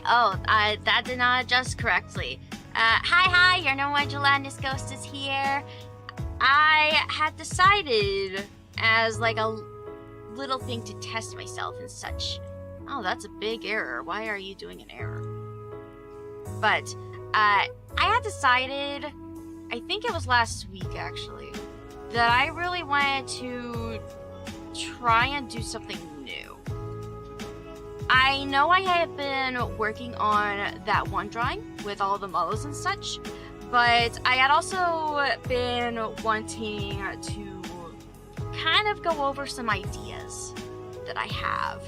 That did not adjust correctly. Hi, your number one gelatinous ghost is here. I had decided as like a little thing to test myself and such. Oh, that's a big error. Why are you doing an error? But, I had decided, I think it was last week actually, that I really wanted to try and do something new. I know I have been working on that one drawing with all the models and such, but I had also been wanting to kind of go over some ideas that I have.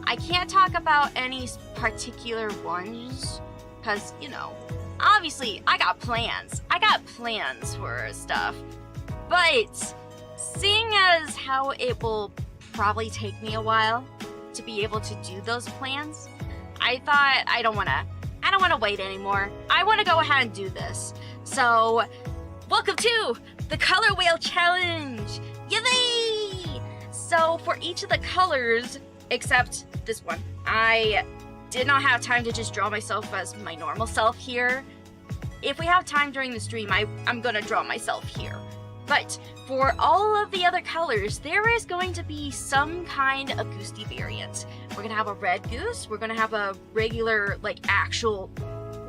I can't talk about any particular ones, because, you know, obviously I got plans. I got plans for stuff, but seeing as how it will probably take me a while to be able to do those plans, I thought I don't want to wait anymore. I want to go ahead and do this. So, welcome to the Color Wheel Challenge! Yay! So, for each of the colors, except this one, I did not have time to just draw myself as my normal self here. If we have time during the stream, I'm gonna draw myself here. But for all of the other colors, there is going to be some kind of Goostie variant. We're gonna have a red goose, we're gonna have a regular, like, actual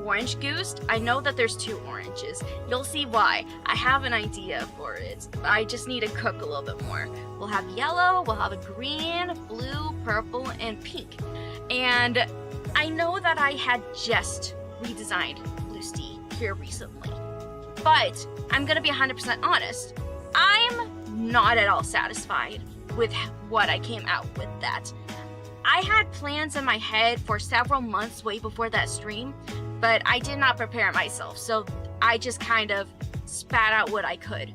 orange goose. I know that there's 2 oranges. You'll see why. I have an idea for it. I just need to cook a little bit more. We'll have yellow, we'll have a green, blue, purple, and pink. And I know that I had just redesigned Goostie here recently, but I'm gonna be 100% honest. I'm not at all satisfied with what I came out with that. I had plans in my head for several months way before that stream, but I did not prepare myself, so I just kind of spat out what I could.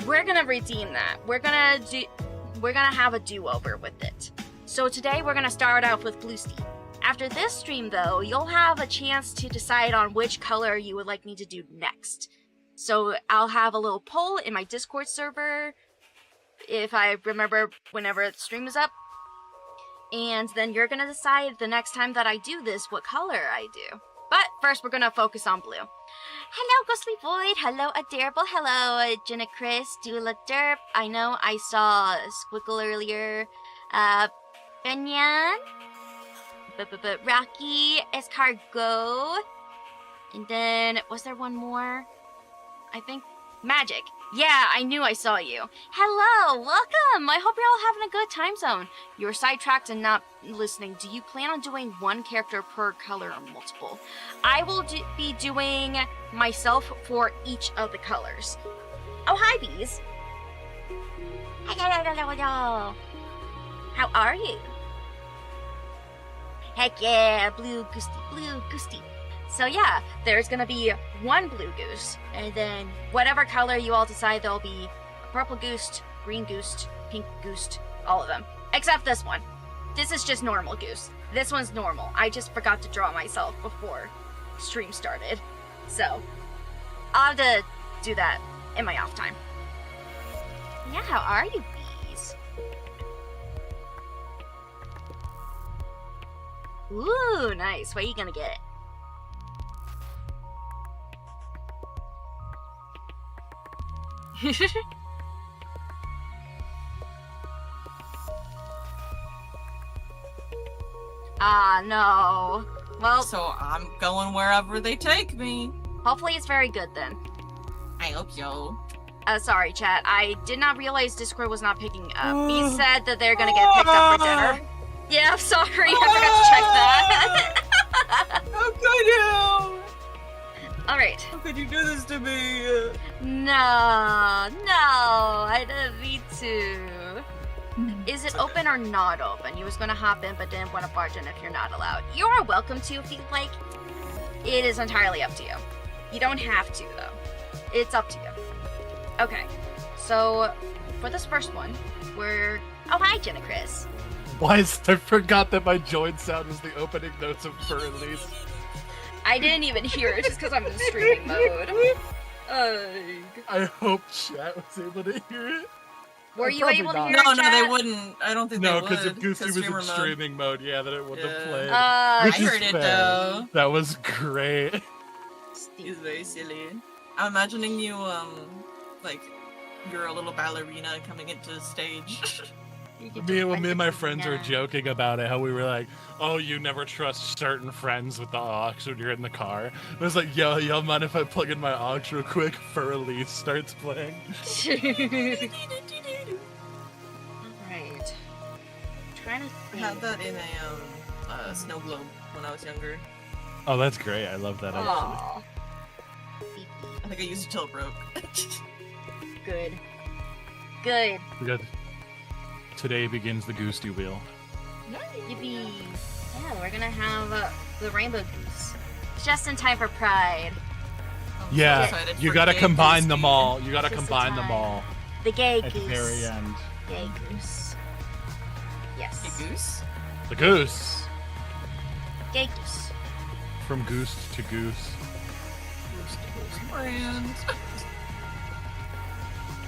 We're gonna redeem that. We're gonna have a do-over with it. So today we're gonna start out with Goostie. After this stream though, you'll have a chance to decide on which color you would like me to do next. So I'll have a little poll in my Discord server, if I remember whenever the stream is up. And then you're gonna decide the next time that I do this, what color I do. But first we're gonna focus on blue. Hello, Ghostly Void. Hello, Adorable. Hello, Jenna Chris, Dula Derp. I know I saw Squickle earlier. Benyan. Rocky, Escargot. And then, was there one more? I think Magic. Yeah, I knew I saw you. Hello, welcome. I hope you're all having a good time zone. You were sidetracked and not listening. Do you plan on doing one character per color or multiple? I will be doing myself for each of the colors. Oh, hi, bees. Hello. How are you? Heck yeah, blue Goostie. So yeah, there's gonna be one blue goose, and then whatever color you all decide, there'll be a purple goose, green goose, pink goose, all of them. Except this one. This is just normal goose. This one's normal. I just forgot to draw myself before stream started. So, I'll have to do that in my off time. Yeah, how are you, bees? Ooh, nice. Where are you gonna get it? Ah, no. Well, so I'm going wherever they take me. Hopefully it's very good then. I hope so. Sorry, chat. I did not realize Discord was not picking up. He said that they're gonna get picked up for dinner. Yeah, I'm sorry. I forgot to check that. How could you? Alright. How could you do this to me? No, I didn't mean to. Is it open or not open? You was gonna hop in but didn't want to barge in if you're not allowed. You are welcome to if you'd like. It is entirely up to you. You don't have to, though. It's up to you. Okay, so for this first one, we're... Oh, hi, Jenna Chris. I forgot that my join sound was the opening notes of Fur and Lease. I didn't even hear it just because I'm in streaming mode. I hope chat was able to hear it. Were you Probably able to not. hear No, it, no, they chat? wouldn't. I don't think No, they would. because if Goostie was in streamer mode. streaming mode, yeah, then it wouldn't have Yeah. played. I Which is heard it fair. though. That was great. He's very silly. I'm imagining you, like, you're a little ballerina coming into the stage. Me and my friends were joking about it, how we were like, oh, you never trust certain friends with the aux when you're in the car. I was like, yo, mind if I plug in my aux real quick? For Elise starts playing. Alright. Trying to I had that in a snow globe when I was younger. Oh, that's great. I love that, actually. Aw. I think I used it till it broke. Good. Good. We got... Today begins the Goostie wheel. Yippee. Yeah, we're gonna have the rainbow goose. Just in time for Pride. I'm so Yeah, excited you for gotta gay combine Goostie. them all. You gotta Just in combine them time. all The gay at the goose. very end. Gay goose. Yes. Hey, goose? The goose! Gay goose. From goose to goose. Brand.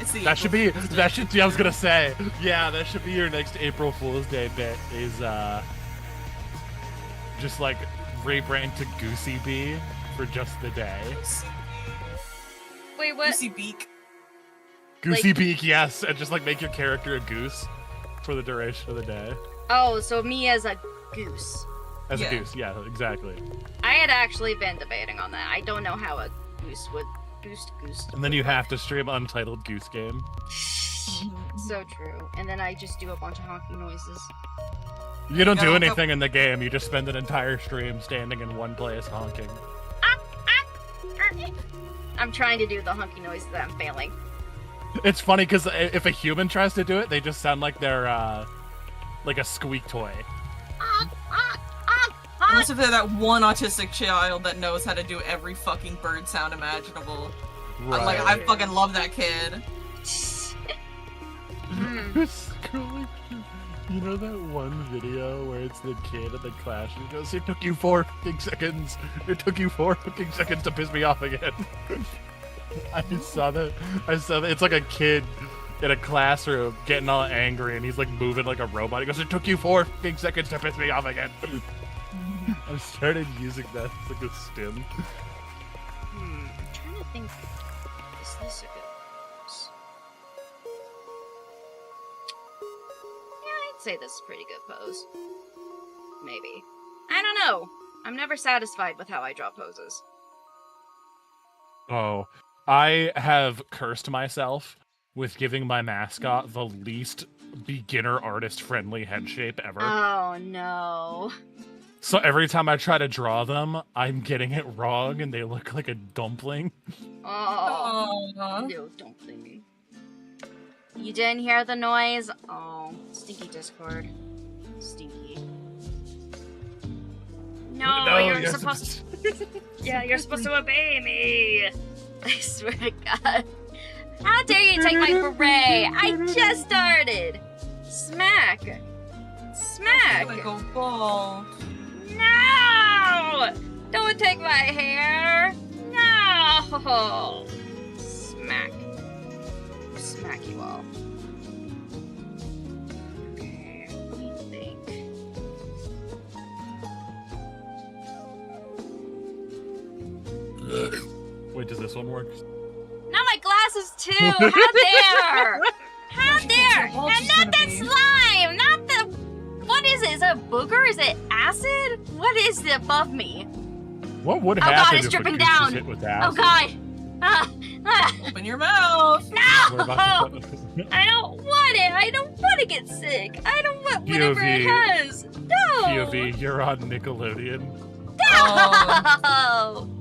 It's the That should April be, Fool's Day that should, I was picture. gonna say, yeah, that should be your next April Fool's Day bit, is, just like, rebrand to Goosey Bee for just the day. Wait, what? Goosey beak. Goosey Beak, yes, and just like make your character a goose for the duration of the day. Oh, so me as a goose. As Yeah. a goose, yeah, exactly. I had actually been debating on that. I don't know how a goose would goose. And then you have to stream Untitled Goose Game. So true. And then I just do a bunch of honking noises. You don't do Go. anything in the game, you just spend an entire stream standing in one place honking. I'm trying to do the honky noise that I'm failing. It's funny because if a human tries to do it, they just sound like they're, like a squeak toy. Unless if they're that one autistic child that knows how to do every fucking bird sound imaginable. Right. Like, I fucking love that kid. It's scrolling. You know that one video where it's the kid in the class and he goes, "It took you 4 fucking seconds. It took you 4 fucking seconds to piss me off again." I saw that. It's like a kid in a classroom getting all angry and he's like moving like a robot. He goes, "It took you 4 fucking seconds to piss me off again." I started using that as like a stim. I'm trying to think. Is this a good pose? Yeah, I'd say this is a pretty good pose. Maybe. I don't know. I'm never satisfied with how I draw poses. Oh, I have cursed myself with giving my mascot the least beginner artist friendly head shape ever. Oh no. So every time I try to draw them, I'm getting it wrong and they look like a dumpling. Oh. Aww. No, dumpling. You didn't hear the noise? Oh, stinky Discord. Stinky. No, you're supposed to... Yeah, you're supposed to obey me. I swear to God. How dare you take my beret? I just started. Smack. Smack. Like a ball. No! Don't take my hair. No. Smack. Smack you all. Okay, let me think. Wait, does this one work? Not my glasses too! How dare! How She dare! thinks your bulge And is not gonna that be- slime! Not the... What is it? Is it a booger? Is it acid? What is it above me? What would Oh God, happen it's if dripping a goose was down. hit with Oh acid? God! Ah, ah, Open your mouth! We're no! about to put... I don't want it! I don't want to get sick! I don't want whatever it POV. has! No! POV, you're on Nickelodeon. Oh. No!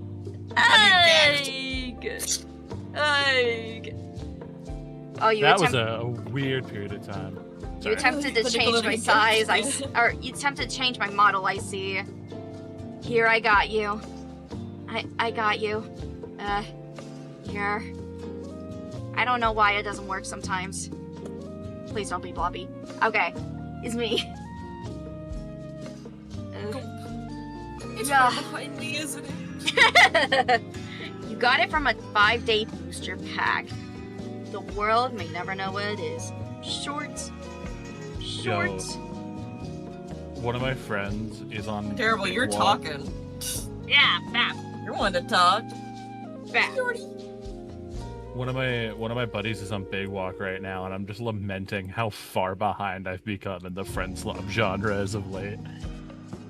Have Ike! Ike! Oh, you That was attempt- a weird period of time. You Sorry. attempted to The change my Nickelodeon size, characters. or you attempted to change my model, I see. Here, I got you. I got you. Here. I don't know why it doesn't work sometimes. Please don't be blobby. Okay, it's me. It's Yeah. right behind me, isn't it? You got it from a 5-day booster pack. The world may never know what it is. Short. Yo, one of my friends is on. Terrible, Big you're Walk. talking. Yeah, bap. You're one to talk. Bap. One of my buddies is on Big Walk right now, and I'm just lamenting how far behind I've become in the friends love genre as of late.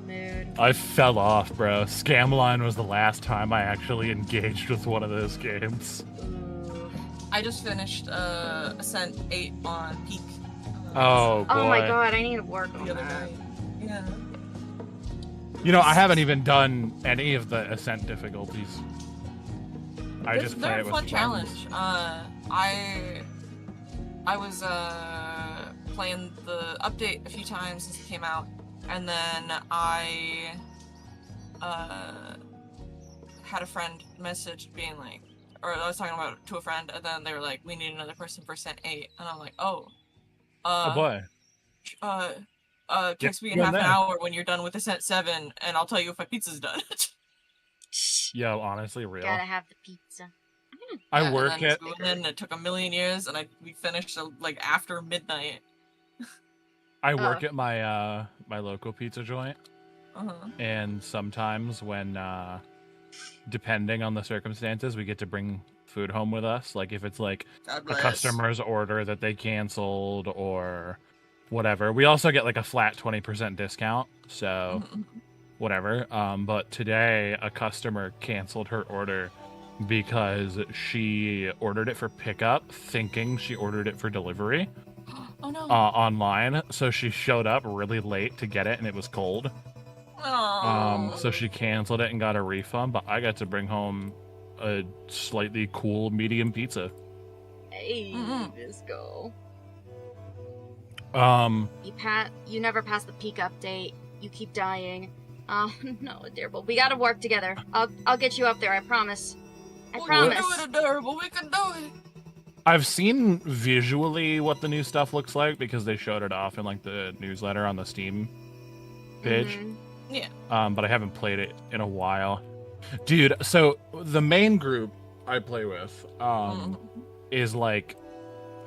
Mood. I fell off, bro. Scamline was the last time I actually engaged with one of those games. I just finished Ascent 8 on Peak. Oh boy. Oh my god, I need to work on The other that. night. Yeah. You know, I haven't even done any of the Ascent difficulties. I just play they're it a with fun friends. challenge. I was playing the update a few times since it came out, and then I had a friend message being like, or I was talking about it to a friend, and then they were like, "We need another person for Ascent 8," and I'm like, "Oh, Oh boy. text me in you're half an there. hour when you're done with Ascent 7, and I'll tell you if my pizza's done." Yo, honestly, real. Gotta have the pizza. I Yeah, work and then at. just went in, it took a million years, and we finished like after midnight. I work at my my local pizza joint, Uh-huh. and sometimes when, depending on the circumstances, we get to bring food home with us. Like if it's like God a bless. customer's order that they canceled or whatever. We also get like a flat 20% discount. So Mhm. whatever. But today a customer canceled her order because she ordered it for pickup, thinking she ordered it for delivery Oh no. online. So she showed up really late to get it, and it was cold. Oh. So she canceled it and got a refund. But I got to bring home a slightly cool medium pizza. Hey, Mhm. let's go. Um, You never pass the peak update. You keep dying. Oh no, Adorable. We gotta work together. I'll get you up there. I promise. I We promise. can do it, Adorable. We can do it. I've seen visually what the new stuff looks like because they showed it off in like the newsletter on the Steam page. Mhm. But I haven't played it in a while. Dude, so the main group I play with is like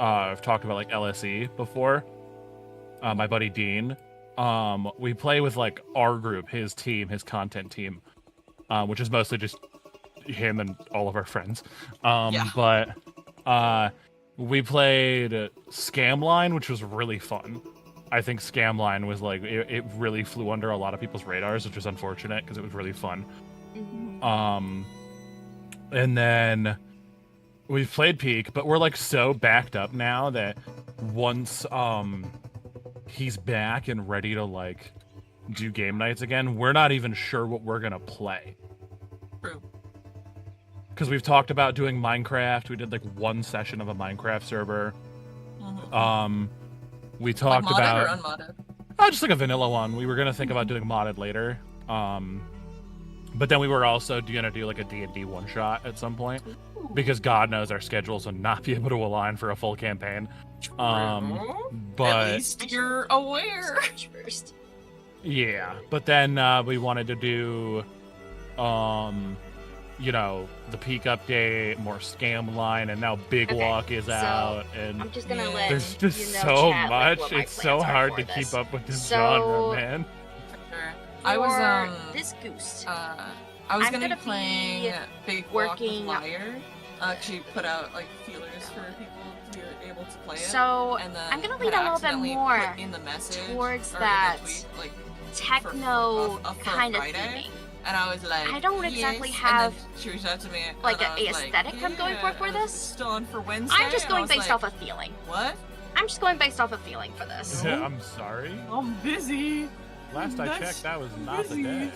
I've talked about like LSE before. My buddy Dean. We play with like our group, his team, his content team, which is mostly just him and all of our friends. But we played Scamline, which was really fun. I think Scamline was like it really flew under a lot of people's radars, which was unfortunate because it was really fun. Mhm. And then we've played Peak, but we're like so backed up now that once he's back and ready to like do game nights again, we're not even sure what we're gonna play. True. Because we've talked about doing Minecraft. We did like one session of a Minecraft server. Mhm. We talked like modded about or unmodded? just like a vanilla one. We were gonna think about doing modded later. But then we were also gonna do like a D&D one shot at some point because God knows our schedules will not be able to align for a full campaign. But At least you're aware. First. yeah, but then we wanted to do, you know, the Peak update, more Scamline, and now Big Okay, Walk is so out, and I'm just gonna Yeah. let there's just you know, so chat, like, much. what my It's so plans are hard for to this. keep up with this So- genre, man. Sure. I was For this goose. I was I'm gonna be gonna playing be Big Walk with working- Liar. She put out like feelers for people to be able to play it. So and then I'm gonna had lean a little bit accidentally more put in the message towards or that in the tweet, like, techno for kind of Friday. theming. And I was like, I don't exactly yes. have, And then she reached out to me, like, and I a was aesthetic like, I'm going for yeah. this. Still on for Wednesday. I'm just and I going was based like, off a feeling. What? I'm just going based off a feeling for this. I'm sorry. I'm busy. Last I That's checked, that was not the busy. day.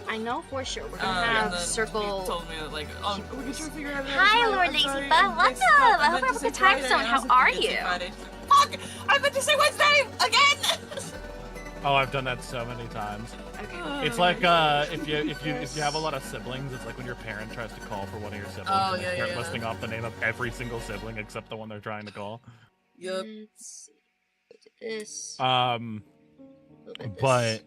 I know for sure we're gonna And have then circle. he told me that, like, we can try to figure out. Hi, Lord Lazy Bug. Welcome. I hope you have a good time zone. How are you? Fuck! I meant to say Wednesday again. Oh, I've done that so many times. Okay. It's like if you have a lot of siblings, it's like when your parent tries to call for one of your siblings Oh, and they yeah, start yeah. listing off the name of every single sibling except the one they're trying to call. Yep. Let's see. This. But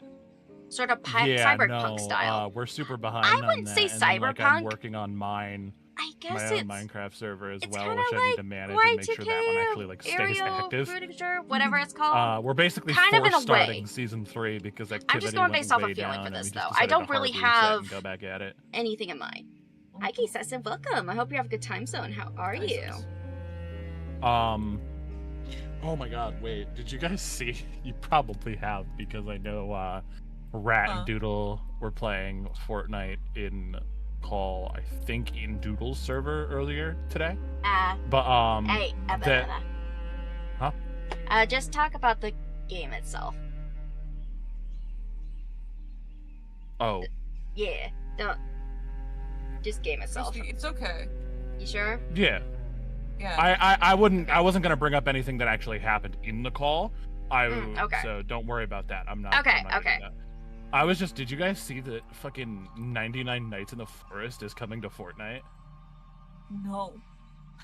Sort of yeah, cyberpunk no, style. we're super behind I on wouldn't that. say and then, like, I'm cyberpunk. working on mine. I guess my it's own Minecraft server as it's well, kinda which I need to manage and make sure that one actually like stays aerial active. furniture, whatever it's called. We're basically Kind of in a forced starting way. season 3 because I'm activity just going went based off way a feeling down, for and this, we though. just I decided don't to really hard reset have and go back at it. anything in mind. Hi, Kisessa, welcome. I hope you have a good time zone. How are you? Oh my god, wait, did you guys see? You probably have, because I know Rat and Doodle were playing Fortnite in call, I think, in Doodle's server earlier today. But Hey, huh? Just talk about the game itself. Oh. Yeah, don't. Just game itself. It's okay. You sure? Yeah. Yeah. I wasn't gonna bring up anything that actually happened in the call. Okay. So don't worry about that. I'm not. Okay, I'm not okay. doing that. I was just. Did you guys see that fucking 99 Nights in the Forest is coming to Fortnite? No.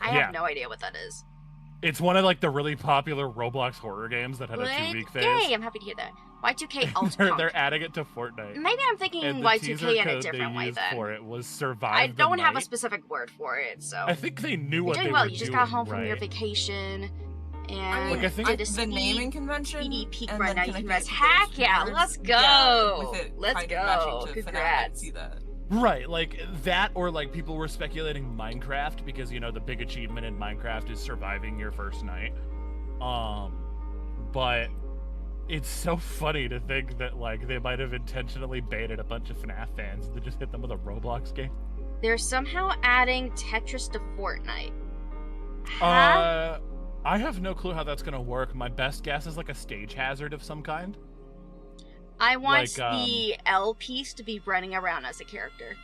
I have no idea what that is. It's one of like the really popular Roblox horror games that had a 2-week phase. Yay! I'm happy to hear that. Y2K also. they're adding it to Fortnite. Maybe I'm thinking and the Y2K teaser in a code different they way used then. for it was survive. I the don't have a night. specific word for it, so. I think they knew what You're they doing well. were You just doing, got home from your right? vacation, and I mean, Like, I think did a the speed naming convention. PD peak and right then now. You connecting can it rest. to Heck those yeah! figures. Let's go. Yeah, with it Let's kind of matching go. to Fnatic, I Congrats. see that. Right, like that, or like people were speculating Minecraft because you know the big achievement in Minecraft is surviving your first night. But it's so funny to think that like they might have intentionally baited a bunch of FNAF fans to just hit them with a Roblox game. They're somehow adding Tetris to Fortnite. Huh? I have no clue how that's gonna work. My best guess is like a stage hazard of some kind. I want like, the L piece to be running around as a character.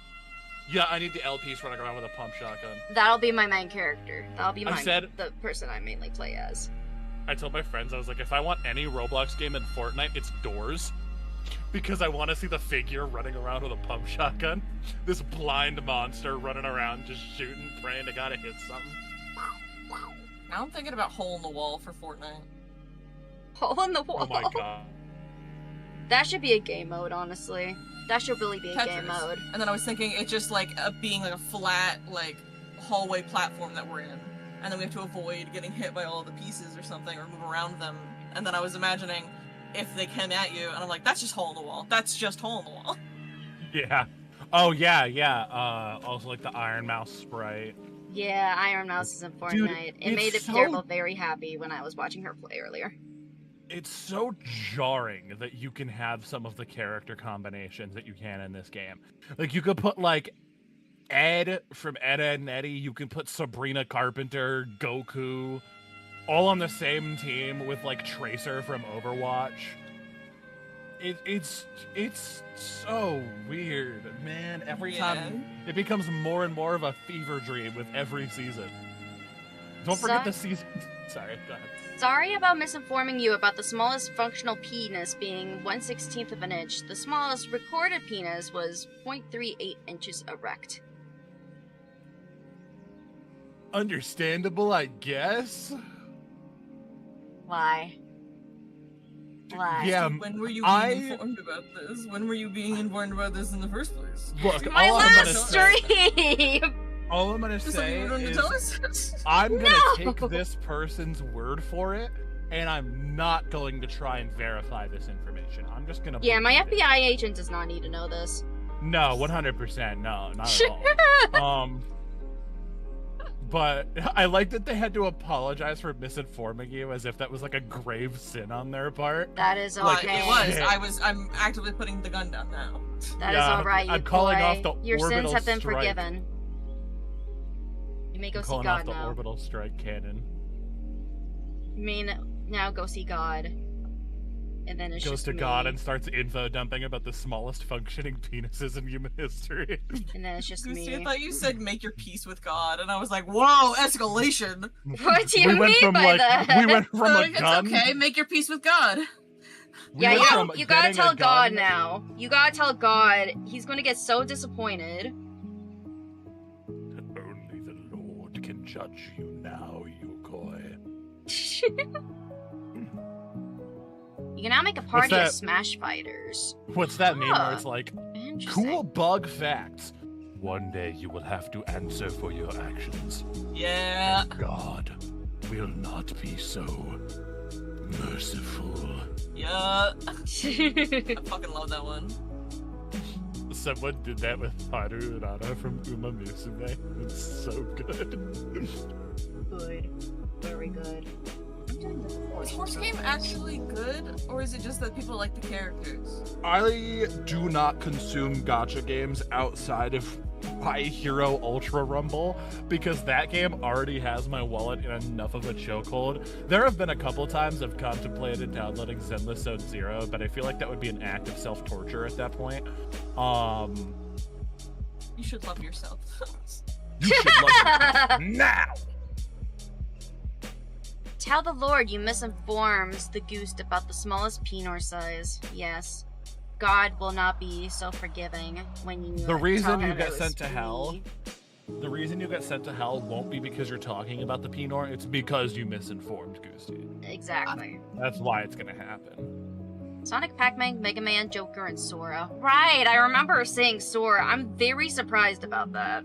Yeah, I need the L piece running around with a pump shotgun. That'll be my main character. That'll be I the person I mainly play as. I told my friends, I was like, if I want any Roblox game in Fortnite, it's Doors. Because I want to see the figure running around with a pump shotgun. This blind monster running around just shooting, praying to God it hits something. Now I'm thinking about Hole in the Wall for Fortnite. Hole in the wall. Oh my god. That should be a game mode, honestly. That should really be a game Tetris. mode. And then I was thinking it's just like being like a flat like hallway platform that we're in, and then we have to avoid getting hit by all the pieces or something or move around them. And then I was imagining if they came at you, and I'm like, that's just Hole in the Wall. That's just Hole in the Wall. Yeah. Oh yeah. Also like the Iron Mouse sprite. Yeah, Iron Mouse is in Fortnite. Dude, it made it's Terrible very happy when I was watching her play earlier. It's so jarring that you can have some of the character combinations that you can in this game. Like you could put like Ed from Ed, Edd and Eddy, you can put Sabrina Carpenter, Goku, all on the same team with like Tracer from Overwatch. It's so weird, man. Every time it becomes more and more of a fever dream with every season. Don't forget the season. Sorry, go ahead. Sorry about misinforming you about the smallest functional penis being 1/16 of an inch. The smallest recorded penis was 0.38 inches erect. Understandable, I guess. Why? Why? Yeah, When were you being informed about this? When were you being informed about this in the first place? Look, My all I'm gonna last say, stream! all I'm gonna Just say like you is, tell us? I'm gonna No! take this person's word for it, and I'm not going to try and verify this information. I'm just gonna. Yeah, my believe it. FBI agent does not need to know this. No, 100%. No, not at all. But I like that they had to apologize for misinforming you, as if that was like a grave sin on their part. That is Like, okay. It was. I'm actively putting the gun down now. That is Yeah, alright, you I'm calling boy. off the Your sins orbital have been strike. forgiven. You may go I'm see calling off God the now. orbital strike cannon. You may now go see God. And then it's Goes just to me. God and starts info dumping about the smallest functioning penises in human history. And then it's just Goostie, I me. thought you said make your peace with God, and I was like, whoa, escalation. What do you we went mean from by like that? we went from a Like, gun. It's okay, make your peace with God. we Yeah, went from you gotta getting tell a God gun- now. You gotta tell God. He's gonna get so disappointed. Only the Lord can judge you now, Yukoi. You can now make a party of that? Smash Fighters. What's that meme where Huh. it's like, Interesting. cool bug facts. One day you will have to answer for your actions. Yeah. And God will not be so merciful. Yeah. I fucking love that one. Someone did that with Haru and Ana from Uma Musume. It's so good. Good. Very good. Is Horse Game actually good, or is it just that people like the characters? I do not consume gacha games outside of My Hero Ultra Rumble because that game already has my wallet in enough of a chokehold. There have been a couple times I've contemplated downloading Zenless Zone Zero, but I feel like that would be an act of self-torture at that point. You should love yourself. You should love yourself now! Tell the Lord you misinforms the Goostie about the smallest penor size. Yes. God will not be so forgiving when you The reason tell you him get it was sent to hell me. The reason you get sent to hell won't be because you're talking about the Pinor, it's because you misinformed Goostie. Exactly. That's why it's gonna happen. Sonic, Pac-Man, Mega Man, Joker, and Sora. Right, I remember saying Sora. I'm very surprised about that.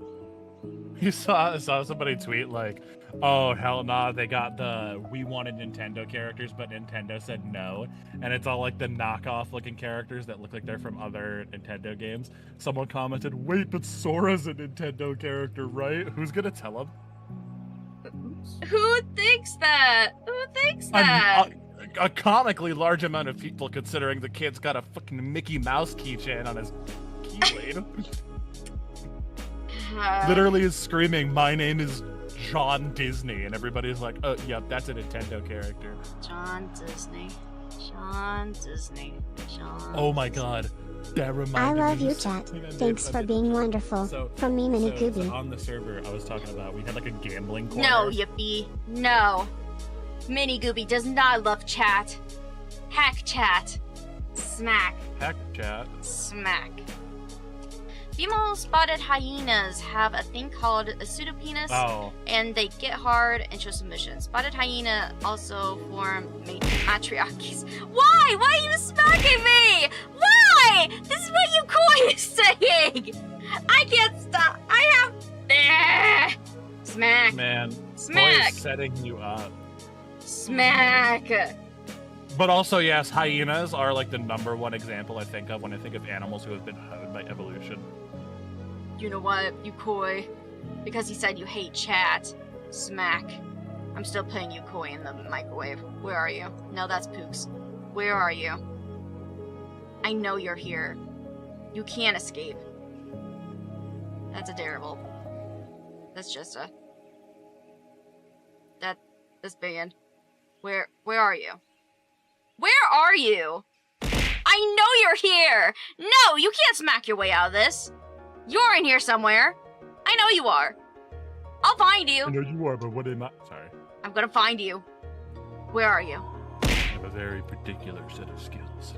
You saw somebody tweet like, oh hell nah, they got the we wanted Nintendo characters, but Nintendo said no. And it's all like the knockoff looking characters that look like they're from other Nintendo games. Someone commented, wait, but Sora's a Nintendo character, right? Who's gonna tell him? Who thinks that? Who thinks that? A comically large amount of people, considering the kid's got a fucking Mickey Mouse keychain on his keyblade. Literally is screaming, my name is John Disney, and everybody's like, oh, yep, that's a Nintendo character. John Disney. John Disney. John. Oh my god. That I reminded love me you, of chat. something I did- Thanks I for did- being wonderful. So- From me, Mini So Kubu. on the server I was talking about, we had like a gambling corner. No, Yippee. No. Mini Gooby does not love chat. Hack chat. Smack. Heck, chat. Smack. Female spotted hyenas have a thing called a pseudopenis, Oh. and they get hard and show submission. Spotted hyena also form matriarchies. Why? Why are you smacking me? Why? This is what Yukoi is saying. I can't stop. I have. Smack. Man, Smack. boy is setting you up. Smack. But also, yes, hyenas are like the #1 example I think of when I think of animals who have been honed by evolution. You know what, Yukoi? Because he said you hate chat. Smack. I'm still putting Yukoi in the microwave. Where are you? No, that's Pooks. Where are you? I know you're here. You can't escape. That's a terrible. That's just a. That's bad. Where are you? Where are you? I know you're here! No, you can't smack your way out of this! You're in here somewhere! I know you are! I'll find I you! know you are, but what am I? Sorry. I'm gonna find you. Where are you? I have a very particular set of skills.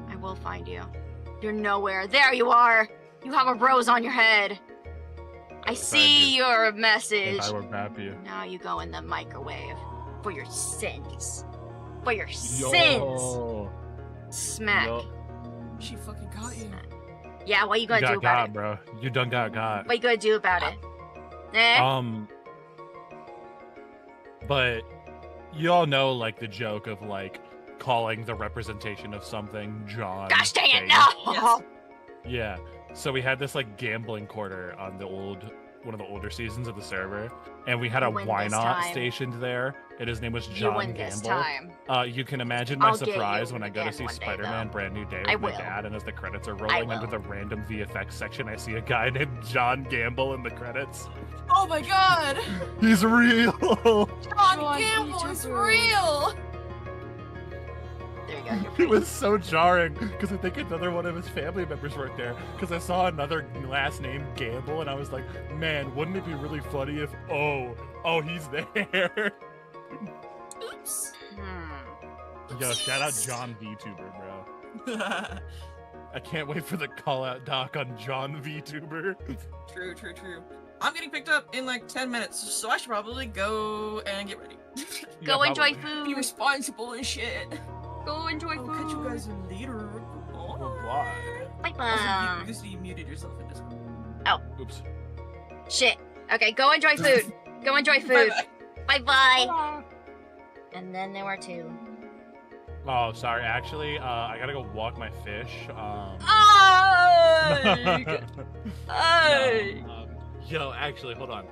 I will find you. You're nowhere. There you are! You have a rose on your head! I see your message. If I were happy. Now you go in the microwave. For your sins. For your sins! Yo. Smack. Yo. She fucking got you. Yeah, what you You gonna do got about got, it? bro. You done got. What you gonna do about it? Eh? But you all know like the joke of like calling the representation of something John. Gosh dang it, Fay. no! Yes. Yeah. So we had this like gambling quarter on one of the older seasons of the server, and we had a You win why this not time. stationed there, and his name was You John win this Gamble. time. You can imagine my I'll get surprise you when I go to again see one day, Spider-Man though. Brand New Day I with my will. dad, and as the credits are rolling under will. the random VFX section, I see a guy named John Gamble in the credits. Oh my god! He's real! John Gamble is real! There you go. It was so jarring because I think another one of his family members worked there. Because I saw another last name Gamble, and I was like, "Man, wouldn't it be really funny if oh, he's there?" Oops. Yo, shout out John VTuber, bro. I can't wait for the call out doc on John VTuber. True. I'm getting picked up in like 10 minutes, so I should probably go and get ready. Go Yeah, enjoy probably. Be food. responsible and shit. Go enjoy I'll food. catch you guys later. Bye. Bye Also, bye. you muted yourself in Discord. Oops. Shit. Okay, go enjoy food. Go enjoy food. Bye-bye. Bye-bye. And then there were 2. Oh, sorry. Actually, I gotta go walk my fish. Ay! No, yo, actually, hold on.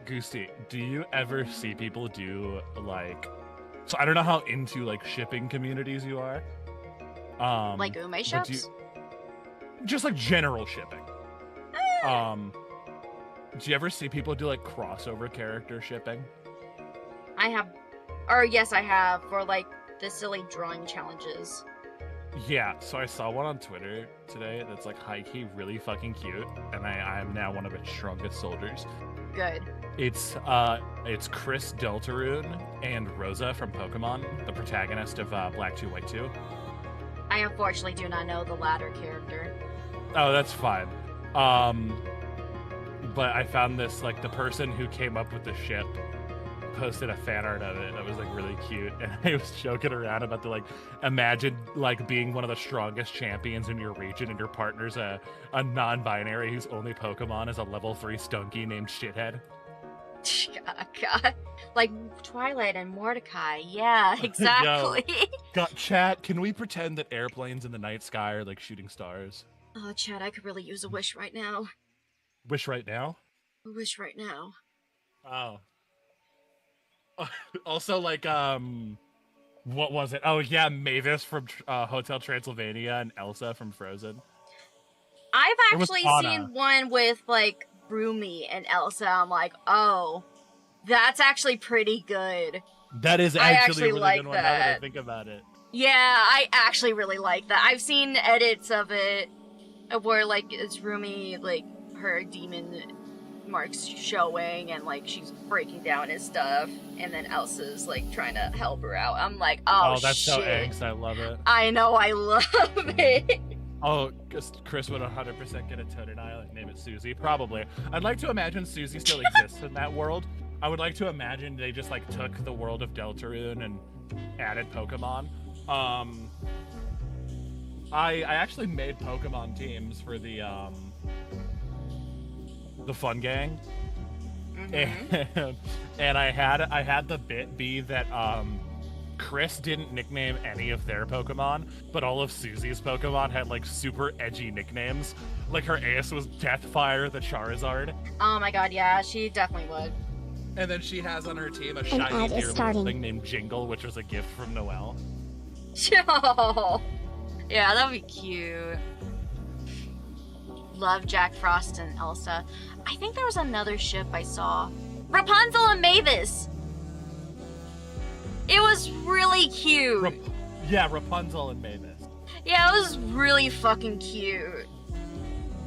Goostie, do you ever see people do, like... So I don't know how into, like, shipping communities you are. Like ume but shops? just, like, general shipping. Do you ever see people do, like, crossover character shipping? I have... Or yes, I have, for like the silly drawing challenges. Yeah, so I saw one on Twitter today that's, like, high-key really fucking cute, and I am now one of its strongest soldiers. Good. It's Chris Deltarune and Rosa from Pokemon, the protagonist of Black 2 White 2. I unfortunately do not know the latter character. Oh, that's fine. But I found this, like, the person who came up with the ship posted a fan art of it that was, like, really cute, and I was joking around about the, like, imagine, like, being one of the strongest champions in your region and your partner's a non-binary whose only Pokemon is a level 3 Stunky named Shithead. God. Like Twilight and Mordecai. Yeah, exactly. Got chat, can we pretend that airplanes in the night sky are like shooting stars? Oh, Chad, I could really use a wish right now. Wish right now? A wish right now. Oh. Also, like, what was it? Oh, yeah, Mavis from Hotel Transylvania and Elsa from Frozen. I've It was actually Anna. seen one with, like, Broomy and Elsa. I'm like, oh, that's actually pretty good. That is I actually actually a really like good one now that I that. think about it. Yeah, I actually really like that. I've seen edits of it where, like, it's Rumi, like, her demon marks showing and, like, she's breaking down and stuff, and then Elsa's, like, trying to help her out. I'm like, oh, that's shit. so angst. I love it. I know, I love it. Oh, Chris would 100% get a Totodile and name it Susie. Probably. I'd like to imagine Susie still exists in that world. I would like to imagine they just, like, took the world of Deltarune and added Pokemon. I actually made Pokemon teams for the Fun Gang. Mhm. And I had the bit be that Chris didn't nickname any of their Pokemon, but all of Susie's Pokemon had, like, super edgy nicknames. Like, her ace was Deathfire the Charizard. Oh my god, yeah, she definitely would. And then she has on her team a ad shiny is deer starting. thing named Jingle, which was a gift from Noelle. Oh, yeah, that would be cute. Love Jack Frost and Elsa. I think there was another ship I saw. Rapunzel and Mavis! It was really cute. Yeah, Rapunzel and Mavis. Yeah, it was really fucking cute.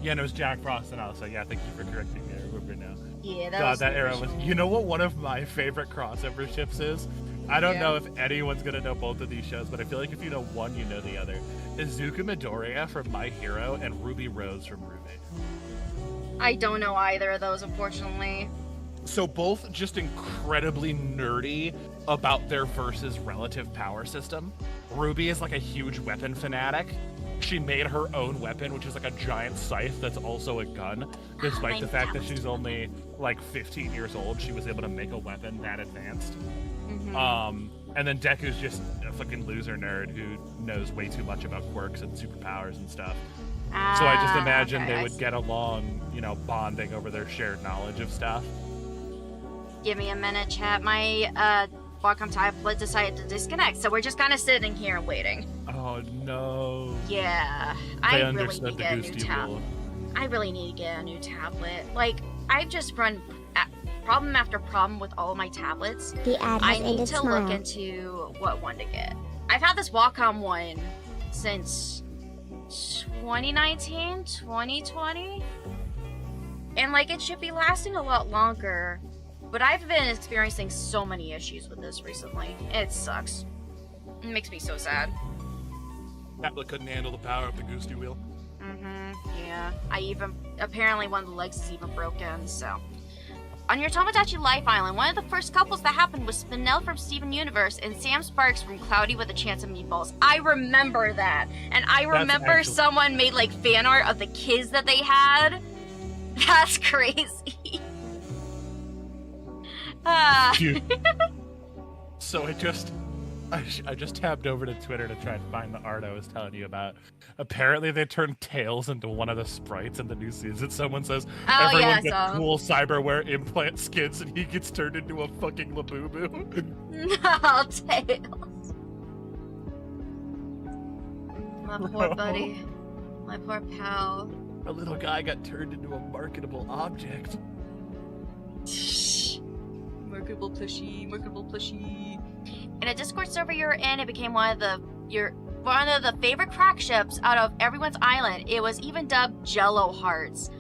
Yeah, and it was Jack Frost and Elsa. Yeah, thank you for correcting me. I remember now. Yeah, that God, was that era was... original. You know what one of my favorite crossover ships is? I don't Yeah. know if anyone's gonna know both of these shows, but I feel like if you know one, you know the other. Izuku Midoriya from My Hero and Ruby Rose from Ruby. I don't know either of those, unfortunately. So both just incredibly nerdy about their versus relative power system. Ruby is like a huge weapon fanatic. She made her own weapon, which is like a giant scythe that's also a gun. Despite the fact that she's only like 15 years old, she was able to make a weapon that advanced. Mhm. And then Deku's just a fucking loser nerd who knows way too much about quirks and superpowers and stuff. So I just imagine okay, they I would see. get along, you know, bonding over their shared knowledge of stuff. Give me a minute, chat. My Qualcomm tablet decided to disconnect, so we're just kind of sitting here and waiting. Oh no. Yeah, They I really understood need to the get a new Goostie tablet. rule. I really need to get a new tablet. Like, I've just run problem after problem with all of my tablets. The ad I has need ended to tomorrow. look into what one to get. I've had this Wacom one since 2019, 2020. And, like, it should be lasting a lot longer. But I've been experiencing so many issues with this recently. It sucks. It makes me so sad. Tablet couldn't handle the power of the Goostie wheel. Yeah. Apparently one of the legs is even broken, so. On your Tomodachi Life Island, one of the first couples that happened was Spinel from Steven Universe and Sam Sparks from Cloudy with a Chance of Meatballs. I remember that. And I remember someone made like fan art of the kids that they had. That's crazy. Dude. So I just tabbed over to Twitter to try and find the art I was telling you about. Apparently, they turned Tails into one of the sprites in the new season. Someone says everyone gets cool cyberware implant skins, and he gets turned into a fucking Labubu. No, Tails. My poor buddy. My poor pal. A little guy got turned into a marketable object. Marketable plushie. In a Discord server you're in, it became one of the favorite crack ships out of everyone's island. It was even dubbed Jello Hearts.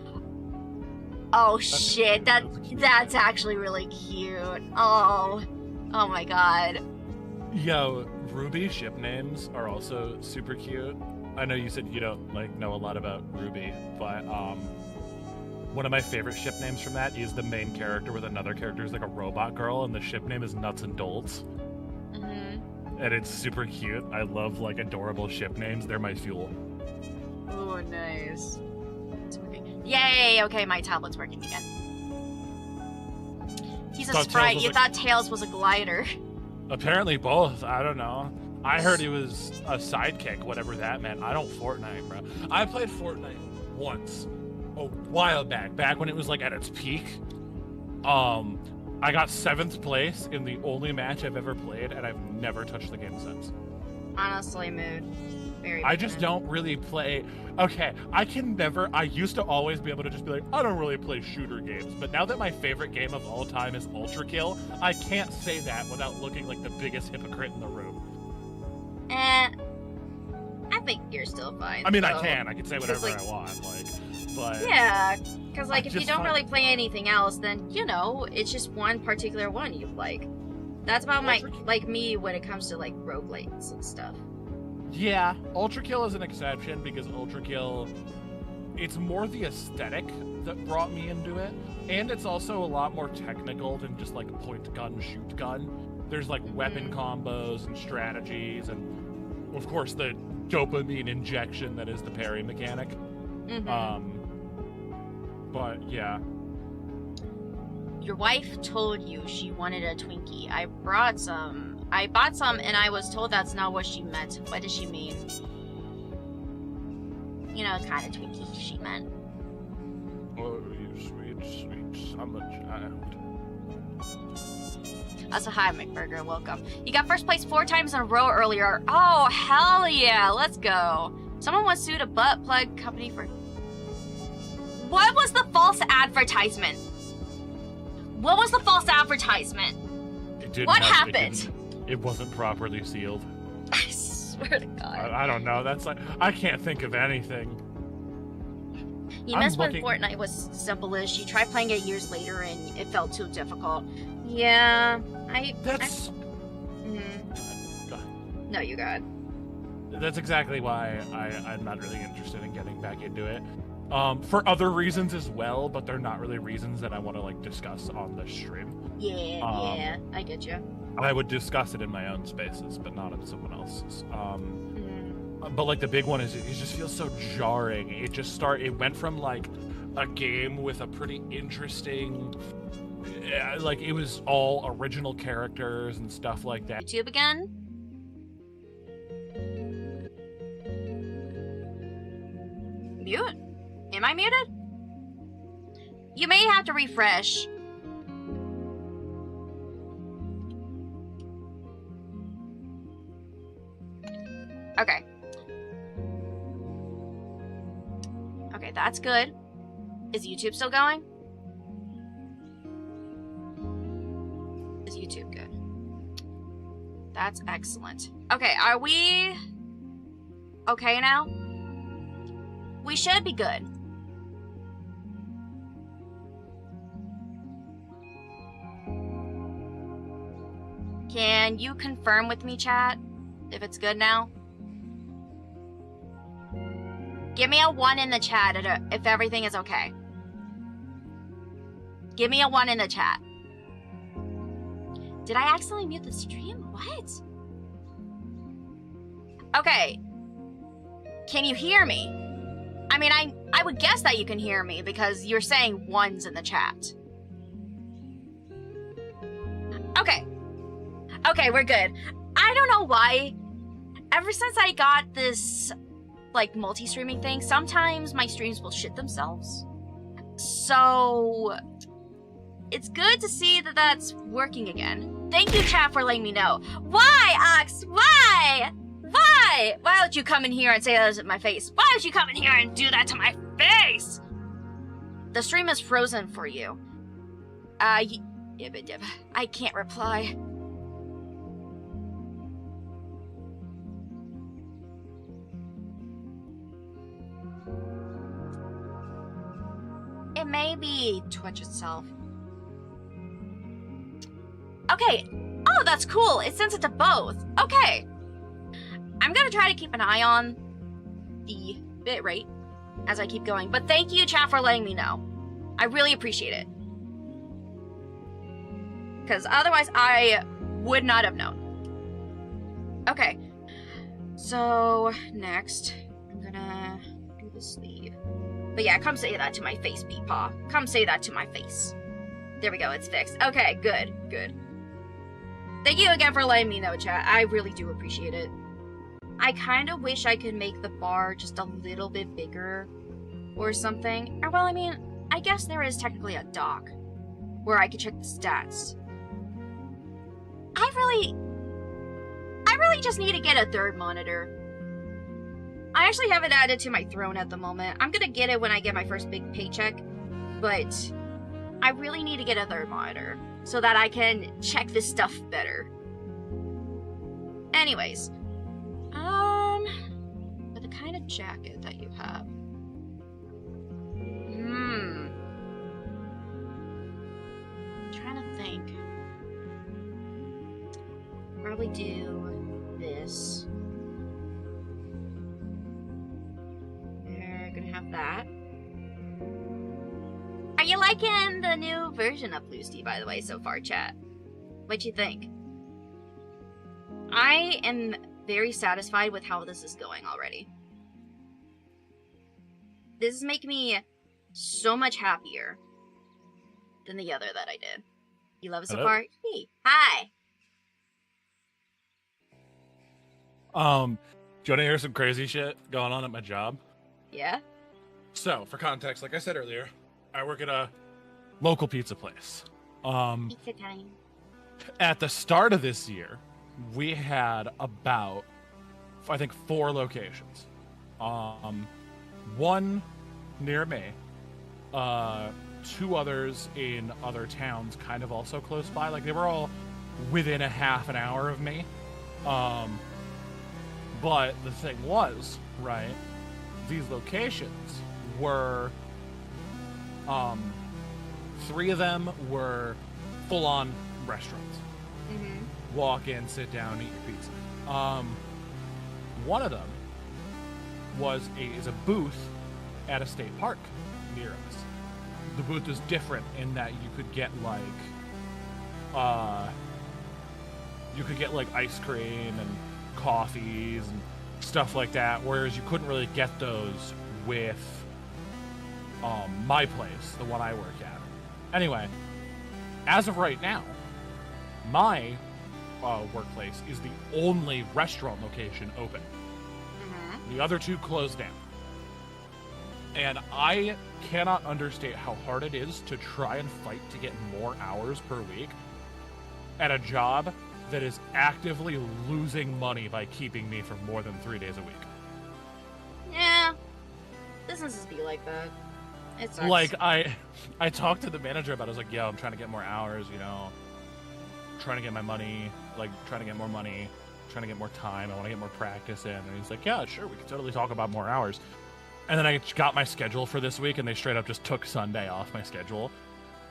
Oh shit, that's actually really cute. Oh my god. Yo, Ruby ship names are also super cute. I know you said you don't know a lot about Ruby, but one of my favorite ship names from that is the main character with another character who's like a robot girl, and the ship name is Nuts and Dolts. And it's super cute. I love adorable ship names. They're my fuel. Oh, nice. It's working. Yay! Okay, my tablet's working again. He's a sprite. You thought Tails was a glider. Apparently both. I don't know. I heard he was a sidekick, whatever that meant. I don't Fortnite, bro. I played Fortnite once, a while back when it was at its peak. I got 7th place in the only match I've ever played, and I've never touched the game since. Honestly, mood. Very I just don't really play. Okay, I used to always be able to just be like, I don't really play shooter games, but now that my favorite game of all time is Ultra Kill, I can't say that without looking like the biggest hypocrite in the room. I think you're still fine. I mean, I can say whatever I want, but... Yeah, because, if you don't really play anything else, then, it's just one particular one you like. That's about me when it comes to, roguelites and stuff. Yeah, Ultra Kill is an exception, because Ultra Kill, it's more the aesthetic that brought me into it, and it's also a lot more technical than just, point gun, shoot gun. There's, weapon combos and strategies, and, of course, the dopamine injection that is the parry mechanic. But yeah. Your wife told you she wanted a Twinkie. I bought some, and I was told that's not what she meant. What does she mean? You know, the kind of Twinkie she meant. Oh, you sweet, sweet summer child. Also, hi, McBurger. Welcome. You got first place 4 times in a row earlier. Oh, hell yeah. Let's go. Someone once sued a butt plug company for... What was the false advertisement? What was the false advertisement? What happened? It wasn't properly sealed. I swear to God. I don't know. That's I can't think of anything. You missed when Fortnite was simple-ish. You tried playing it years later and it felt too difficult. Yeah, That's... Go ahead. No, you got it. That's exactly why I'm not really interested in getting back into it. For other reasons as well, but they're not really reasons that I want to discuss on the stream. Yeah, I get you. I would discuss it in my own spaces, but not in someone else's. But the big one is it just feels so jarring. It went from a game with a pretty interesting, it was all original characters and stuff like that. YouTube again? Mute? Am I muted? You may have to refresh. Okay. Okay, that's good. Is YouTube still going? Is YouTube good? That's excellent. Okay, are we okay now? We should be good. Can you confirm with me, chat, if it's good now? Give me a 1 in the chat if everything is okay. Give me a 1 in the chat. Did I accidentally mute the stream? What? Okay. Can you hear me? I mean, I would guess that you can hear me because you're saying 1s in the chat. Okay. Okay, we're good. I don't know why. Ever since I got this, like, multi-streaming thing, sometimes my streams will shit themselves. So, it's good to see that that's working again. Thank you, chat, for letting me know. Why, Ox? Why? Why? Why would you come in here and say that to my face? Why would you come in here and do that to my face? The stream is frozen for you. I can't reply. It may be Twitch itself. Okay. Oh, that's cool. It sends it to both. Okay. I'm gonna try to keep an eye on the bitrate as I keep going. But thank you, chat, for letting me know. I really appreciate it. Because otherwise, I would not have known. Okay. So, next, I'm gonna do the sleeve. But yeah, come say that to my face, Peepaw. Come say that to my face. There we go, it's fixed. Okay, good, good. Thank you again for letting me know, chat. I really do appreciate it. I kind of wish I could make the bar just a little bit bigger or something. Or, well, I mean, I guess there is technically a dock where I could check the stats. I really just need to get a third monitor. I actually have it added to my throne at the moment. I'm gonna get it when I get my first big paycheck, but I really need to get a third monitor so that I can check this stuff better. Anyways, for the kind of jacket that you have. Trying to think. Probably do this. We're gonna have that. Are you liking the new version of Goostie, by the way, so far, chat? What'd you think? I am very satisfied with how this is going already. This is making me so much happier than the other that I did. You love it so far? Hey, hi! Do you want to hear some crazy shit going on at my job? Yeah? So, for context, like I said earlier, I work at a local pizza place. Pizza time. At the start of this year, we had about, I think, 4 locations. One near me, 2 others in other towns, kind of also close by. Like, they were all within a half an hour of me. But the thing was, right, these locations were, 3 of them were full-on restaurants. Mm-hmm. Walk in, sit down, eat your pizza. One of them is a booth at a state park near us. The booth is different in that you could get like ice cream and coffees and stuff like that, whereas you couldn't really get those with my place, the one I work at. Anyway, as of right now, my workplace is the only restaurant location open. Mm-hmm. The other 2 closed down. And I cannot understate how hard it is to try and fight to get more hours per week at a job that is actively losing money by keeping me for more than 3 days a week. Yeah. Businesses be like that. It sucks. Like, I talked to the manager about it. I was like, yo, I'm trying to get more hours, you know. Trying to get my money, like, trying to get more money, trying to get more time. I want to get more practice in. And he's like, yeah, sure, we can totally talk about more hours. And then I got my schedule for this week, and they straight up just took Sunday off my schedule.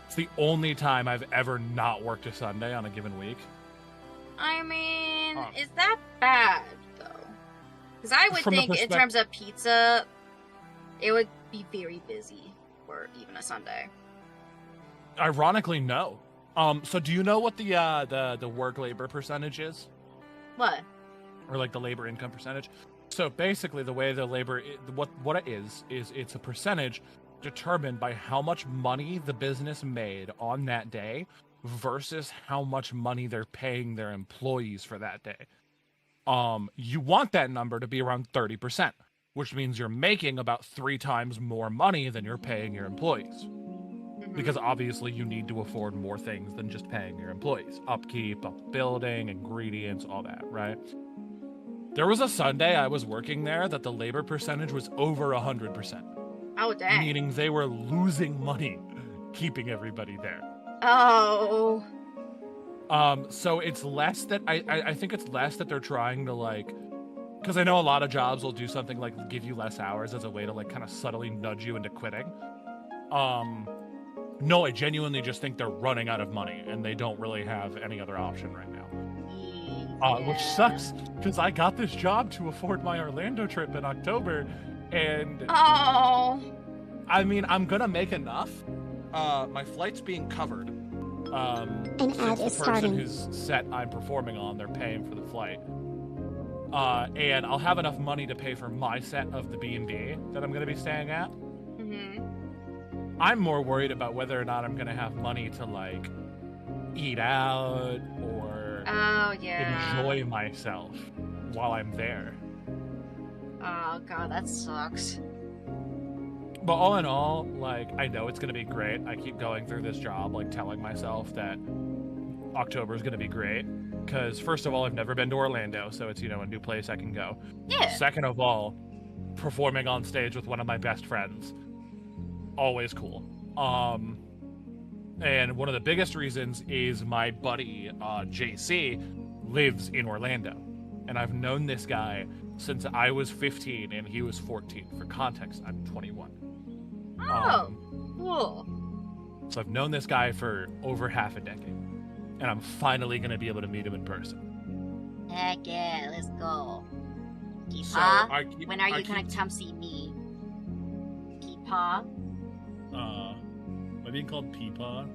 It's the only time I've ever not worked a Sunday on a given week. I mean, is that bad, though? Because I would think, in terms of pizza, it would be very busy for even a Sunday. Ironically, no. So do you know what the work labor percentage is? What? Or like the labor income percentage? So basically the way the labor what it is it's a percentage determined by how much money the business made on that day versus how much money they're paying their employees for that day. You want that number to be around 30%, which means you're making about 3 times more money than you're paying your employees. Because obviously you need to afford more things than just paying your employees. Upkeep, building, ingredients, all that, right? There was a Sunday I was working there that the labor percentage was over 100%. Oh, dang. Meaning they were losing money keeping everybody there. Oh. So it's less that I think it's less that they're trying to like, because I know a lot of jobs will do something like give you less hours as a way to like kind of subtly nudge you into quitting. No, I genuinely just think they're running out of money and they don't really have any other option right now. Which sucks because I got this job to afford my Orlando trip in October, and oh, I mean I'm gonna make enough. My flight's being covered. An ad is the person starting. whose set I'm performing on, they're paying for the flight. And I'll have enough money to pay for my set of the B&B that I'm gonna be staying at. I'm more worried about whether or not I'm gonna have money to like eat out or enjoy myself while I'm there. Oh god, that sucks. But all in all, like I know it's gonna be great. I keep going through this job, like telling myself that October is gonna be great. Because first of all, I've never been to Orlando, so it's a new place I can go. Yeah. Second of all, performing on stage with one of my best friends. Always cool. And one of the biggest reasons is my buddy JC lives in Orlando, and I've known this guy since I was 15 and he was 14. For context, I'm 21. Oh, cool. So I've known this guy for over half a decade, and I'm finally gonna be able to meet him in person. Heck yeah, let's go. So Keepaw, when are you gonna come see me? Keepaw? Am I being called Peepaw?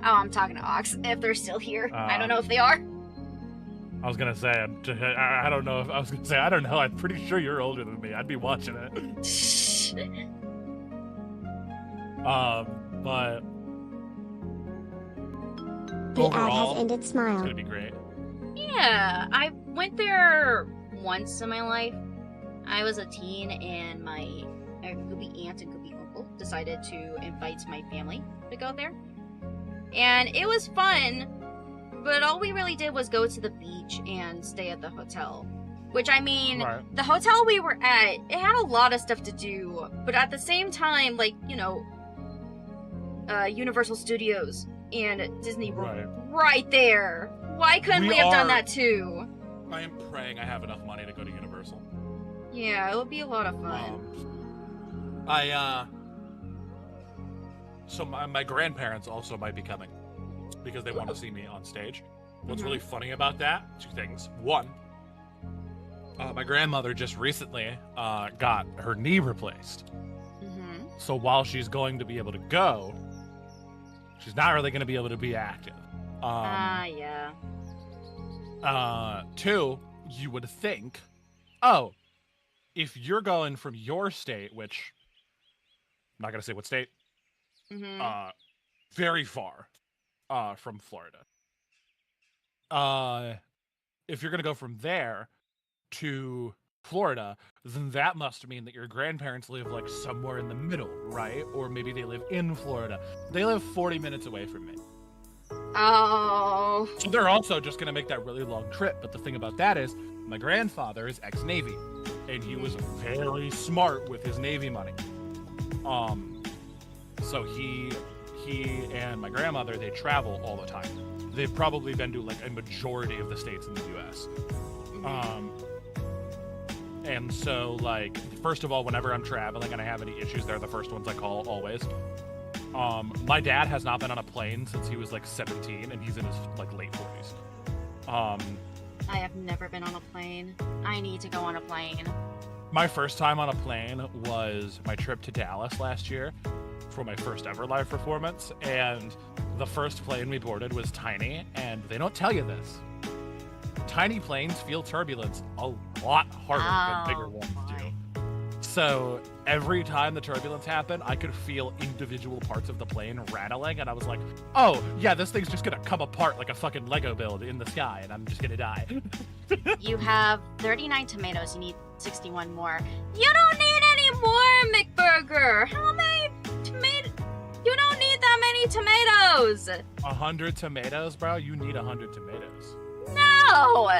Oh, I'm talking to Ox, if they're still here. I don't know if they are. I was gonna say, I don't know if I was gonna say, I don't know. I'm pretty sure you're older than me. I'd be watching it. But The ad overall, has ended. it's Smile. gonna be great. Yeah, I went there once in my life. I was a teen, and my goopy aunt and goopy uncle decided to invite my family to go there. And it was fun, but all we really did was go to the beach and stay at the hotel. Which, I mean, Right. the hotel we were at, it had a lot of stuff to do, but at the same time, like, Universal Studios and Disney were right there. Why couldn't we have done that too? I am praying I have enough money to go to Universal. Yeah, it would be a lot of fun. So my grandparents also might be coming because they want to see me on stage. What's really funny about that? 2 things. One, my grandmother just recently got her knee replaced. So while she's going to be able to go, she's not really going to be able to be active. Yeah. 2, you would think, if you're going from your state, which I'm not going to say what state, very far from Florida. If you're going to go from there to Florida, then that must mean that your grandparents live like somewhere in the middle, right? Or maybe they live in Florida. They live 40 minutes away from me. Oh. So they're also just going to make that really long trip. But the thing about that is my grandfather is ex-Navy, and he was very smart with his Navy money. So he and my grandmother, they travel all the time. They've probably been to like a majority of the states in the U.S. And so, like, first of all, whenever I'm traveling and I have any issues, they're the first ones I call, always. My dad has not been on a plane since he was, like, 17, and he's in his, like, late 40s. I have never been on a plane. I need to go on a plane. My first time on a plane was my trip to Dallas last year, for my first ever live performance, and the first plane we boarded was tiny, and they don't tell you this. Tiny planes feel turbulence a lot harder than bigger ones do. So every time the turbulence happened, I could feel individual parts of the plane rattling, and I was like, oh, yeah, this thing's just gonna come apart like a fucking Lego build in the sky, and I'm just gonna die. You have 39 tomatoes. You need 61 more. You don't need any more, McBurger. How many tomatoes? You don't need that many tomatoes. 100 tomatoes, bro? You need 100 tomatoes. No!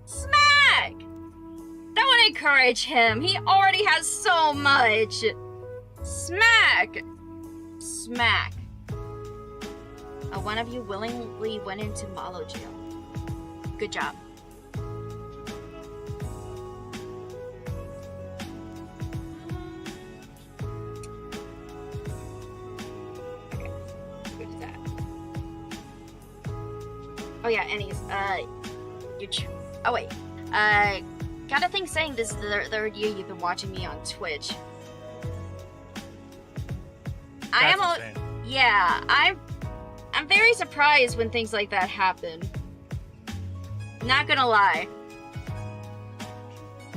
Smack! Don't encourage him. He already has so much. Smack! Smack. One of you willingly went into Malo jail. Good job. Okay. Who did that? Oh yeah, anyways, oh wait. Got a thing saying this is the third year you've been watching me on Twitch. I'm very surprised when things like that happen. Not gonna lie.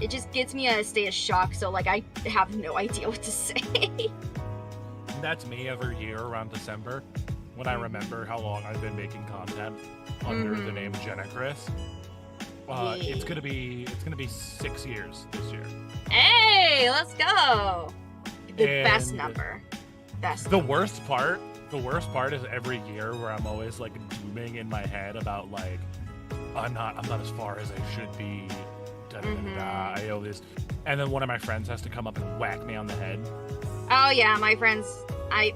It just gets me in a state of shock, so like I have no idea what to say. That's me every year around December, when I remember how long I've been making content under the name Jenna Chris. It's gonna be 6 years this year. Hey, let's go. The best number. Best. The worst part is every year where I'm always like dooming in my head about like I'm not as far as I should be. I always, and then one of my friends has to come up and whack me on the head. Oh yeah, my friends. I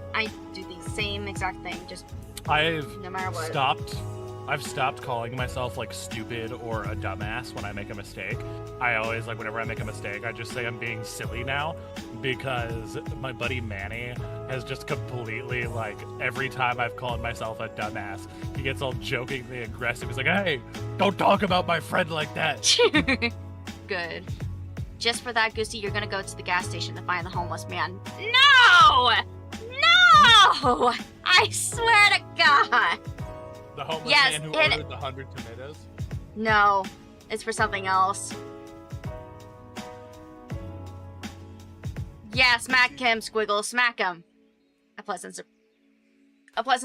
do the same exact thing. Just no matter what. I've stopped calling myself like stupid or a dumbass when I make a mistake. I always like whenever I make a mistake, I just say I'm being silly now, because my buddy Manny has just completely like every time I've called myself a dumbass, he gets all jokingly aggressive. He's like, "Hey, don't talk about my friend like that." Good. Just for that, Goostie, you're gonna go to the gas station to find the homeless man. No! No! I swear to God. The homeless man who ordered the 100 tomatoes? No, it's for something else. Yeah, smack him, Squiggle, smack him. A pleasant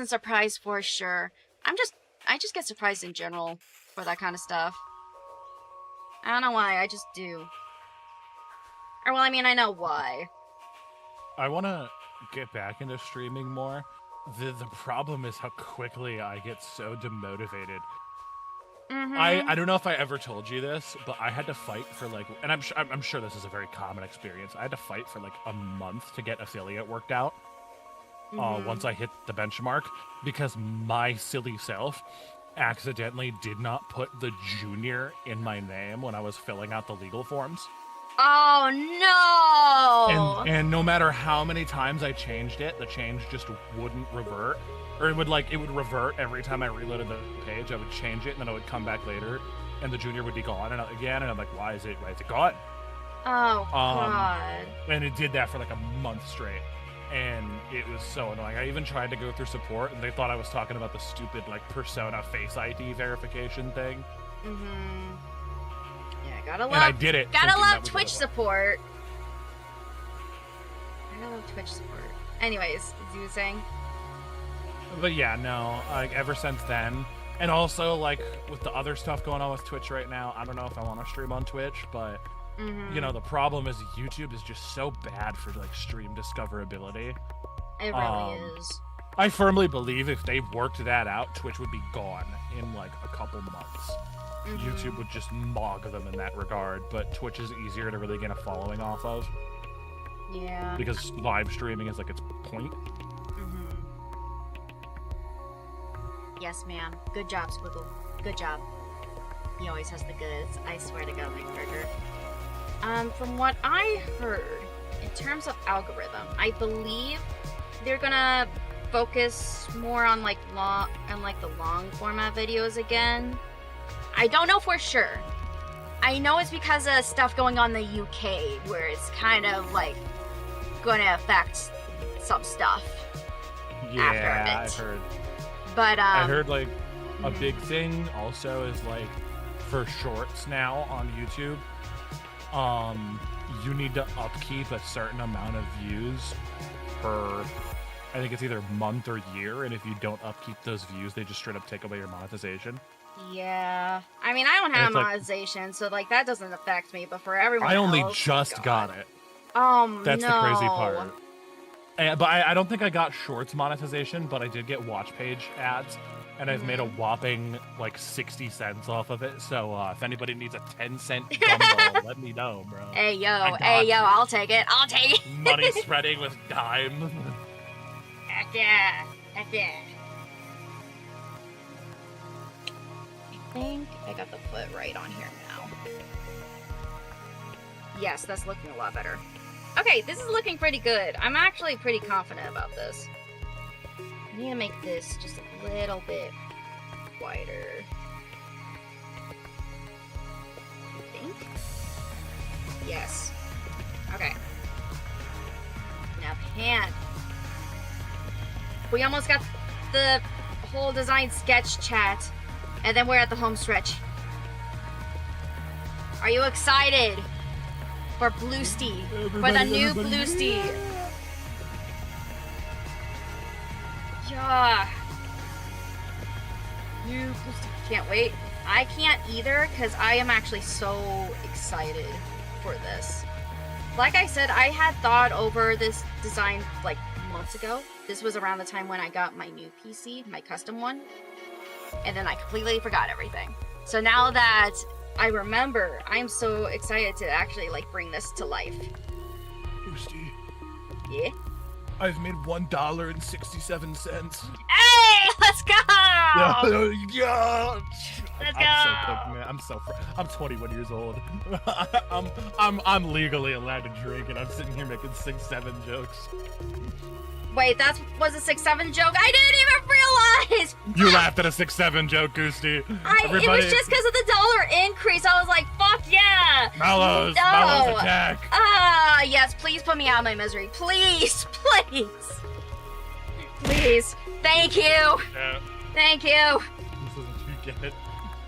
surprise for sure. I just get surprised in general for that kind of stuff. I don't know why, I just do. Or well, I mean, I know why. I want to get back into streaming more. The problem is how quickly I get so demotivated. I don't know if I ever told you this, but I had to fight for like, and I'm sure this is a very common experience. I had to fight for like a month to get affiliate worked out. Once I hit the benchmark, because my silly self accidentally did not put the junior in my name when I was filling out the legal forms. Oh no! And no matter how many times I changed it, the change just wouldn't revert. Or it would revert every time I reloaded the page. I would change it, and then it would come back later, and the junior would be gone again, and I'm like, why is it gone? Oh God! And it did that for like a month straight, and it was so annoying. I even tried to go through support, and they thought I was talking about the stupid like Persona Face ID verification thing. Gotta love, and I did it. Gotta love Twitch support. I love Twitch support. Anyways, as you were saying. But yeah, no, like ever since then, and also like with the other stuff going on with Twitch right now, I don't know if I want to stream on Twitch, but you know, the problem is YouTube is just so bad for like stream discoverability. It really is. I firmly believe if they worked that out, Twitch would be gone in like a couple months. YouTube would just mog them in that regard, but Twitch is easier to really get a following off of. Yeah. Because live streaming is like its point. Yes, ma'am. Good job, Squiggle. Good job. He always has the goods. I swear to God, McBurger. From what I heard, in terms of algorithm, I believe they're gonna focus more on like the long format videos again. I don't know for sure. I know it's because of stuff going on in the UK, where it's kind of like going to affect some stuff. Yeah, after a I've bit. heard. But I heard like a mhm. big thing also is like for shorts now on YouTube, you need to upkeep a certain amount of views per, I think it's either month or year, and if you don't upkeep those views, they just straight up take away your monetization. Yeah. I mean, I don't have it's like- monetization, so like that doesn't affect me. But for everyone I only else, just God. got it. That's That's the crazy part. But I don't think I got shorts monetization, but I did get watch page ads, and I've made a whopping like 60 cents off of it. So if anybody needs a 10-cent gumball, let me know, bro. Hey yo, got I'll take it. I'll take it. Money spreading with dime. Heck yeah. Heck yeah. I think I got the foot right on here now. Yes, that's looking a lot better. Okay, this is looking pretty good. I'm actually pretty confident about this. I need to make this just a little bit wider. I think. Yes. Okay. Now pan. We almost got the whole design sketch, chat. And then we're at the home stretch. Are you excited for Goostie? For the new Goostie? Yeah. New Goostie. Can't wait. I can't either because I am actually so excited for this. Like I said, I had thought over this design like months ago. This was around the time when I got my new PC, my custom one. And then I completely forgot everything. So now that I remember, I'm so excited to actually like bring this to life. Goostie, Yeah? I've made $1.67. Hey, let's go! Yeah. Let's I'm so go! cooked, man. I'm 21 years old. I'm legally allowed to drink, and I'm sitting here making 6-7 jokes. Wait, was a 6-7 joke? I didn't even realize! You laughed at a 6-7 joke, Goostie. It was just because of the dollar increase. I was like, fuck yeah! Mallows No. attack. Ah, yes, please put me out of my misery. Please, please. Please. Thank you. Yeah, Thank you. this is what you get.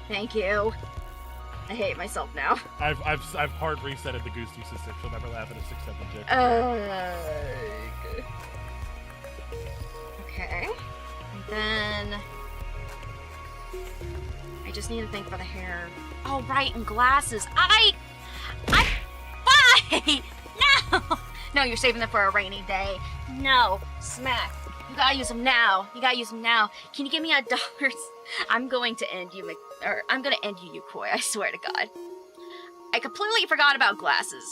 Thank you. I hate myself now. I've hard resetted the Goostie system. She'll never laugh at a 6-7 joke. Okay. And then I just need to think for the hair. Oh, right, and glasses. Why? No! No, you're saving them for a rainy day. No. Smack. You gotta use them now. You gotta use them now. Can you give me $1? I'm going to end you, I'm gonna end you, Koi. I swear to God. I completely forgot about glasses.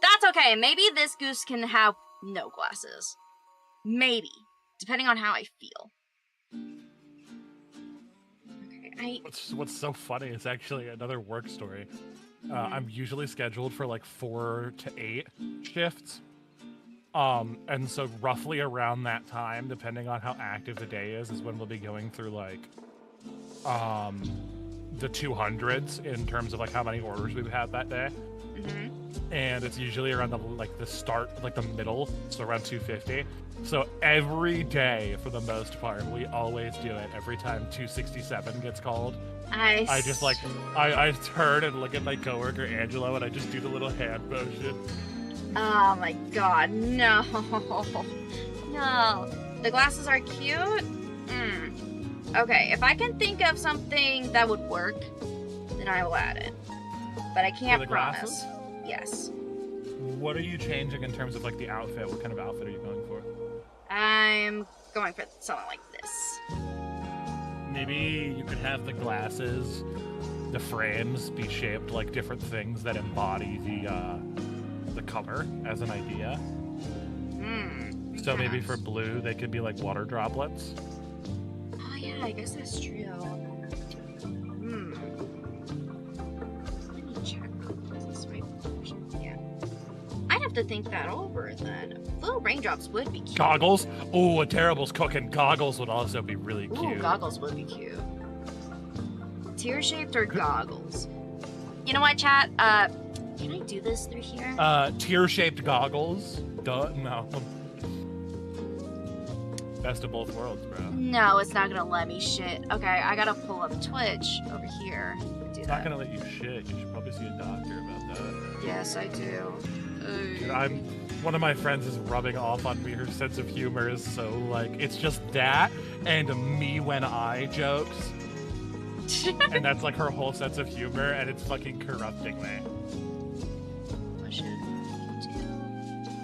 That's okay. Maybe this goose can have no glasses. Maybe. Depending on how I feel. Okay, What's so funny is actually another work story. I'm usually scheduled for like 4 to 8 shifts. And so roughly around that time, depending on how active the day is when we'll be going through like the 200s in terms of like how many orders we've had that day. And it's usually around the start, like the middle, so around 250. So every day, for the most part, we always do it. Every time 267 gets called, I just like I turn and look at my coworker Angelo, and I just do the little hand motion. Oh my God, no. No. The glasses are cute? Okay, if I can think of something that would work, then I will add it. But I can't For the promise. glasses? Yes. What are you changing in terms of like the outfit? What kind of outfit are you going for? I'm going for something like this. Maybe you could have the glasses, the frames be shaped like different things that embody the color as an idea. So maybe for blue, they could be like water droplets. Oh yeah, I guess that's true. Let me check. Is this right? Yeah. I'd have to think that over then. Little raindrops would be cute. Goggles? Oh, a terrible's cooking. Goggles would also be really cute. Ooh, goggles would be cute. Tear-shaped or goggles? You know what, chat? Can I do this through here? Tear-shaped goggles. Duh, no. Best of both worlds, bro. No, it's not gonna let me shit. Okay, I gotta pull up Twitch over here. Do It's not gonna let you shit. You should probably see a doctor about that. Yes, I do. Dude, one of my friends is rubbing off on me. Her sense of humor is so, like, it's just that and me when I jokes. And that's, like, her whole sense of humor, and it's fucking corrupting me. What should we do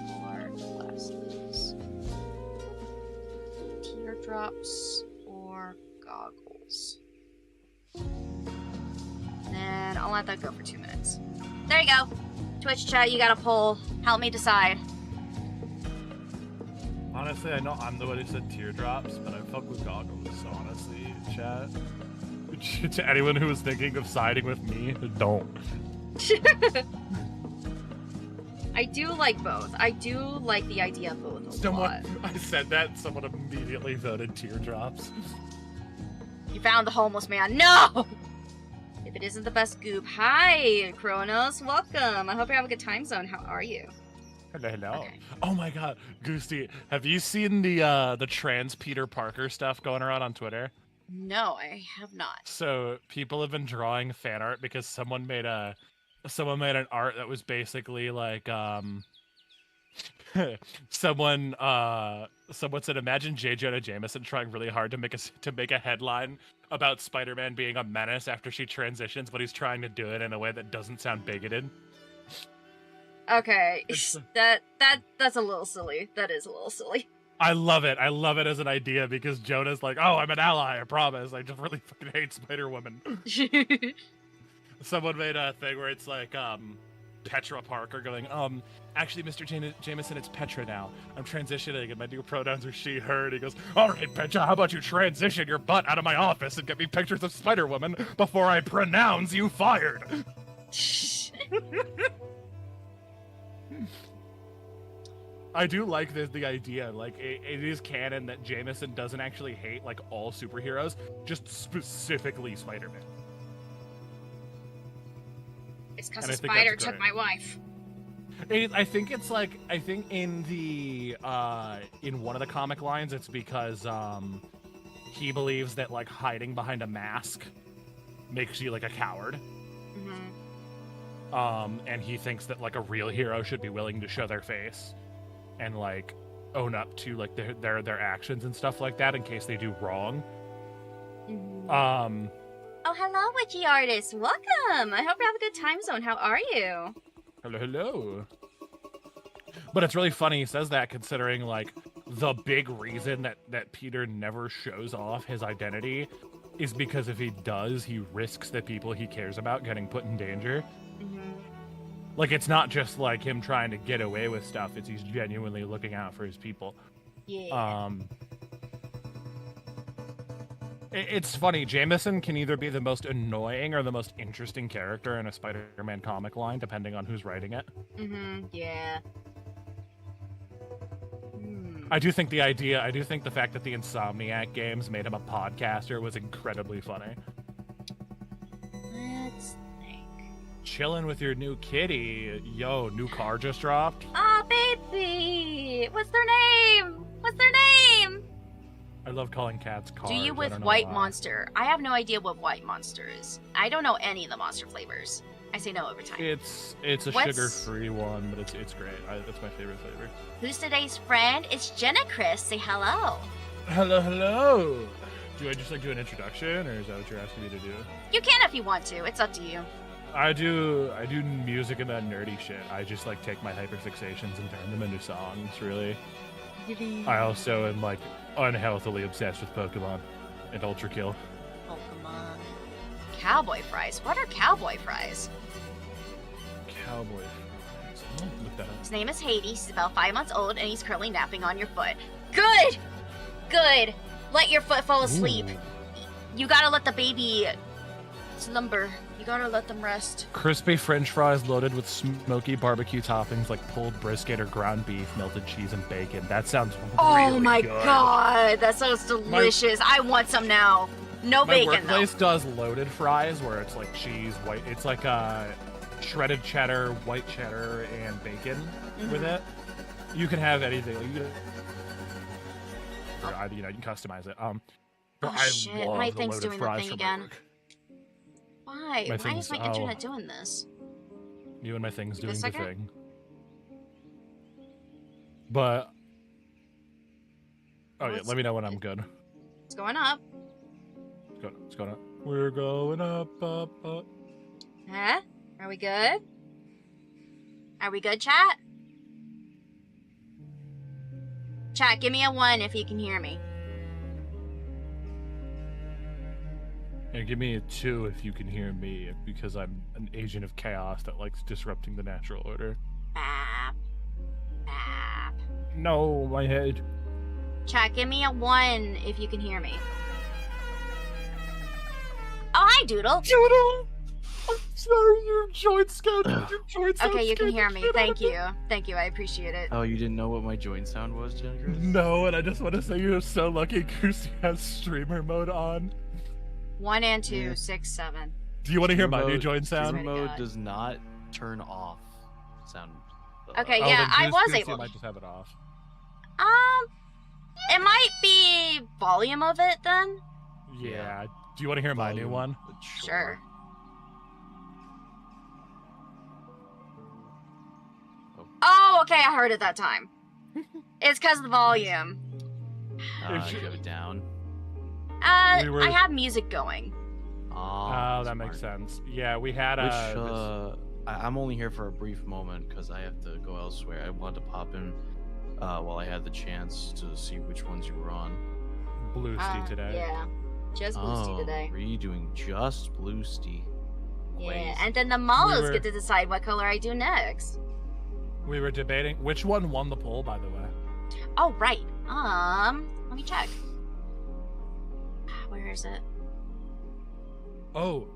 for glasses? Teardrops or goggles? Then I'll let that go for 2 minutes. There you go. Twitch chat, you got a poll. Help me decide. Honestly, I know I'm the one who said teardrops, but I fuck with goggles, so honestly, chat. To anyone who was thinking of siding with me, don't. I do like both. I do like the idea of both a lot. I said that, and someone immediately voted teardrops. You found the homeless man. No! If it isn't the best goop. Hi, Kronos. Welcome. I hope you have a good time zone. How are you? Hello, hello. Okay. Oh my god, Goostie, have you seen the trans Peter Parker stuff going around on Twitter? No, I have not. So people have been drawing fan art because someone made an art that was basically like someone said, imagine J. Jonah Jameson trying really hard to make a headline about Spider-Man being a menace after she transitions, but he's trying to do it in a way that doesn't sound bigoted. Okay, that's a little silly. That is a little silly. I love it. I love it as an idea because Jonah's like, oh, I'm an ally, I promise. I just really fucking hate Spider-Woman. Someone made a thing where it's like, Petra Parker going, actually, Mr. Jameson, it's Petra now. I'm transitioning and my new pronouns are she, her. And he goes, all right, Petra, how about you transition your butt out of my office and get me pictures of Spider-Woman before I pronounce you fired? I do like the idea, like, it is canon that Jameson doesn't actually hate, like, all superheroes, just specifically Spider-Man. It's because a spider took my wife. I think in one of the comic lines, it's because, he believes that, like, hiding behind a mask makes you, like, a coward. Mm-hmm. And he thinks that, like, a real hero should be willing to show their face and, like, own up to, like, their actions and stuff like that in case they do wrong. Mm-hmm. Oh, hello, witchy artist. Welcome. I hope you have a good time zone. How are you? Hello, hello. But it's really funny he says that, considering, like, the big reason that Peter never shows off his identity is because if he does, he risks the people he cares about getting put in danger. Mm-hmm. Like, it's not just, like, him trying to get away with stuff. It's he's genuinely looking out for his people. Yeah. It's funny. Jameson can either be the most annoying or the most interesting character in a Spider-Man comic line, depending on who's writing it. Mm-hmm. Yeah. I do think the fact that the Insomniac games made him a podcaster was incredibly funny. Let's think. Chilling with your new kitty. Yo, new car just dropped. Oh, baby! What's their name? What's their name? I love calling cats cars. Do you with White Monster? I have no idea what White Monster is. I don't know any of the Monster flavors. I say no every time. It's a sugar-free one, but it's great. That's my favorite flavor. Who's today's friend? It's Jenna Chris. Say hello. Hello, hello. Do I just like do an introduction, or is that what you're asking me to do? You can if you want to. It's up to you. I do music and that nerdy shit. I just like take my hyperfixations and turn them into songs, really. I also am like unhealthily obsessed with Pokemon and Ultra Kill. Pokemon. Cowboy fries. What are cowboy fries? Cowboy fries. I'm gonna look that up. His name is Hades. He's about 5 months old, and he's currently napping on your foot. Good! Good! Let your foot fall asleep. Ooh. You gotta let the baby slumber. You gotta let them rest. Crispy French fries loaded with smoky barbecue toppings like pulled brisket or ground beef, melted cheese, and bacon. That sounds really Oh my good. god, that sounds delicious. I want some now. No bacon, My workplace does loaded fries where it's like cheese, white. It's like shredded cheddar, white cheddar, and bacon with it. You can have anything. You can customize it. But I shit, love my the thing's loaded doing the fries thing for my again. work. Why? Why is my internet doing this? You and my thing's Give me a doing the second. thing. But let me know when I'm good. It's going up. It's going up. We're going up, up, up. Huh? Are we good? Are we good, chat? Chat, give me a 1 if you can hear me. And give me a 2 if you can hear me, because I'm an agent of chaos that likes disrupting the natural order. Bap. Bap. No, my head. Chat, give me a 1 if you can hear me. Oh, hi, Doodle. Doodle! I'm sorry, your joint scout. Okay, you can hear me. Thank you. Thank you, I appreciate it. Oh, you didn't know what my joint sound was, Jennifer? No, and I just want to say you're so lucky Goostie has streamer mode on. 1 and 2, 6, 7. Do you want to hear my new Mode- joint sound? Streamer mode God. does not turn off sound. Okay, Oh, yeah, then I was Goostie able. might just have it off. It might be volume of it then. Yeah. Do you want to hear my new one? Sure. Oh, okay, I heard it that time. It's because of the volume. You have it down. I have music going. Oh, that makes sense. Yeah, we had I'm only here for a brief moment because I have to go elsewhere. I wanted to pop in while I had the chance to see which ones you were on. Bluesty today. Yeah, just Goostie today. Were you doing just Bluestie? Yeah, and then the Mallows were- get to decide what color I do next. We were debating which one won the poll, by the way. Oh, right. Let me check. Where is it? Oh,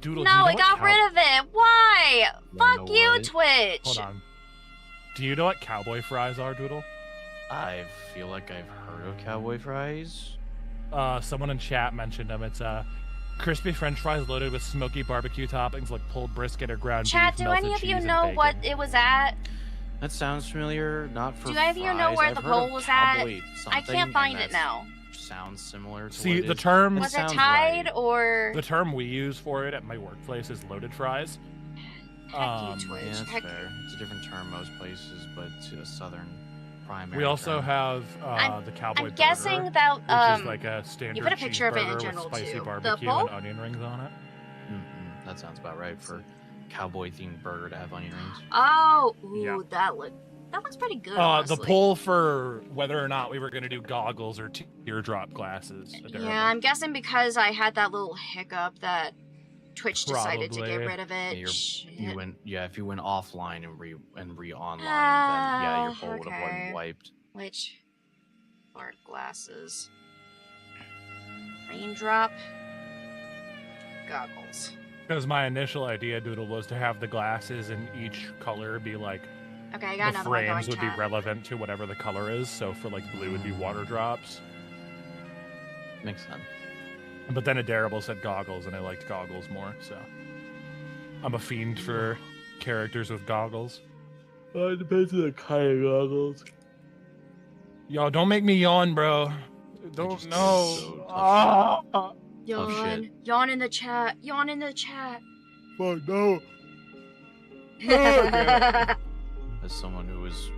Doodle. No, do you know it got rid of it. Why? Wanna Fuck know you, why? Twitch. Hold on. Do you know what cowboy fries are, Doodle? I feel like I've heard of cowboy fries. Someone in chat mentioned them. It's crispy French fries loaded with smoky barbecue toppings like pulled brisket or ground Chat, beef. do melted any of you cheese, and know bacon. what it was at? That sounds familiar. Not for Do any of you know fries. where I've the heard of poll was at? cowboy I something, can't and find it that now. Sounds similar to See, what it the is. term- Was it sounds Tide right. or? The term we use for it at my workplace is loaded fries. Heck you, Twitch. Yeah, that's Heck- fair. It's a different term most places, but to a southern primary. We also term. have the cowboy I'm guessing burger, that which is like a standard you put a picture of it in cheeseburger general, with spicy too. The barbecue poll? and onion rings on it. That sounds about right for cowboy themed burger to have onion rings. Oh, ooh, Yeah. that looks pretty good. The honestly. poll for whether or not we were going to do goggles or teardrop glasses. Yeah, I'm guessing because I had that little hiccup that Twitch decided to get Probably. rid of it. Yeah, Shit. if you went offline and re online, then Ah, your poll would have okay. been wiped. Which smart glasses? Raindrop goggles. Because my initial idea, Doodle, was to have the glasses in each color be like Okay, I got the another one going. frames would be Chat. relevant to whatever the color is. So for like blue would be water drops. Makes sense. But then Adorable said goggles, and I liked goggles more. So I'm a fiend for characters with goggles. It depends on the kind of goggles. Yo, don't make me yawn, bro. Don't just know. so tough Ah, Yawn. shit. Yawn in the chat. Yawn in the chat. fuck no. As someone who is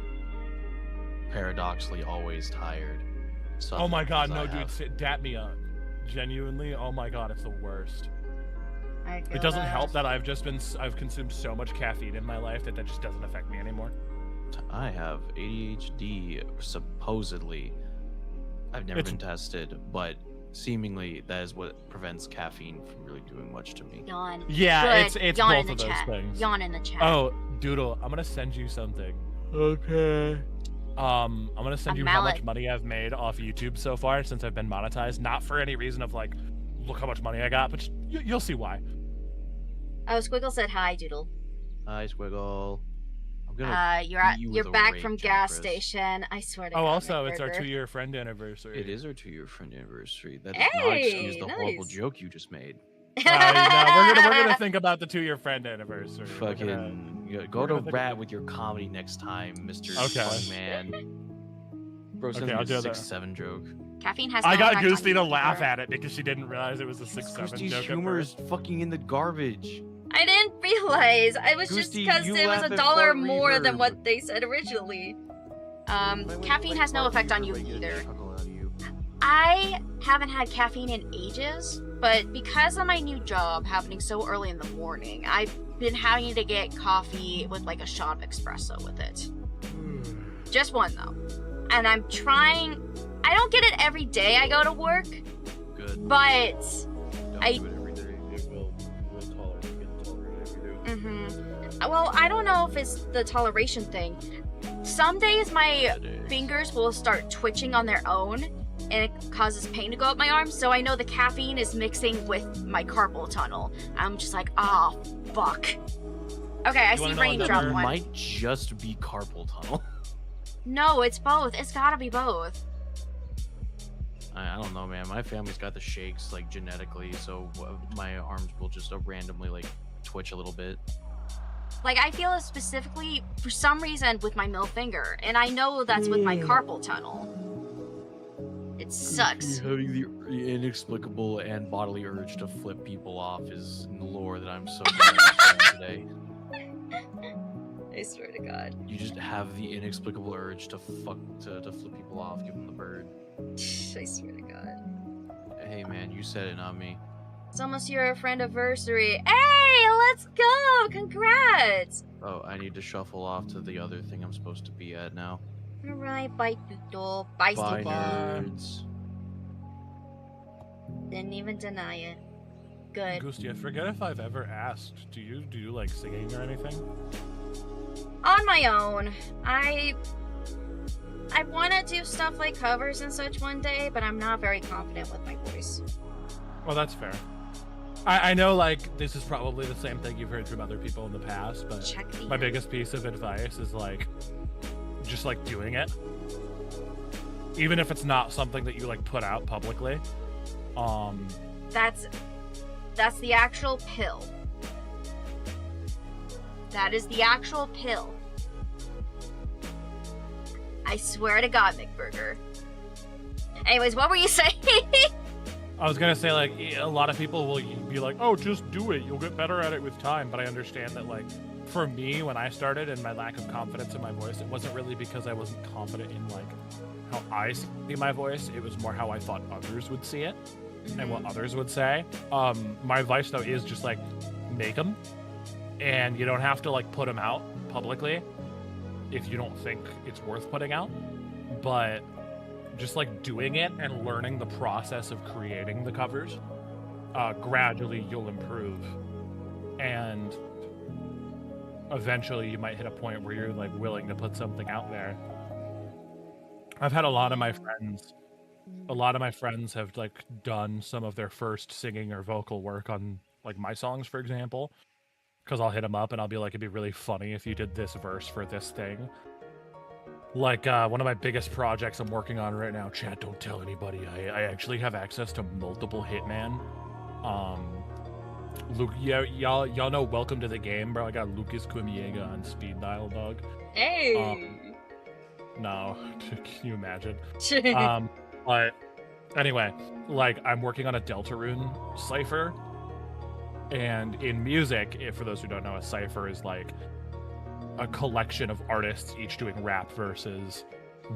paradoxically always tired. Oh my god, because no, I dude, have- sit, dap me up. Genuinely, oh my god, it's the worst. I feel It doesn't that. help that I've consumed so much caffeine in my life that just doesn't affect me anymore. I have ADHD, supposedly. I've never It's- been tested, but seemingly that is what prevents caffeine from really doing much to me. Yawn. Yeah, Good. it's Yawn both in the of those chat. things. Yawn in the chat. Oh, Doodle, I'm gonna send you something. Okay. I'm gonna send A you how much mallet. money I've made off YouTube so far since I've been monetized. Not for any reason of like, look how much money I got, but you'll see why. Oh, Squiggle said hi, Doodle. Hi, Squiggle. I'm gonna. You're beat you you're with a back rage, from Jen gas Chris. station. I swear to Oh, God. also, it's our McGregor. 2-year friend anniversary. It is our 2-year friend anniversary. That does not excuse Hey, the horrible nice. joke you just made. No, we're gonna think about the 2-year friend anniversary. We're gonna- Fucking go to Rat with your comedy next time, Mr. Okay. Funny Man. Bro, it's Okay, gonna I'll be do a that. 6-7 joke. Caffeine has no I got effect on Goostie to you laugh either. at it because she didn't realize it was a 6-7 Goostie's joke. At humor is first. fucking in the garbage. I didn't realize. It was just Goostie, because you it was laugh at $1 fart more than reverb. what they said originally. Caffeine has no effect on you either. I haven't had caffeine in ages, but because of my new job happening so early in the morning, I've been having to get coffee with like a shot of espresso with it. Just one though. And I'm trying. I don't get it every day I go to work, Good. but Don't I- do it every day. It will tolerate if you do. well, I don't know if it's the toleration thing. Some days my Headaches. fingers will start twitching on their own, and it causes pain to go up my arms, so I know the caffeine is mixing with my carpal tunnel. I'm just like, oh, fuck. Okay, I You see wanna know raindrop another- It one. might just be carpal tunnel. No, it's both. It's gotta be both. I don't know, man. My family's got the shakes like genetically, so my arms will just randomly like twitch a little bit. Like, I feel it specifically, for some reason, with my middle finger, and I know that's with my carpal tunnel. It sucks. Having the inexplicable and bodily urge to flip people off is lore that I'm so glad I found today. I swear to God. You just have the inexplicable urge to flip people off, give them the bird. I swear to God. Hey man, you said it, not me. It's almost your friend anniversary. Hey, let's go! Congrats! Oh, I need to shuffle off to the other thing I'm supposed to be at now. Alright, bye, Doodle. Bye, Bye, Stupid. nerds. Didn't even deny it. Good. Goostie, I forget if I've ever asked. Do you like singing or anything? On my own. I want to do stuff like covers and such one day, but I'm not very confident with my voice. Well, that's fair. I know, like, this is probably the same thing you've heard from other people in the past, but Check the my biggest piece of advice is, like, just, like, doing it. Even if it's not something that you, like, put out publicly. That's the actual pill. That is the actual pill. I swear to God, McBurger. Anyways, what were you saying? I was gonna say, like, a lot of people will be like, oh, just do it, you'll get better at it with time, but I understand that, like, for me, when I started and my lack of confidence in my voice, it wasn't really because I wasn't confident in, like, how I see my voice, it was more how I thought others would see it and what others would say. My advice, though, is just, like, make them, and you don't have to, like, put them out publicly if you don't think it's worth putting out, but just like doing it and learning the process of creating the covers, gradually you'll improve, and eventually you might hit a point where you're like willing to put something out there. I've had a lot of my friends have like done some of their first singing or vocal work on like my songs, for example, because I'll hit them up and I'll be like, it'd be really funny if you did this verse for this thing. Like, one of my biggest projects I'm working on right now, chat, don't tell anybody, I actually have access to multiple Hitman. Luke, yeah, y'all know Welcome to the Game, bro? I got Lucas Quimiega on speed dial, dog. Hey. No, can you imagine? But anyway, like, I'm working on a Deltarune cipher, and in music, for those who don't know, a cipher is like a collection of artists each doing rap verses,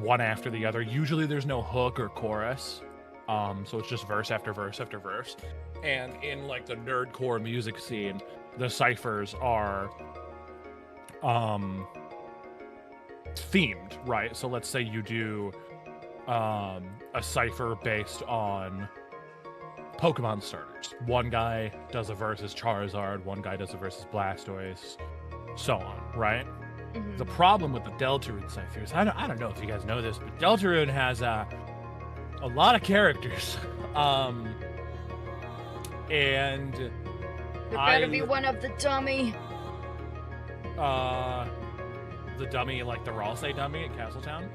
one after the other. Usually there's no hook or chorus, so it's just verse after verse after verse. And in like the nerdcore music scene, the ciphers are themed, right? So let's say you do a cipher based on Pokemon starters. One guy does a verse as Charizard, one guy does a verse as Blastoise, so on, right? Mhm. The problem with the Deltarune ciphers, I don't know if you guys know this, but Deltarune has a lot of characters, and There better be I- one of the dummy. the dummy, like the Ralsei dummy at Castletown.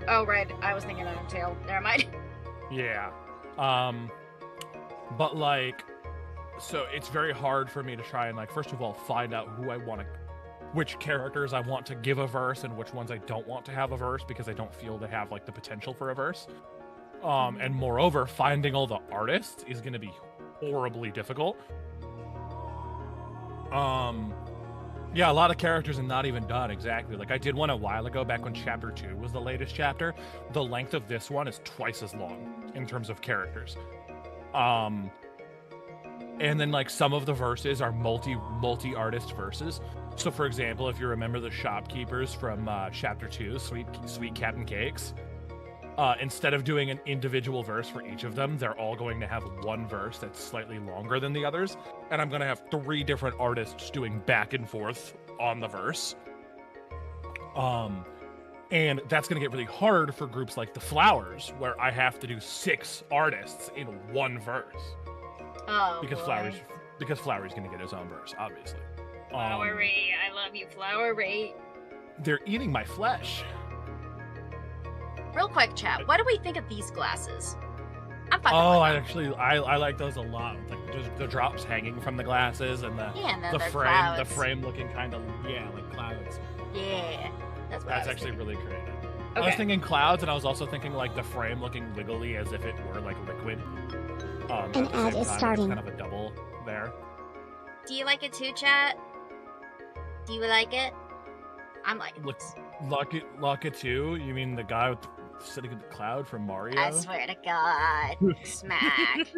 Oh, right. I was thinking of Tail. Never mind. Yeah. But like, so it's very hard for me to try and like, first of all, find out who I want to, which characters I want to give a verse and which ones I don't want to have a verse because I don't feel they have like the potential for a verse. And moreover, finding all the artists is going to be horribly difficult. Yeah, a lot of characters are not even done exactly. Like I did one a while ago back when chapter 2 was the latest chapter. The length of this one is twice as long in terms of characters. And then like some of the verses are multi-artist verses. So for example, if you remember the shopkeepers from chapter 2, Sweet Cat and Cakes, instead of doing an individual verse for each of them, they're all going to have one verse that's slightly longer than the others. And I'm going to have 3 different artists doing back and forth on the verse. And that's going to get really hard for groups like the Flowers, where I have to do 6 artists in one verse. Oh, because boy. Flowery's going to get his own verse, obviously. Flowery, I love you, Flowery. They're eating my flesh. Real quick, chat. What do we think of these glasses? I'm fucking Oh, with them. I like those a lot. Like just the drops hanging from the glasses and the Yeah, and then the they're frame, clouds. the frame looking kind of like clouds. Yeah, that's what I That's was actually thinking. really creative. I Okay. was thinking clouds, and I was also thinking like the frame looking wiggly as if it were like liquid. At the An ad same is time, starting. It's kind of a double there. Do you like it too, chat? Do you like it? I'm liking Look, this. Lock it too. You mean the guy sitting in the cloud from Mario? I swear to God. Smack.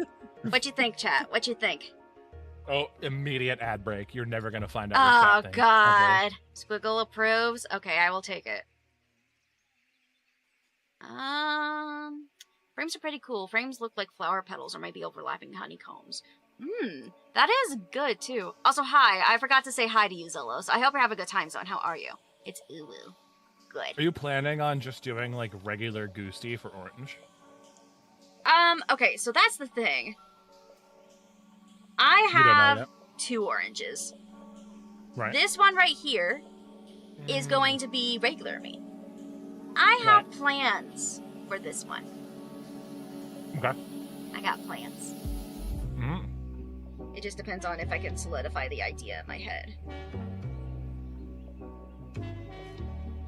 What you think, chat? What you think? Oh, immediate ad break. You're never gonna find out. Oh, what chat thinks, ever. God. Squiggle approves. Okay, I will take it. Frames are pretty cool. Frames look like flower petals or maybe overlapping honeycombs. That is good, too. Also, hi. I forgot to say hi to you, Zillos. I hope you have a good time zone. How are you? It's Uwu. Good. Are you planning on just doing like regular Goostie for orange? Okay, so that's the thing. I You don't know have yet? 2 oranges. Right. This one right here is going to be regular me. I have Right. plans for this one. Okay. I got plans. Mhm. It just depends on if I can solidify the idea in my head.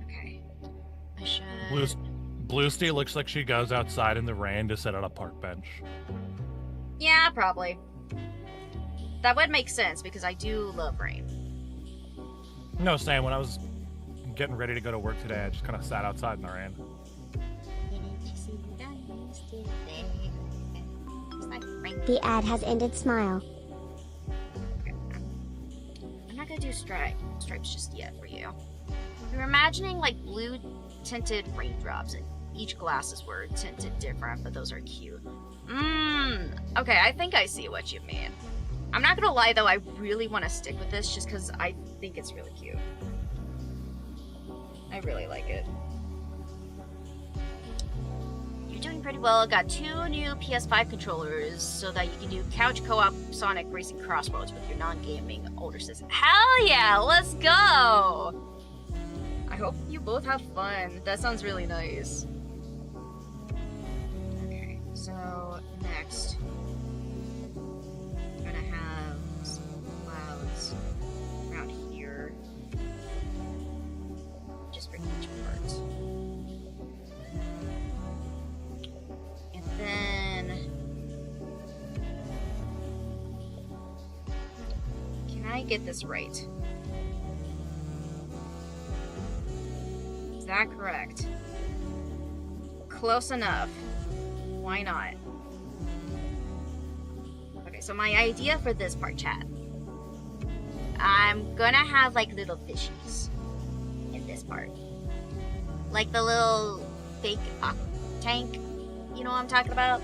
Okay. I should... Bluesty looks like she goes outside in the rain to sit on a park bench. Yeah, probably. That would make sense because I do love rain. No, Sam, when I was getting ready to go to work today, I just kind of sat outside in the rain. The ad has ended. Smile. I'm not gonna do stripes just yet for you. You're imagining like blue tinted raindrops, and each glasses were tinted different, but those are cute. Okay, I think I see what you mean. I'm not gonna lie though, I really want to stick with this just because I think it's really cute. I really like it. You're doing pretty well. Got 2 new PS5 controllers so that you can do couch co-op Sonic Racing Crossroads with your non-gaming older sister. Hell yeah, let's go! I hope you both have fun. That sounds really nice. Okay, so next, we're gonna have some clouds around here, just for each part. And then, can I get this right? Is that correct? Close enough. Why not? Okay, so my idea for this part, chat. I'm gonna have like little fishies in this part. Like the little fake tank. You know what I'm talking about?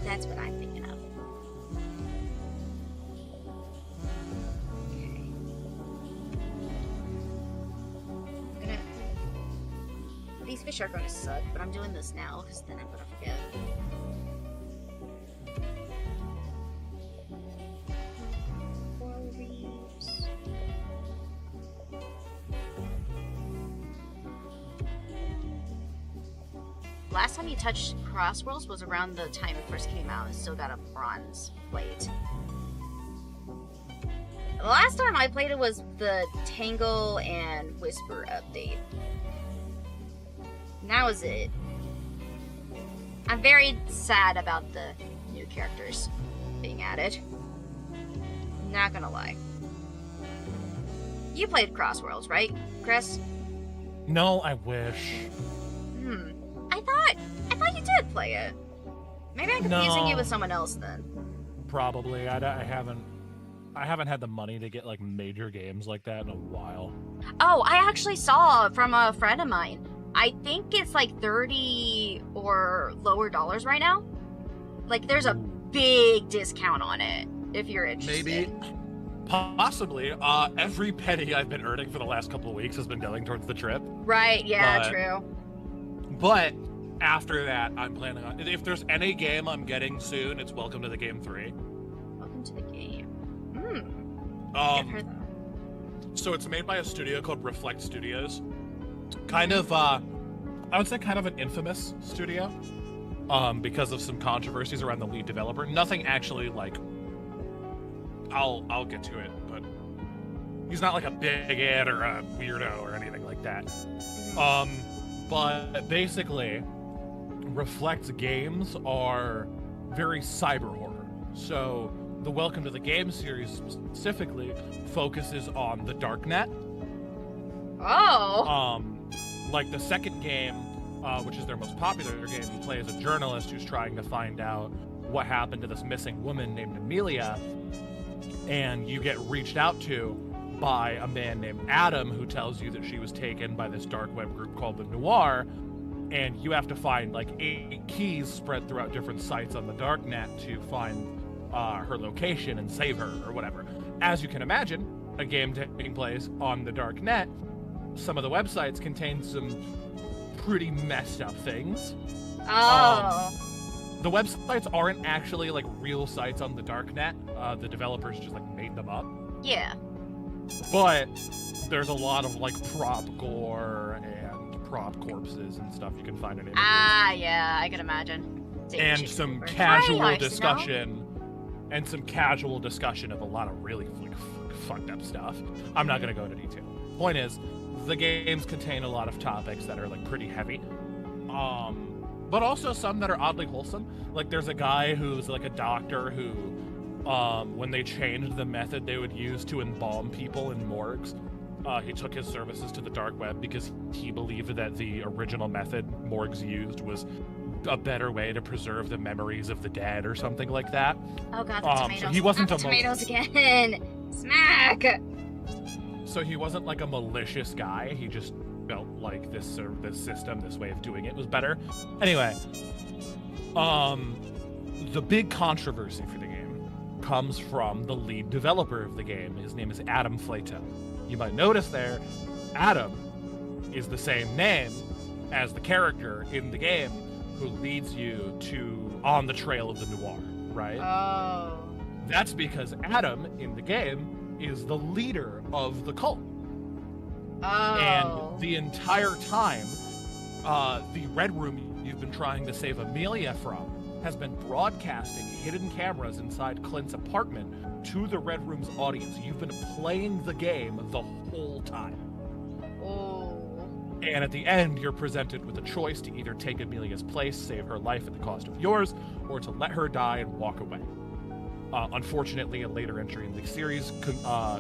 That's what I'm thinking of. Okay. I'm gonna... These fish are gonna suck, but I'm doing this now because then I'm gonna forget. Coral reefs. last time you touched Crossworlds was around the time it first came out. It still got a bronze plate. The last time I played it was the Tangle and Whisper update. And that was it. I'm very sad about the new characters being added. Not gonna lie. You played Crossworlds, right, Chris? No, I wish. I thought you did play it. Maybe I'm confusing you No. with someone else then. Probably. I haven't had the money to get like major games like that in a while. Oh, I actually saw from a friend of mine. I think it's like $30 or lower dollars right now. Like there's a big discount on it if you're interested. Maybe. Possibly. Every penny I've been earning for the last couple of weeks has been going towards the trip. Right, yeah, But- true. But after that, I'm planning on, if there's any game I'm getting soon, it's Welcome to the Game 3. Welcome to the game. I've heard that. So it's made by a studio called Reflect Studios. Kind of, I would say kind of an infamous studio. Because of some controversies around the lead developer. Nothing actually like, I'll get to it, but he's not like a bigot or a weirdo or anything like that. But basically, Reflect's games are very cyber horror. So the Welcome to the Game series specifically focuses on the darknet. Oh! Like the second game, which is their most popular game, you play as a journalist who's trying to find out what happened to this missing woman named Amelia, and you get reached out to by a man named Adam who tells you that she was taken by this dark web group called the Noir, and you have to find like 8 keys spread throughout different sites on the darknet to find her location and save her or whatever. As you can imagine, a game taking place on the darknet, some of the websites contain some pretty messed up things. Oh. The websites aren't actually like real sites on the darknet. The developers just like made them up. Yeah. But there's a lot of like prop gore and prop corpses and stuff you can find in images. Ah, yeah, I can imagine. And some Hi, casual Arsenal. discussion. And some casual discussion of a lot of really like fucked up stuff. I'm not gonna go into detail. Point is, the games contain a lot of topics that are like pretty heavy. But also some that are oddly wholesome. Like there's a guy who's like a doctor who, when they changed the method they would use to embalm people in morgues, he took his services to the dark web because he believed that the original method morgues used was a better way to preserve the memories of the dead or something like that. Oh god, the tomatoes. So he wasn't Not the a tomatoes again. Smack. So he wasn't like a malicious guy. He just felt like this system, this way of doing it was better. Anyway, the big controversy for the game comes from the lead developer of the game. His name is Adam Flato. You might notice there, Adam is the same name as the character in the game who leads you to on the trail of the Noir, right? Oh. That's because Adam in the game is the leader of the cult. Oh. And the entire time, the Red Room you've been trying to save Amelia from has been broadcasting hidden cameras inside Clint's apartment to the Red Room's audience. You've been playing the game the whole time. Oh. And at the end, you're presented with a choice to either take Amelia's place, save her life at the cost of yours, or to let her die and walk away. Unfortunately, a later entry in the series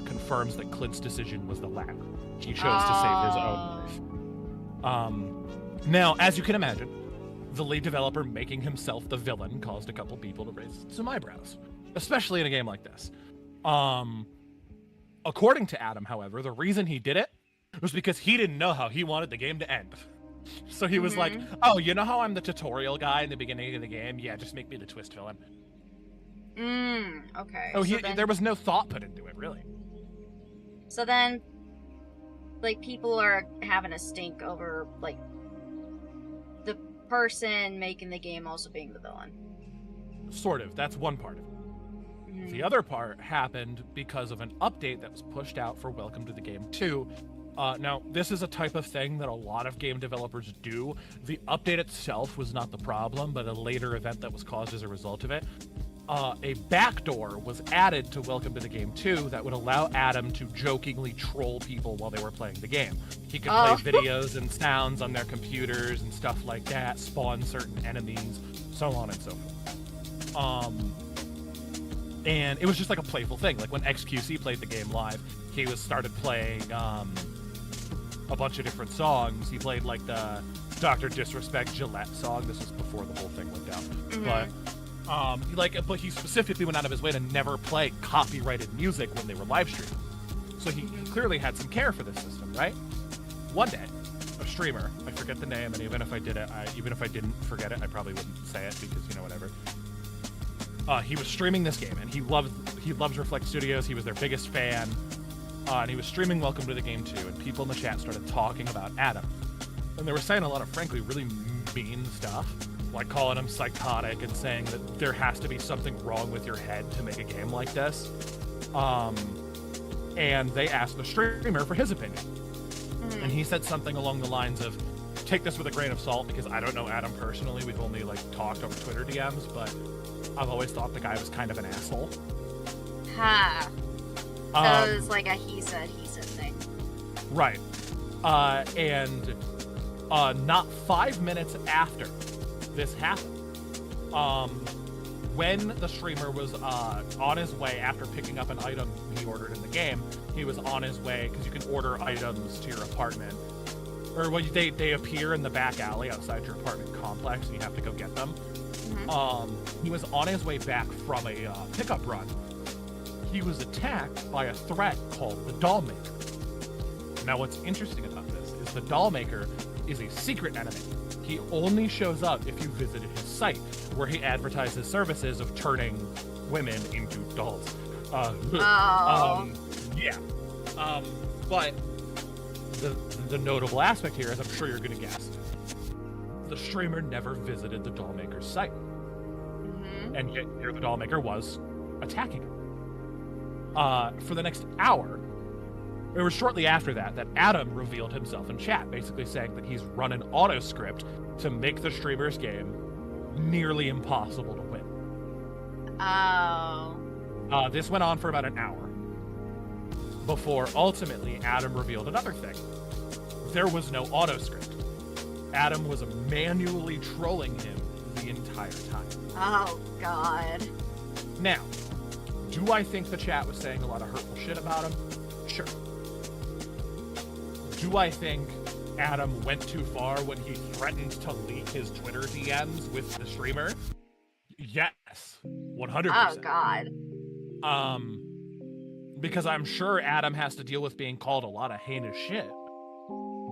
confirms that Clint's decision was the latter. He chose to save his own life. Now, as you can imagine, the lead developer making himself the villain caused a couple people to raise some eyebrows, especially in a game like this. According to Adam, however, the reason he did it was because he didn't know how he wanted the game to end. So he was like, oh, you know how I'm the tutorial guy in the beginning of the game? Yeah, just make me the twist villain. Okay. Oh, so then, there was no thought put into it, really. so then, like, people are having a stink over, like, the person making the game also being the villain. Sort of. That's one part of it. Mhm. The other part happened because of an update that was pushed out for Welcome to the Game 2 Now, this is a type of thing that a lot of game developers do. The update itself was not the problem, but a later event that was caused as a result of it. A backdoor was added to Welcome to the Game 2 that would allow Adam to jokingly troll people while they were playing the game. He could play videos and sounds on their computers and stuff like that, spawn certain enemies, so on and so forth. And it was just like a playful thing. Like when XQC played the game live, he started playing a bunch of different songs. He played like the Dr. Disrespect Gillette song. This was before the whole thing went down. But he specifically went out of his way to never play copyrighted music when they were live streaming. So he clearly had some care for this system, right? One day, a streamer, I forget the name, and even if I didn't forget it, I probably wouldn't say it because, whatever. He was streaming this game, and he loves Reflect Studios. He was their biggest fan. And he was streaming Welcome to the Game 2, and people in the chat started talking about Adam. And they were saying a lot of, frankly, really mean stuff, like calling him psychotic and saying that there has to be something wrong with your head to make a game like this. And they asked the streamer for his opinion. And he said something along the lines of, take this with a grain of salt, because I don't know Adam personally. We've only, talked over Twitter DMs, but I've always thought the guy was kind of an asshole. Ha. So it was like a he said thing. Right. And not 5 minutes after this happened, when the streamer was on his way after picking up an item he ordered in the game, he was on his way, because you can order items to your apartment. Or they appear in the back alley outside your apartment complex, and you have to go get them. He was on his way back from a pickup run. He was attacked by a threat called the Doll Maker. Now, what's interesting about this is the Doll Maker is a secret enemy. He only shows up if you visited his site, where he advertises services of turning women into dolls. But the notable aspect here, as I'm sure you're going to guess, the streamer never visited the Doll Maker's site. And yet here the Doll Maker was attacking him. For the next hour, it was shortly after that Adam revealed himself in chat, basically saying that he's run an auto script to make the streamer's game nearly impossible to win. This went on for about an hour before ultimately Adam revealed another thing. There was no auto script. Adam was manually trolling him the entire time. Oh, God. Now, do I think the chat was saying a lot of hurtful shit about him? Sure. Do I think Adam went too far when he threatened to leak his Twitter DMs with the streamer? Yes. 100%. Oh, God. Because I'm sure Adam has to deal with being called a lot of heinous shit.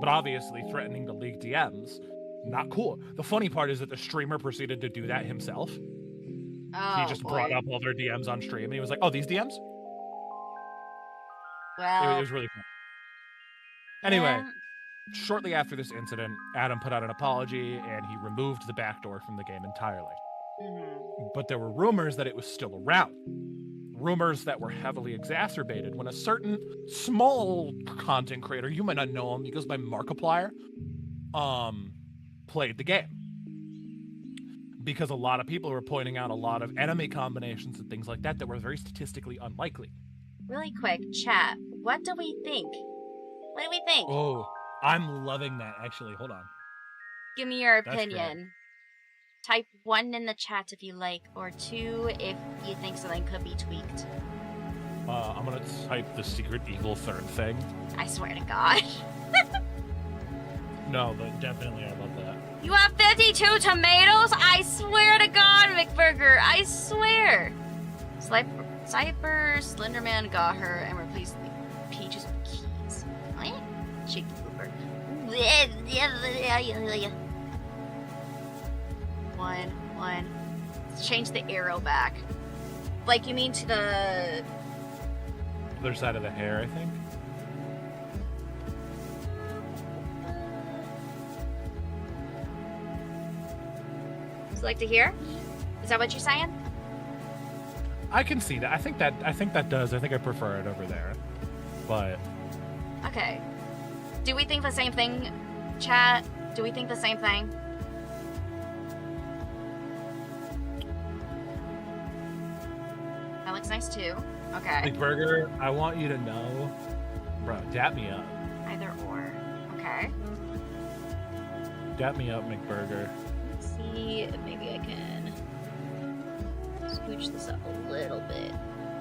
But obviously threatening to leak DMs, not cool. The funny part is that the streamer proceeded to do that himself. He just brought up all their DMs on stream, and he was like, oh, these DMs? Well, it was really fun. Anyway, shortly after this incident, Adam put out an apology, and he removed the backdoor from the game entirely. But there were rumors that it was still around. Rumors that were heavily exacerbated when a certain small content creator, you might not know him, he goes by Markiplier, played the game. Because a lot of people were pointing out a lot of enemy combinations and things like that that were very statistically unlikely. Really quick, chat, what do we think? What do we think? Oh, I'm loving that, actually. Hold on. Give me your That's opinion. Type 1 in the chat if you like, or 2 if you think something could be tweaked. I'm gonna type the secret evil third thing. I swear to God. No, but definitely I love that. You have 52 tomatoes? I swear to God, McBurger. I swear. Cyber Slenderman got her and replaced the pages with keys. What? Cheeky pooper. One. Let's change the arrow back. Like, you mean to the... Other side of the hair, I think. Select to here? Is that what you're saying? I can see that. I think that does. I think I prefer it over there. But Okay. Do we think the same thing, chat? Do we think the same thing? That looks nice too. Okay. McBurger, I want you to know, bro, dap me up. Either or. Okay. Dap me up, McBurger. Let's see if maybe I can scooch this up a little bit.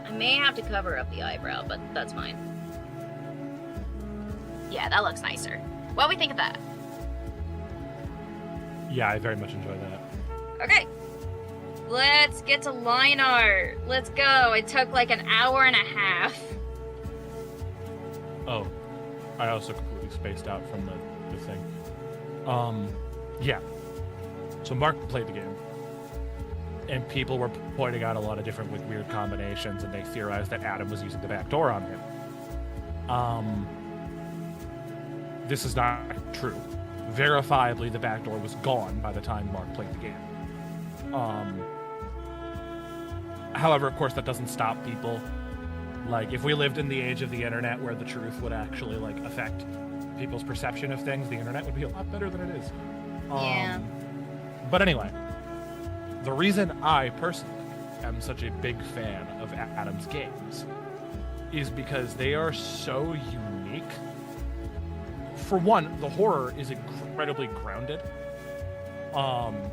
I may have to cover up the eyebrow, but that's fine. Yeah, that looks nicer. What do we think of that? Yeah, I very much enjoy that. Okay. Let's get to line art. Let's go. It took like an hour and a half. Oh, I also completely spaced out from the thing. Yeah. So Mark played the game, and people were pointing out a lot of different weird combinations, and they theorized that Adam was using the back door on him. This is not true. Verifiably, the back door was gone by the time Mark played the game. However, of course, that doesn't stop people. Like, if we lived in the age of the internet where the truth would actually, like, affect people's perception of things, the internet would be a lot better than it is. Yeah. But anyway, the reason I personally am such a big fan of Adam's games is because they are so unique. For one, the horror is incredibly grounded.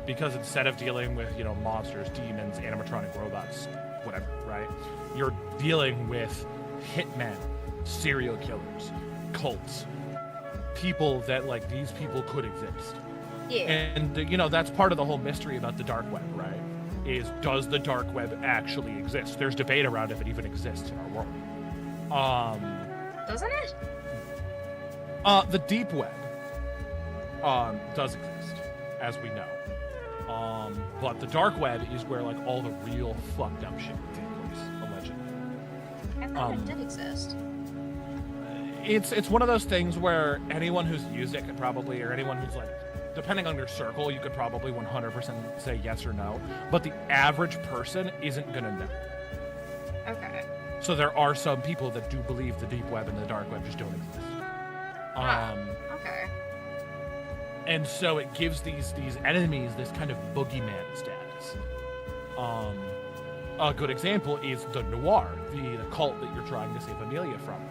Because instead of dealing with, you know, monsters, demons, animatronic robots, whatever, right? You're dealing with hitmen, serial killers, cults, people that, like, these people could exist. Yeah. And, you know, that's part of the whole mystery about the dark web, right? Is, does the dark web actually exist? There's debate around if it even exists in our world. Doesn't it? The deep web does exist, as we know. But the dark web is where, like, all the real fucked up shit takes place, allegedly. I thought it did exist. It's one of those things where anyone who's used it could probably, or anyone who's, like, depending on your circle, you could probably 100% say yes or no. But the average person isn't gonna know. Okay. So there are some people that do believe the deep web and the dark web just don't exist. Okay. And so it gives these enemies this kind of boogeyman status. A good example is the Noir, the cult that you're trying to save Amelia from.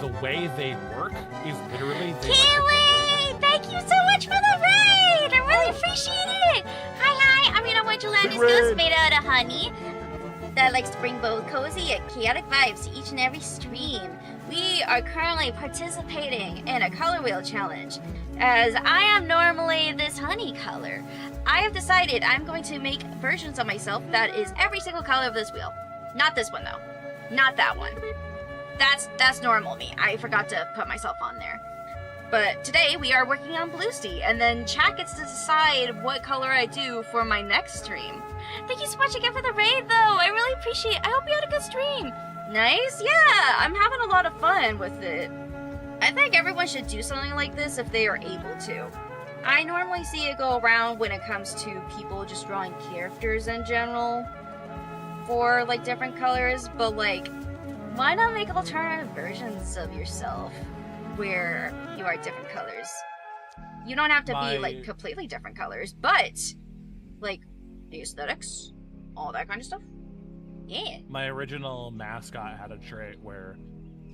The way they work is literally... Kiwi! Thank you so much for the raid! I really appreciate it! Hi! I mean, I'm a gelatinous ghost made out of honey that likes to bring both cozy and chaotic vibes to each and every stream. We are currently participating in a color wheel challenge. As I am normally this honey color, I have decided I'm going to make versions of myself that is every single color of this wheel. Not this one though. Not that one. That's normal me. I forgot to put myself on there. But today we are working on Goostie, and then chat gets to decide what color I do for my next stream. Thank you so much again for the raid though. I really appreciate it. I hope you had a good stream. Nice? Yeah, I'm having a lot of fun with it. I think everyone should do something like this if they are able to. I normally see it go around when it comes to people just drawing characters in general for, like, different colors, but, like, why not make alternative versions of yourself where you are different colors? You don't have to be, like, completely different colors, but, like, the aesthetics, all that kind of stuff. Yeah. My original mascot had a trait where,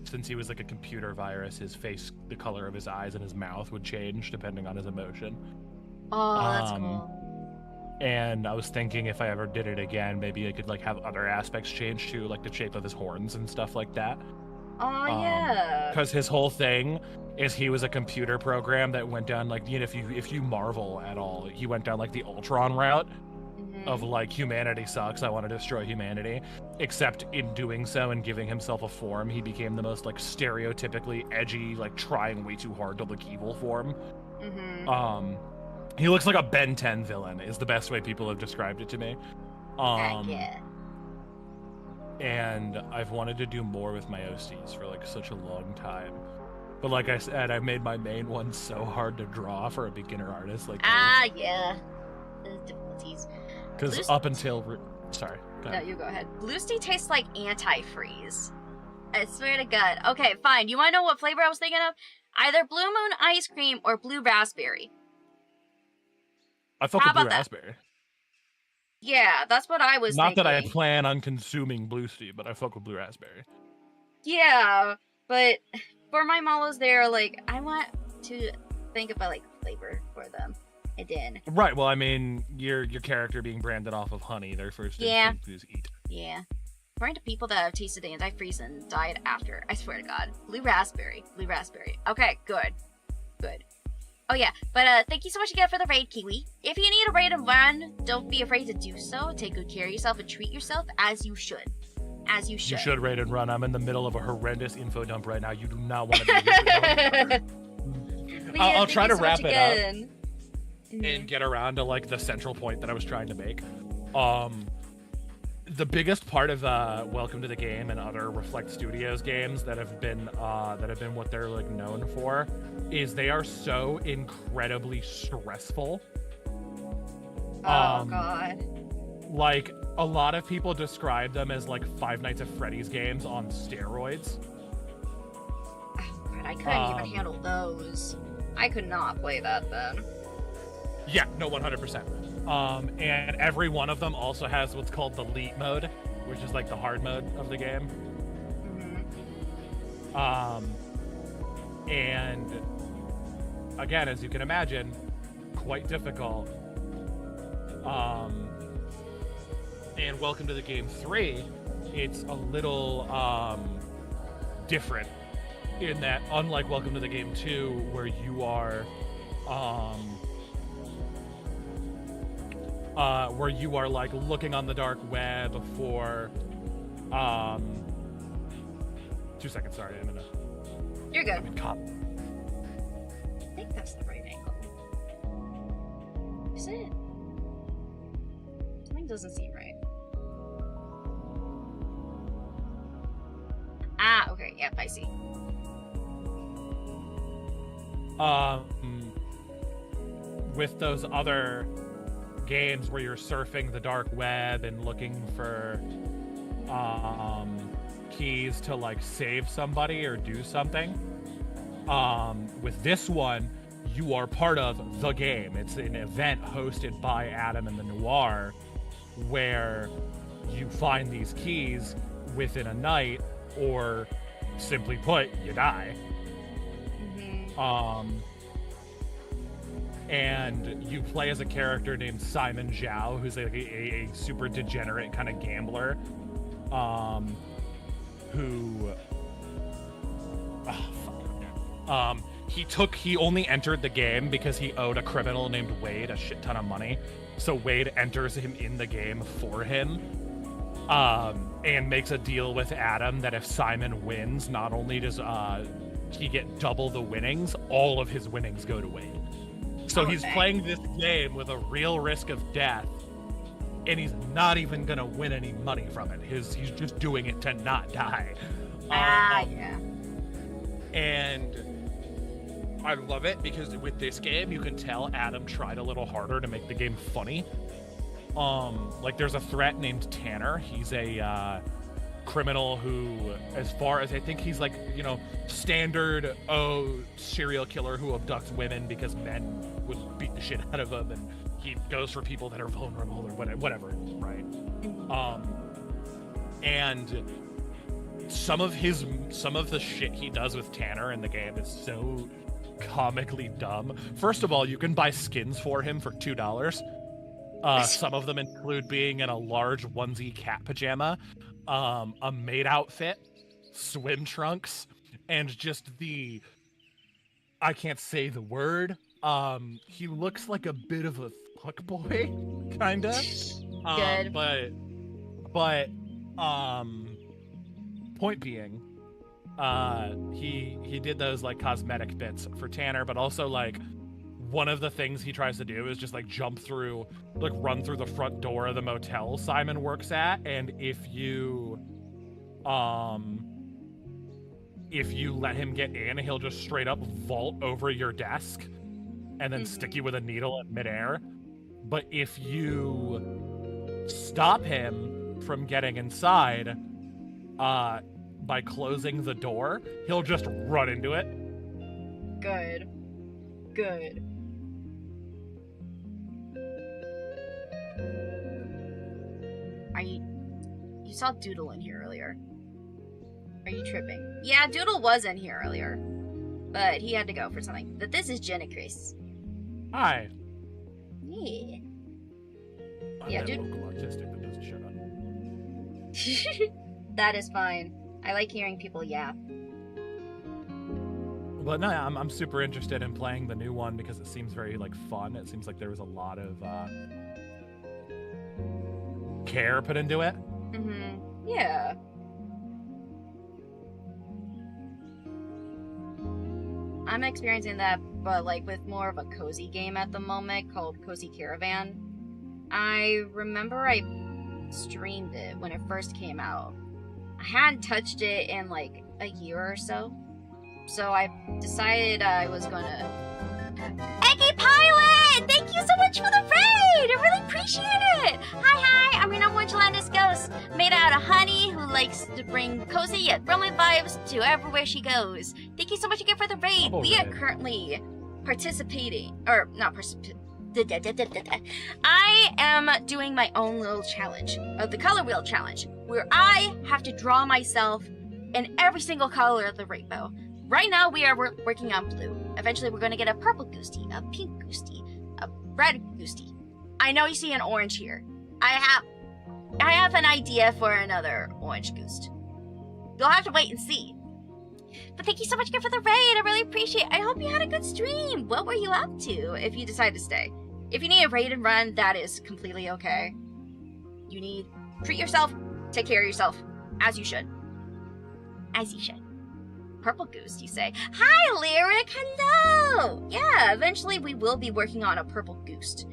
since he was like a computer virus, his face, the color of his eyes and his mouth would change depending on his emotion. Oh, that's cool. And I was thinking if I ever did it again, maybe I could, like, have other aspects change too, like the shape of his horns and stuff like that. Oh, yeah. Because his whole thing is he was a computer program that went down, like, you know, if you Marvel at all, he went down, like, the Ultron route. Of, like, humanity sucks, I want to destroy humanity. Except in doing so and giving himself a form, he became the most, like, stereotypically edgy, like, trying way too hard to look evil form. He looks like a Ben 10 villain, is the best way people have described it to me. Yeah. And I've wanted to do more with my OCs for, like, such a long time. But like I said, I made my main one so hard to draw for a beginner artist. Like, yeah. The difficulties. Because up until... Sorry. Go ahead. No, you go ahead. Goostie tastes like antifreeze. I swear to God. Okay, fine. You want to know what flavor I was thinking of? Either Blue Moon ice cream or blue raspberry. I fuck How with blue about that? raspberry. Yeah, that's what I was Not thinking. that I plan on consuming Goostie, but I fuck with blue raspberry. Yeah, but for my mallows, they're like, I want to think about like flavor for them. And then, Right. Well, I mean, your character being branded off of honey, their first Yeah. instinct is eat. yeah. According to people that have tasted the antifreeze and died after, I swear to God. Blue raspberry. Blue raspberry. Okay, good. Good. Oh yeah, but thank you so much again for the raid, Kiwi. If you need a raid and run, don't be afraid to do so. Take good care of yourself and treat yourself as you should. As you should. You should raid and run. I'm in the middle of a horrendous info dump right now. You do not want to be here. I'll try to wrap it up and get around to like the central point that I was trying to make. The biggest part of Welcome to the Game and other Reflect Studios games that have been what they're like known for is they are so incredibly stressful. Oh god. Like a lot of people describe them as like Five Nights at Freddy's games on steroids. Oh god, I couldn't even handle those. I could not play that then. Yeah, no, 100%. And every one of them also has what's called the elite mode, which is like the hard mode of the game. And again, as you can imagine, quite difficult. And Welcome to the Game 3, it's a little different in that, unlike Welcome to the Game 2, where you are like looking on the dark web for 2 seconds, sorry, I'm gonna You're good. cop. I think that's the right angle. Is it? Something doesn't seem right. Ah, okay, yep, I see. With those other games where you're surfing the dark web and looking for keys to like save somebody or do something, with this one you are part of the game. It's an event hosted by Adam and the Noir where you find these keys within a night, or simply put, you die. And you play as a character named Simon Zhao, who's a super degenerate kind of gambler, who, he only entered the game because he owed a criminal named Wade a shit ton of money. So Wade enters him in the game for him, and makes a deal with Adam that if Simon wins, not only does he get double the winnings, all of his winnings go to Wade. So he's playing this game with a real risk of death, and he's not even gonna win any money from it. He's just doing it to not die. Yeah. And I love it because with this game, you can tell Adam tried a little harder to make the game funny. Like there's a threat named Tanner. He's a criminal who, as far as I think, he's like, you know, standard serial killer who abducts women because men would beat the shit out of him, and he goes for people that are vulnerable or whatever, right? And some of the shit he does with Tanner in the game is so comically dumb. First of all, you can buy skins for him for $2. Some of them include being in a large onesie cat pajama, a maid outfit, swim trunks, and just I can't say the word. He looks like a bit of a fuckboy, kinda. Good. But point being, he did those like cosmetic bits for Tanner, but also like one of the things he tries to do is just like run through the front door of the motel Simon works at, and if you let him get in, he'll just straight up vault over your desk and then stick you with a needle in midair. But if you stop him from getting inside by closing the door, he'll just run into it Good. Good. You saw Doodle in here earlier. Are you tripping? Yeah, Doodle was in here earlier. But he had to go for something. But this is Jenna Chris. Hi. Yeah. I'm Yeah, that dude. local autistic that doesn't shut up. That is fine. I like hearing people yap. But no, I'm super interested in playing the new one because it seems very like fun. It seems like there was a lot of care put into it. Mm-hmm. Yeah. I'm experiencing that, but like with more of a cozy game at the moment called Cozy Caravan. I remember I streamed it when it first came out. I hadn't touched it in like a year or so. So I decided I was gonna... Eggy Pilot! Thank you so much for the raid! I really appreciate it! Hi, I'm your number one gelatinous ghost, made out of honey, who likes to bring cozy yet romance vibes to everywhere she goes. Thank you so much again for the raid! Oh, We are man. currently participating... Or, not participating... I am doing my own little challenge, the color wheel challenge, where I have to draw myself in every single color of the rainbow. Right now, we are working on blue. Eventually, we're going to get a purple Goostie, a pink Goostie, a red Goostie. I know you see an orange here. I have an idea for another orange Goost. You'll have to wait and see. But thank you so much again for the raid. I really appreciate it. I hope you had a good stream. What were you up to if you decide to stay? If you need a raid and run, that is completely okay. Treat yourself, take care of yourself, as you should. As you should. Purple Goose, you say? Hi, Lyric, hello! Yeah, eventually we will be working on a purple Goose.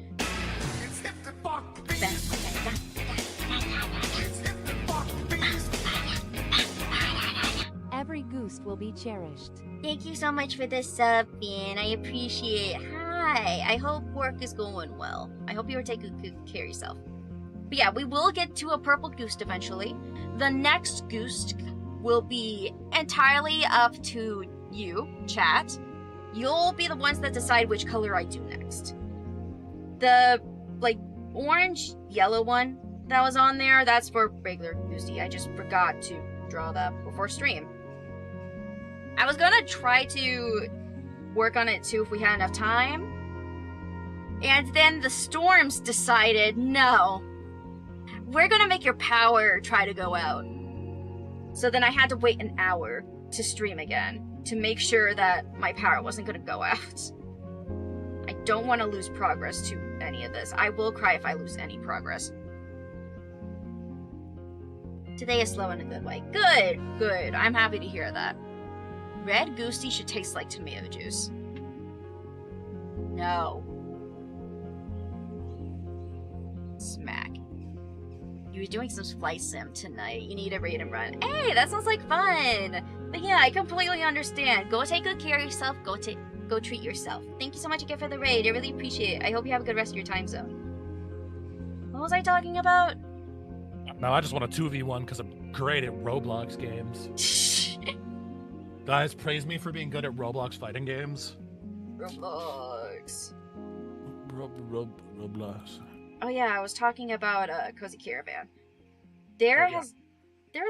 Every goose will be cherished. Thank you so much for the sub, Finn. I appreciate it. Hi. I hope work is going well. I hope you are taking good care of yourself. But yeah, we will get to a purple Goose eventually. The next Goose will be entirely up to you, chat. You'll be the ones that decide which color I do next. The, like, orange, yellow one that was on there, that's for regular Goostie. I just forgot to draw that before stream. I was gonna try to work on it too if we had enough time. And then the storms decided, no, we're gonna make your power try to go out. So then I had to wait an hour to stream again to make sure that my power wasn't gonna go out. I don't want to lose progress to any of this. I will cry if I lose any progress. Today is slow in a good way. Good, good. I'm happy to hear that. Red Goostie should taste like tomato juice. No. Smack. You were doing some flight sim tonight. You need a raid and run. Hey, that sounds like fun! But yeah, I completely understand. Go take good care of yourself. Go treat yourself. Thank you so much again for the raid. I really appreciate it. I hope you have a good rest of your time zone. What was I talking about? No, I just want a 2v1 because I'm great at Roblox games. Guys, praise me for being good at Roblox fighting games. Roblox. Roblox. Oh yeah, I was talking about Cozy Caravan. There's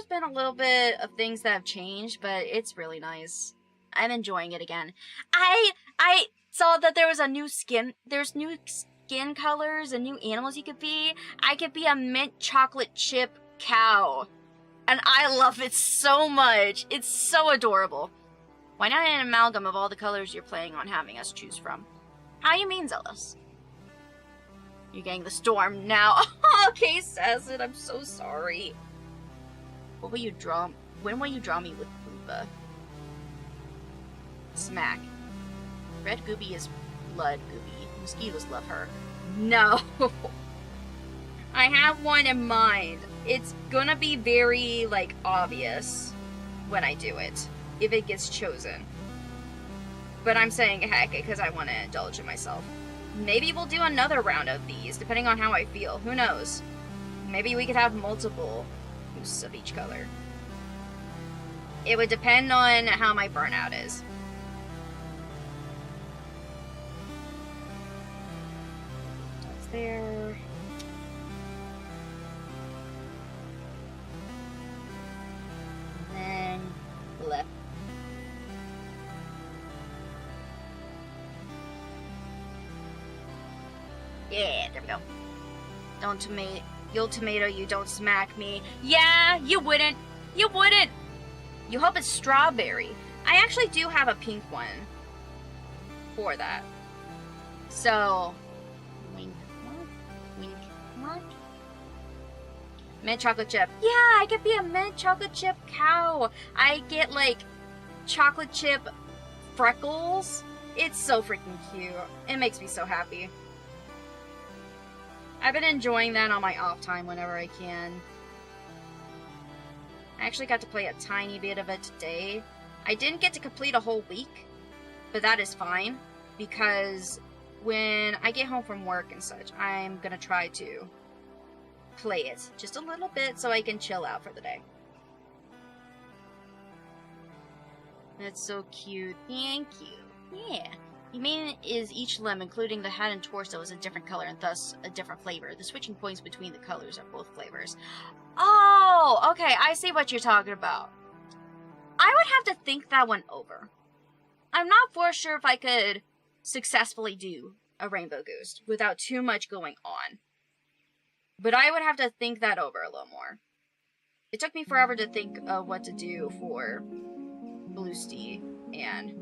been a little bit of things that have changed, but it's really nice. I'm enjoying it again. I saw that there was a new skin. There's new skin colors and new animals you could be. I could be a mint chocolate chip cow. And I love it so much. It's so adorable. Why not an amalgam of all the colors you're planning on having us choose from? How you mean, Zealous? You're getting the storm now. Okay, Sasset, I'm so sorry. When will you draw me with Booba? Smack. Red Gooby is blood Gooby. Mosquitoes love her. No. I have one in mind. It's gonna be very, like, obvious when I do it, if it gets chosen. But I'm saying heck because I want to indulge in myself. Maybe we'll do another round of these, depending on how I feel. Who knows? Maybe we could have multiple boosts of each color. It would depend on how my burnout is. there. And then left. Yeah, there we go. Don't tomato, you'll tomato, you don't smack me. Yeah, you wouldn't. You wouldn't. You hope it's strawberry. I actually do have a pink one for that. So, wink, wink, wink. Mint chocolate chip. Yeah, I could be a mint chocolate chip cow. I get like chocolate chip freckles. It's so freaking cute. It makes me so happy. I've been enjoying that on my off time whenever I can. I actually got to play a tiny bit of it today. I didn't get to complete a whole week, but that is fine because when I get home from work and such, I'm gonna try to play it just a little bit so I can chill out for the day. That's so cute. Thank you. Yeah. You mean is each limb, including the head and torso, is a different color and thus a different flavor. The switching points between the colors are both flavors. Oh, okay, I see what you're talking about. I would have to think that one over. I'm not for sure if I could successfully do a rainbow goose without too much going on. But I would have to think that over a little more. It took me forever to think of what to do for Goostie and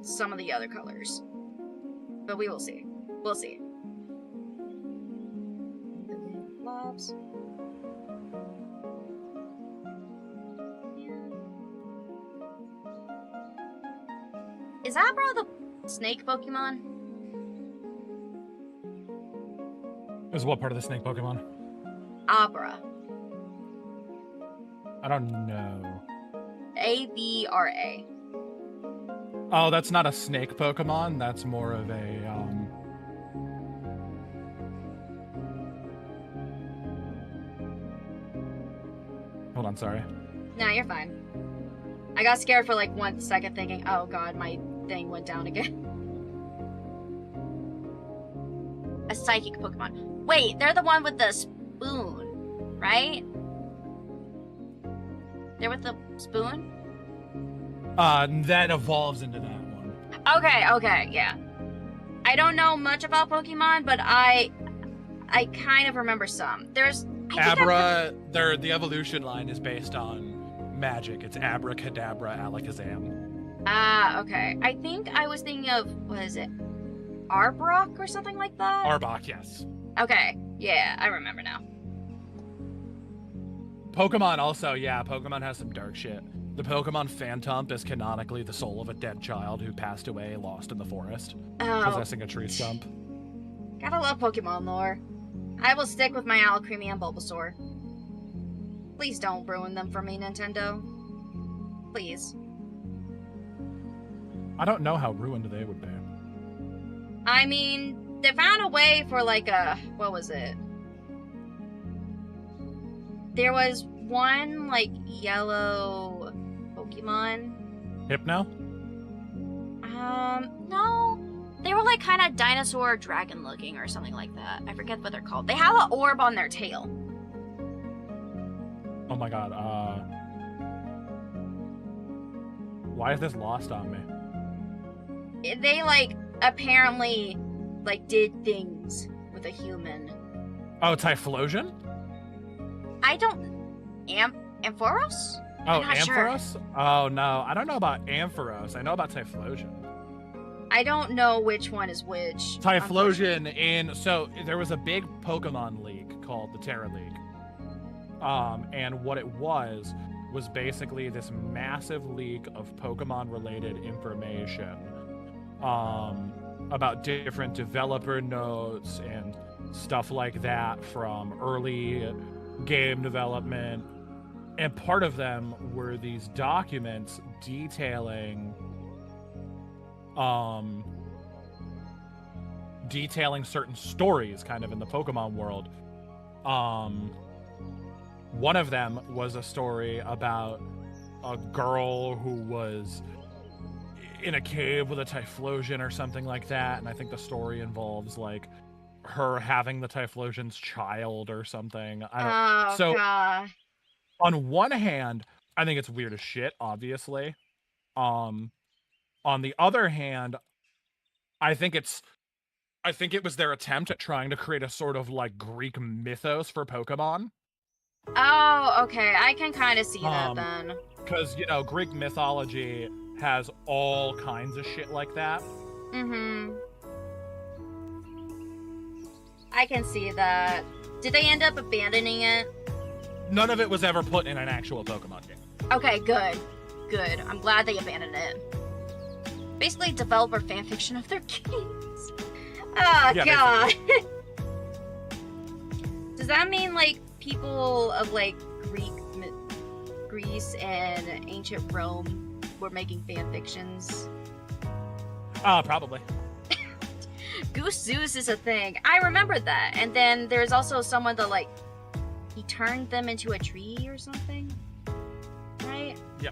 some of the other colors. But we will see. We'll see. Collabs. Is Abra the snake Pokemon? Is what part of the snake Pokemon? Abra. I don't know. A-B-R-A. Oh, that's not a snake Pokemon. That's more of a, Hold on, sorry. No, you're fine. I got scared for like 1 second thinking, oh god, my thing went down again. A psychic Pokemon. Wait, they're the one with the spoon, right? They're with the spoon? That evolves into that one. Okay, yeah. I don't know much about Pokemon, but I kind of remember some. There's... Abra, the evolution line is based on magic. It's Abracadabra, Alakazam. Ah, okay. I think I was thinking of, what is it? Arbok or something like that? Arbok, yes. Okay, yeah, I remember now. Pokemon also, yeah, Pokemon has some dark shit. The Pokemon Phantump is canonically the soul of a dead child who passed away lost in the forest, possessing a tree stump. Gotta love Pokemon lore. I will stick with my Alakazam and Bulbasaur. Please don't ruin them for me, Nintendo. Please. I don't know how ruined they would be. I mean, they found a way for like a... what was it? There was one, like, yellow Pokemon. Hypno? No. They were like kind of dinosaur dragon looking or something like that. I forget what they're called. They have an orb on their tail. Oh my god, why is this lost on me? They like apparently like did things with a human. Oh, Typhlosion? I don't... Ampharos? Oh, I'm not Ampharos? Sure. Oh no, I don't know about Ampharos. I know about Typhlosion. I don't know which one is which. Typhlosion so there was a big Pokemon league called the Terra League. And what it was basically this massive leak of Pokemon related information about different developer notes and stuff like that from early game development. And part of them were these documents detailing certain stories kind of in the Pokemon world. One of them was a story about a girl who was in a cave with a Typhlosion or something like that, and I think the story involves like her having the Typhlosion's child or something. I don't. Oh, So God. on one hand, I think it's weird as shit, obviously. On the other hand, I think it was their attempt at trying to create a sort of like Greek mythos for Pokemon. Oh, okay. I can kind of see that then. Because, Greek mythology has all kinds of shit like that. Mm-hmm. I can see that. Did they end up abandoning it? None of it was ever put in an actual Pokemon game. Okay, good. Good. I'm glad they abandoned it. Basically, developer fanfiction of their games. Oh, Yeah, God. Does that mean, like, people of, like, Greece and ancient Rome were making fanfictions? Probably. Goose Zeus is a thing. I remember that. And then there's also someone that, like, he turned them into a tree or something? Right? Yeah.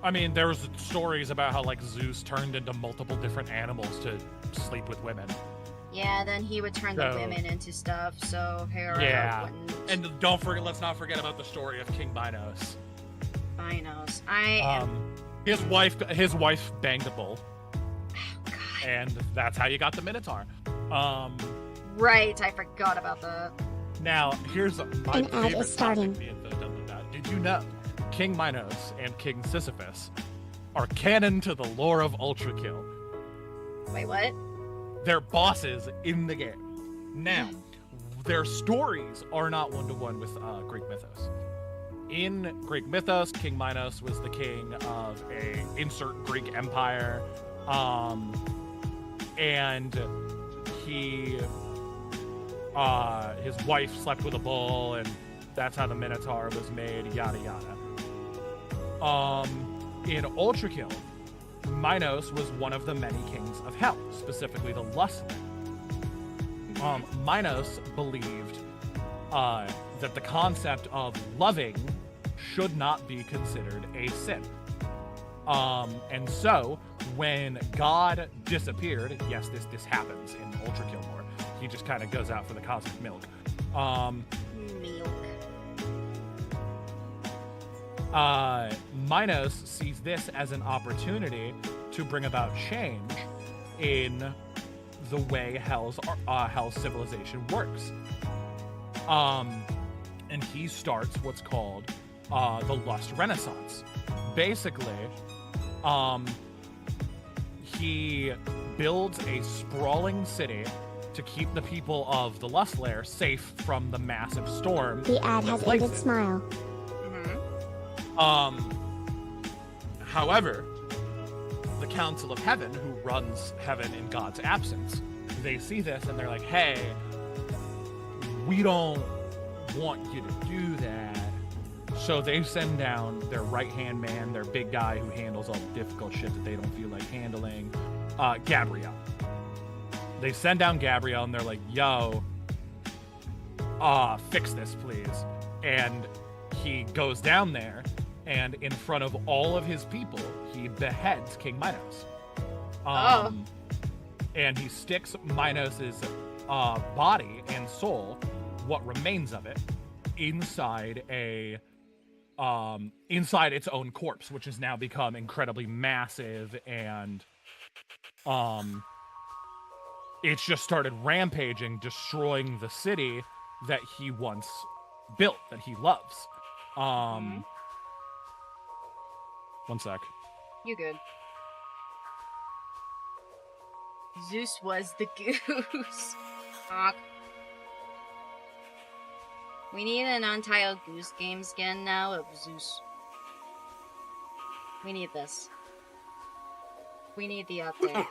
I mean, there was stories about how, like, Zeus turned into multiple different animals to sleep with women. Yeah, then he would turn the women into stuff, so Hera wouldn't. And let's not forget about the story of King Minos. Minos. His wife banged a bull. Oh, God. And that's how you got the Minotaur. Right, I forgot about that. Now, here's my An ad favorite is starting. topic being done with that. Did you know King Minos and King Sisyphus are canon to the lore of Ultra Kill? Wait, what? They're bosses in the game. Now, their stories are not one-to-one with Greek mythos. In Greek mythos, King Minos was the king of a insert Greek empire, and his wife slept with a bull, and that's how the Minotaur was made, yada yada. In Ultra Kill, Minos was one of the many kings of hell, specifically the Lustler. Minos believed that the concept of loving should not be considered a sin. And so, when God disappeared, yes, this happens in Ultra Kill lore. He just kind of goes out for the cosmic milk. Minos sees this as an opportunity to bring about change in the way Hell's civilization works. And he starts what's called the Lust Renaissance. Basically, he builds a sprawling city to keep the people of the Lust Lair safe from the massive storm. The ad has ended. Smile. However, the Council of Heaven, who runs heaven in God's absence, they see this and they're like, hey, we don't want you to do that. So they send down their right-hand man, their big guy who handles all the difficult shit that they don't feel like handling, Gabriel. They send down Gabriel and they're like, yo, fix this, please. And he goes down there, and in front of all of his people, he beheads King Minos. And he sticks Minos's body and soul, what remains of it, inside inside its own corpse, which has now become incredibly massive, and it's just started rampaging, destroying the city that he once built, that he loves. One sec. You good. Zeus was the goose. We need an Untitled Goose game skin now of Zeus. We need this. We need the update.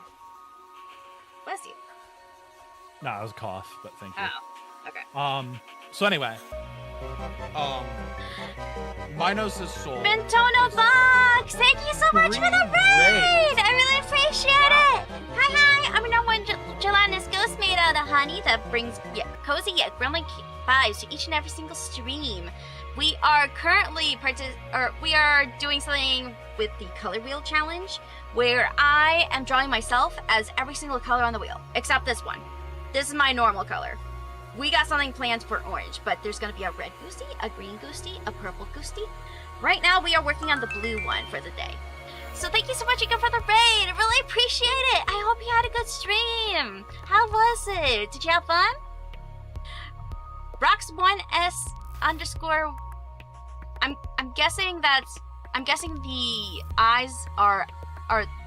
Bless you. Nah, it was a cough, but thank you. Oh, okay. So anyway, Minos' soul. Bentono Fox! Thank you so much for the raid! I really appreciate it! Hi, I'm no one gelatinous ghost made out of honey that brings cozy yet gremlin vibes to each and every single stream. We are currently we are doing something with the color wheel challenge, where I am drawing myself as every single color on the wheel, except this one. This is my normal color. We got something planned for orange, but there's gonna be a red Goostie, a green Goostie, a purple Goostie. Right now, we are working on the blue one for the day. So thank you so much again for the raid. I really appreciate it. I hope you had a good stream. How was it? Did you have fun? Rox1s underscore. I'm guessing the eyes are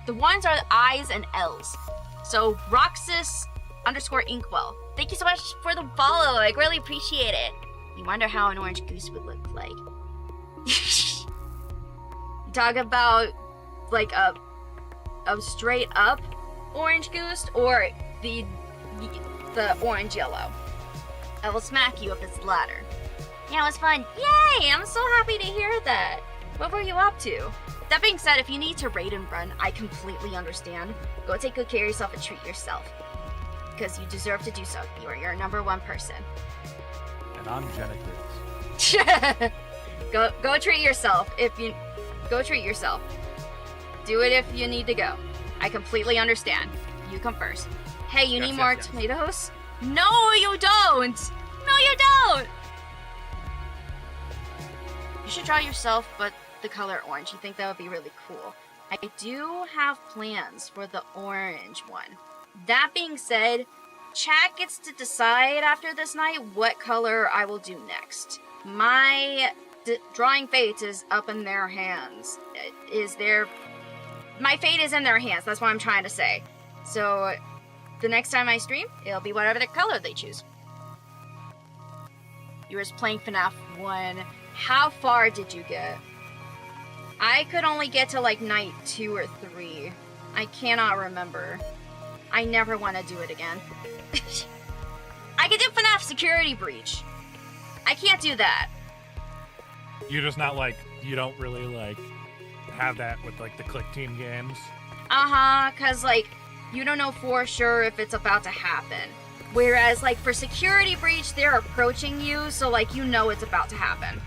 the ones are I's and L's. So Roxas underscore Inkwell. Thank you so much for the follow. I really appreciate it. You wonder how an orange goose would look like. Talk about like a straight up orange goose or the orange yellow. I will smack you if it's the latter. Yeah, it was fun. Yay! I'm so happy to hear that. What were you up to? That being said, if you need to raid and run, I completely understand. Go take good care of yourself and treat yourself. Because you deserve to do so. You are your number one person. And I'm Jenna Cruz. Go treat yourself. Go treat yourself. Do it if you need to go. I completely understand. You come first. Hey, you need more tomatoes? No, you don't! No, you don't! You should draw yourself, but the color orange. You think that would be really cool. I do have plans for the orange one. That being said, chat gets to decide after this night what color I will do next. My drawing fate is up in their hands. My fate is in their hands, that's what I'm trying to say. So, the next time I stream, it'll be whatever the color they choose. You were just playing FNAF 1. How far did you get? I could only get to like night 2 or 3. I cannot remember. I never want to do it again. I could do FNAF Security Breach. I can't do that. You're just not like, you don't really like have that with like the click team games. Cause like, you don't know for sure if it's about to happen. Whereas like for Security Breach, they're approaching you, so like you know it's about to happen.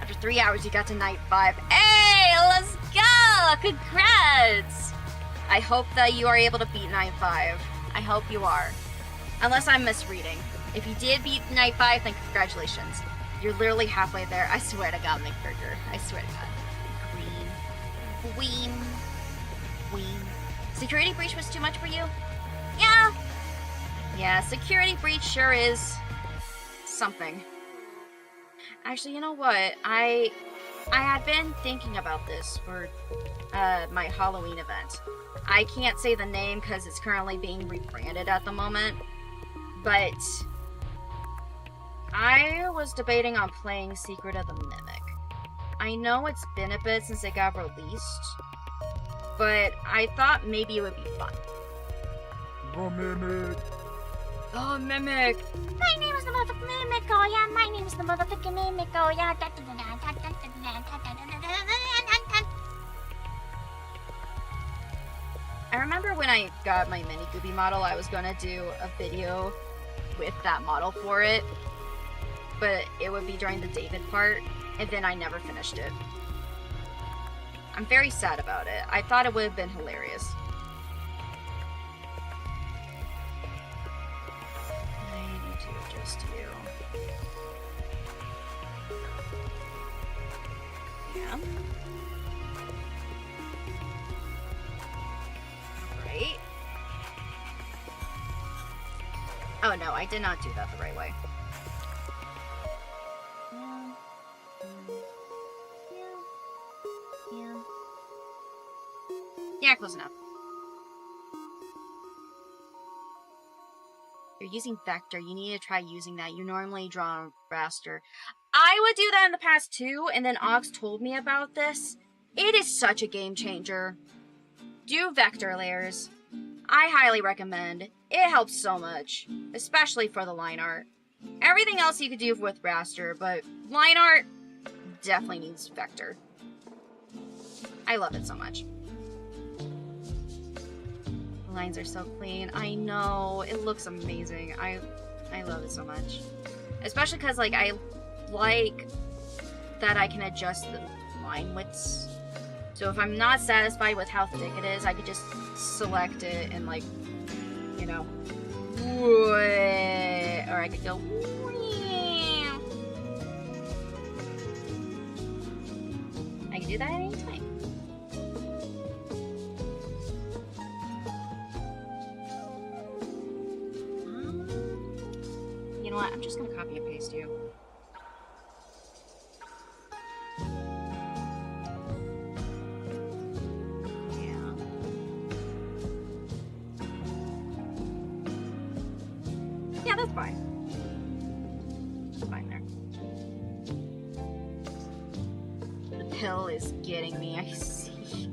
After 3 hours, you got to night 5. Hey, let's go! Congrats! I hope that you are able to beat night 5. I hope you are. Unless I'm misreading. If you did beat night 5, then congratulations. You're literally halfway there. I swear to God, McBurger. I swear to God. Queen. Security Breach was too much for you? Yeah. Yeah, Security Breach sure is something. Actually, you know what? I had been thinking about this for my Halloween event. I can't say the name because it's currently being rebranded at the moment, but I was debating on playing Secret of the Mimic. I know it's been a bit since it got released, but I thought maybe it would be fun. The Mimic! The Mimic! My name is the motherfucking Mimic, oh yeah, my name is the motherfucking Mimic, oh yeah. I remember when I got my mini Gooby model, I was gonna do a video with that model for it, but it would be during the David part, and then I never finished it. I'm very sad about it. I thought it would have been hilarious. I need to adjust you. Yeah. Right. Oh no, I did not do that the right way. Yeah, close enough. You're using vector. You need to try using that. You normally draw on raster. I would do that in the past too, and then Ox told me about this. It is such a game changer. Do vector layers. I highly recommend. It helps so much, especially for the line art. Everything else you could do with raster, but line art definitely needs vector. I love it so much. The lines are so clean. I know. It looks amazing. I love it so much. Especially because, like, I like that I can adjust the line widths So if I'm not satisfied with how thick it is, I could just select it and like, you know, or I could go. I can do that at any time. You know what? I'm just gonna copy and paste you. Yeah, that's fine. That's fine there. The pill is getting me, I see.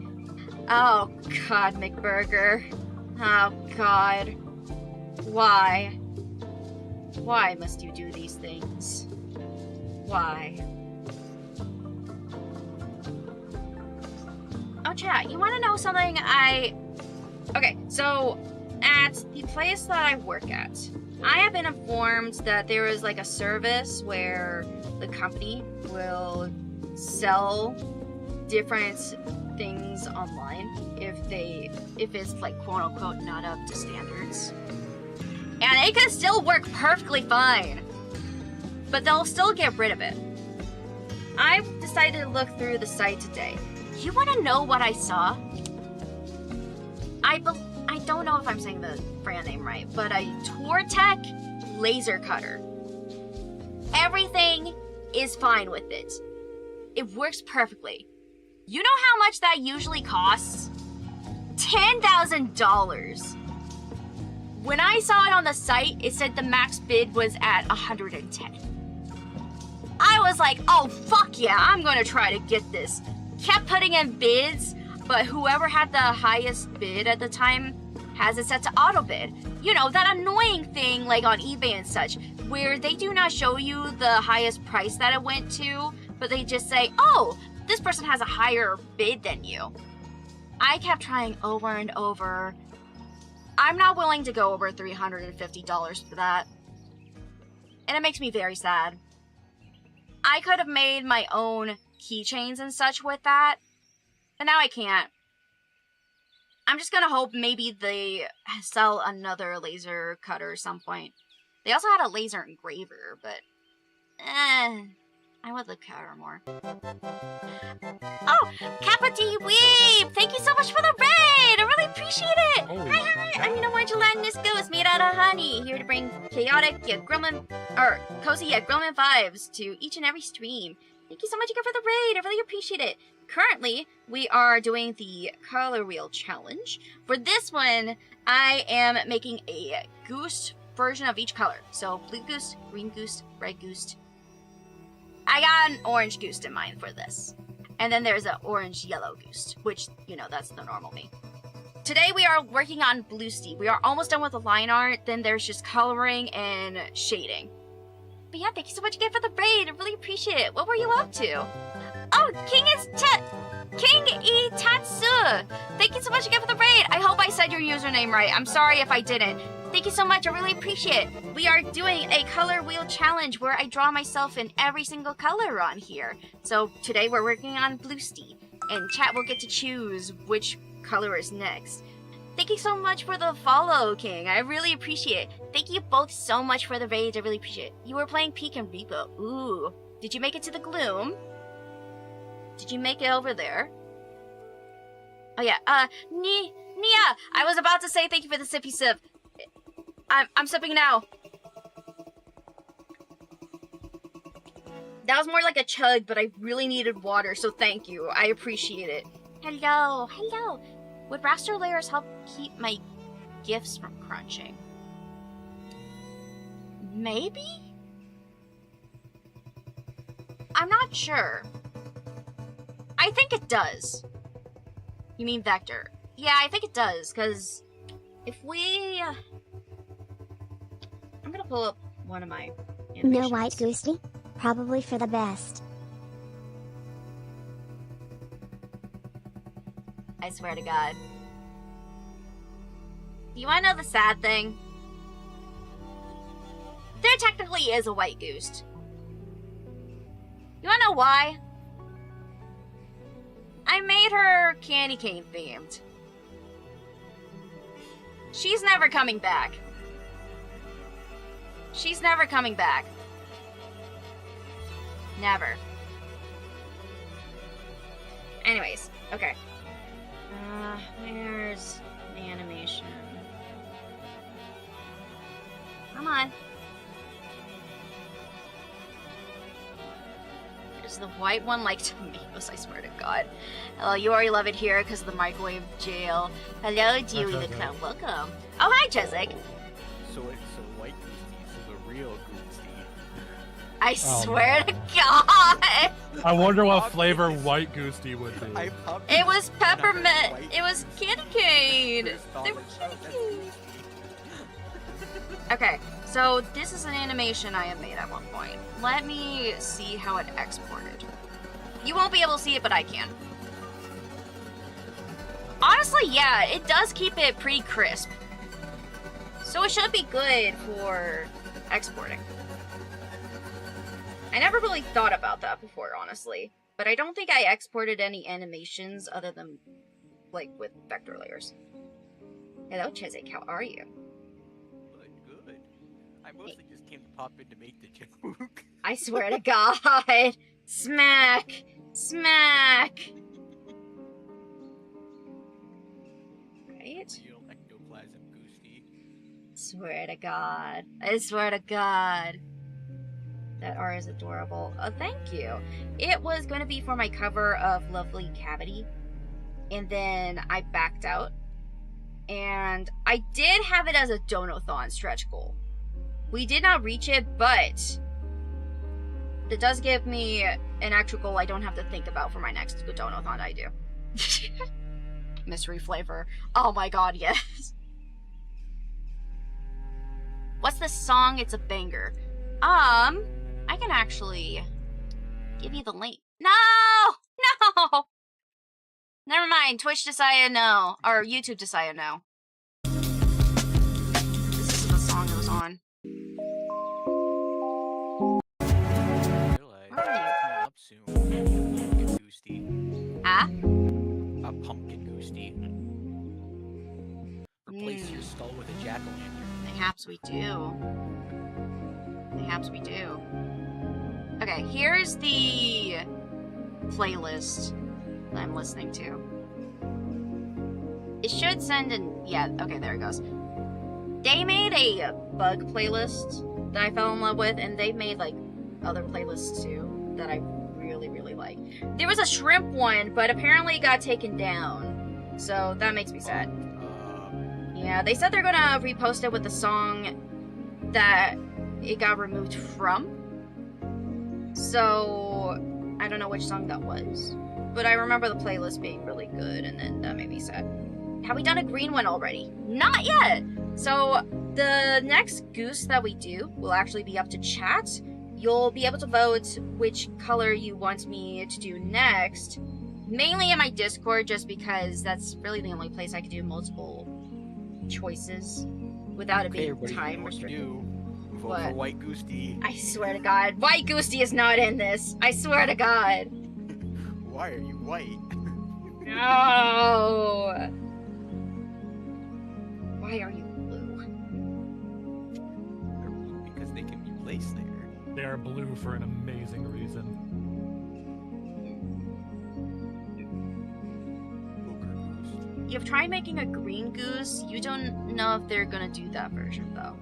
Oh god, McBurger. Oh god. Why? Why must you do these things? Why? Oh chat, you wanna know something? Okay, so at the place that I work at, I have been informed that there is like a service where the company will sell different things online if it's like quote unquote not up to standards. And it can still work perfectly fine, but they'll still get rid of it. I decided to look through the site today. You want to know what I saw? I don't know if I'm saying the brand name right, but a Tortec laser cutter. Everything is fine with it. It works perfectly. You know how much that usually costs? $10,000. When I saw it on the site, it said the max bid was at 110. I was like, oh fuck yeah, I'm gonna try to get this. Kept putting in bids, but whoever had the highest bid at the time has it set to auto bid. You know, that annoying thing like on eBay and such, where they do not show you the highest price that it went to, but they just say, oh, this person has a higher bid than you. I kept trying over and over. I'm not willing to go over $350 for that. And it makes me very sad. I could have made my own keychains and such with that, but now I can't. I'm just gonna hope maybe they sell another laser cutter at some point. They also had a laser engraver, but I would like cutter more. Oh, Kappa D Weeb! Thank you so much for the raid! I really appreciate it! Oh, Hi, I'm a gelatinous ghost made out of honey, here to bring chaotic yet cozy yet grillman vibes to each and every stream. Thank you so much again for the raid, I really appreciate it. Currently, we are doing the color wheel challenge. For this one, I am making a goose version of each color. So, blue goose, green goose, red goose. I got an orange goose in mind for this. And then there's an orange-yellow goose, which, you know, that's the normal me. Today we are working on Goostie. We are almost done with the line art, then there's just coloring and shading. But yeah, thank you so much again for the raid, I really appreciate it. What were you up to? Oh, King E Tatsu! Thank you so much again for the raid! I hope I said your username right. I'm sorry if I didn't. Thank you so much, I really appreciate it. We are doing a color wheel challenge where I draw myself in every single color on here. So today we're working on Goostie, and chat will get to choose which color is next. Thank you so much for the follow, King. I really appreciate it. Thank you both so much for the raids. I really appreciate it. You were playing Peek and Repo. Ooh. Did you make it to the gloom? Did you make it over there? Oh yeah, Nia! I was about to say thank you for the sippy sip. I'm sipping now. That was more like a chug, but I really needed water, so thank you. I appreciate it. Hello. Would raster layers help keep my gifts from crunching? Maybe? I'm not sure. I think it does. You mean vector? Yeah, I think it does, because if we... I'm gonna pull up one of my No white Goostie? Probably for the best. I swear to God. You wanna know the sad thing? There technically is a white goose. You wanna know why? I made her candy cane themed. She's never coming back. She's never coming back. Never. Anyways, okay. Where's the animation? Come on. Is the white one like tomatoes? I swear to God. Hello, you already love it here because of the microwave jail. Hello, Dewey the Clown. Welcome. Oh, hi, Chezik. So white Goostie is the real Goostie. I swear to God. I wonder what flavor white Goostie would be. It was peppermint. It was candy cane. They were candy cane. Okay, so this is an animation I have made at one point. Let me see how it exported. You won't be able to see it, but I can. Honestly, yeah, it does keep it pretty crisp. So it should be good for exporting. I never really thought about that before, honestly. But I don't think I exported any animations other than, like, with vector layers. Hello, Chezik, how are you? Good. I mostly just came to pop in to make the joke. I swear to God! Smack! Smack! Right? Real ectoplasm Goostie. Swear to God. I swear to God. That art is adorable. Oh, thank you. It was going to be for my cover of Lovely Cavity. And then I backed out. And I did have it as a Donathon stretch goal. We did not reach it, but it does give me an actual goal I don't have to think about for my next Donathon I do. Mystery flavor. Oh my God, yes. What's this song? It's a banger. I can actually give you the link. No! No! Never mind. Twitch decided no. Or YouTube decided no. This is the song that was on. Realize it's coming up soon. Pumpkin Goostie. Ah? A pumpkin Goostie. Replace your skull with a jack-o'-lantern. Perhaps we do. Perhaps we do. Okay, here's the playlist that I'm listening to. It should send an... Yeah, okay, there it goes. They made a bug playlist that I fell in love with, and they've made, like, other playlists, too, that I really, really like. There was a shrimp one, but apparently it got taken down. So, that makes me sad. Yeah, they said they're gonna repost it with the song that it got removed from. So, I don't know which song that was. But I remember the playlist being really good, and then that made me sad. Have we done a green one already? Not yet! So, the next goose that we do will actually be up to chat. You'll be able to vote which color you want me to do next. Mainly in my Discord, just because that's really the only place I can do multiple choices without it being time restricted. Vote What? for white Goostie. I swear to God, White Goostie is not in this. I swear to God. Why are you white? No. Why are you blue? They're blue because they can be placed there. They are blue for an amazing reason. Poker Goose. You've tried making a green goose. You don't know if they're gonna do that version though.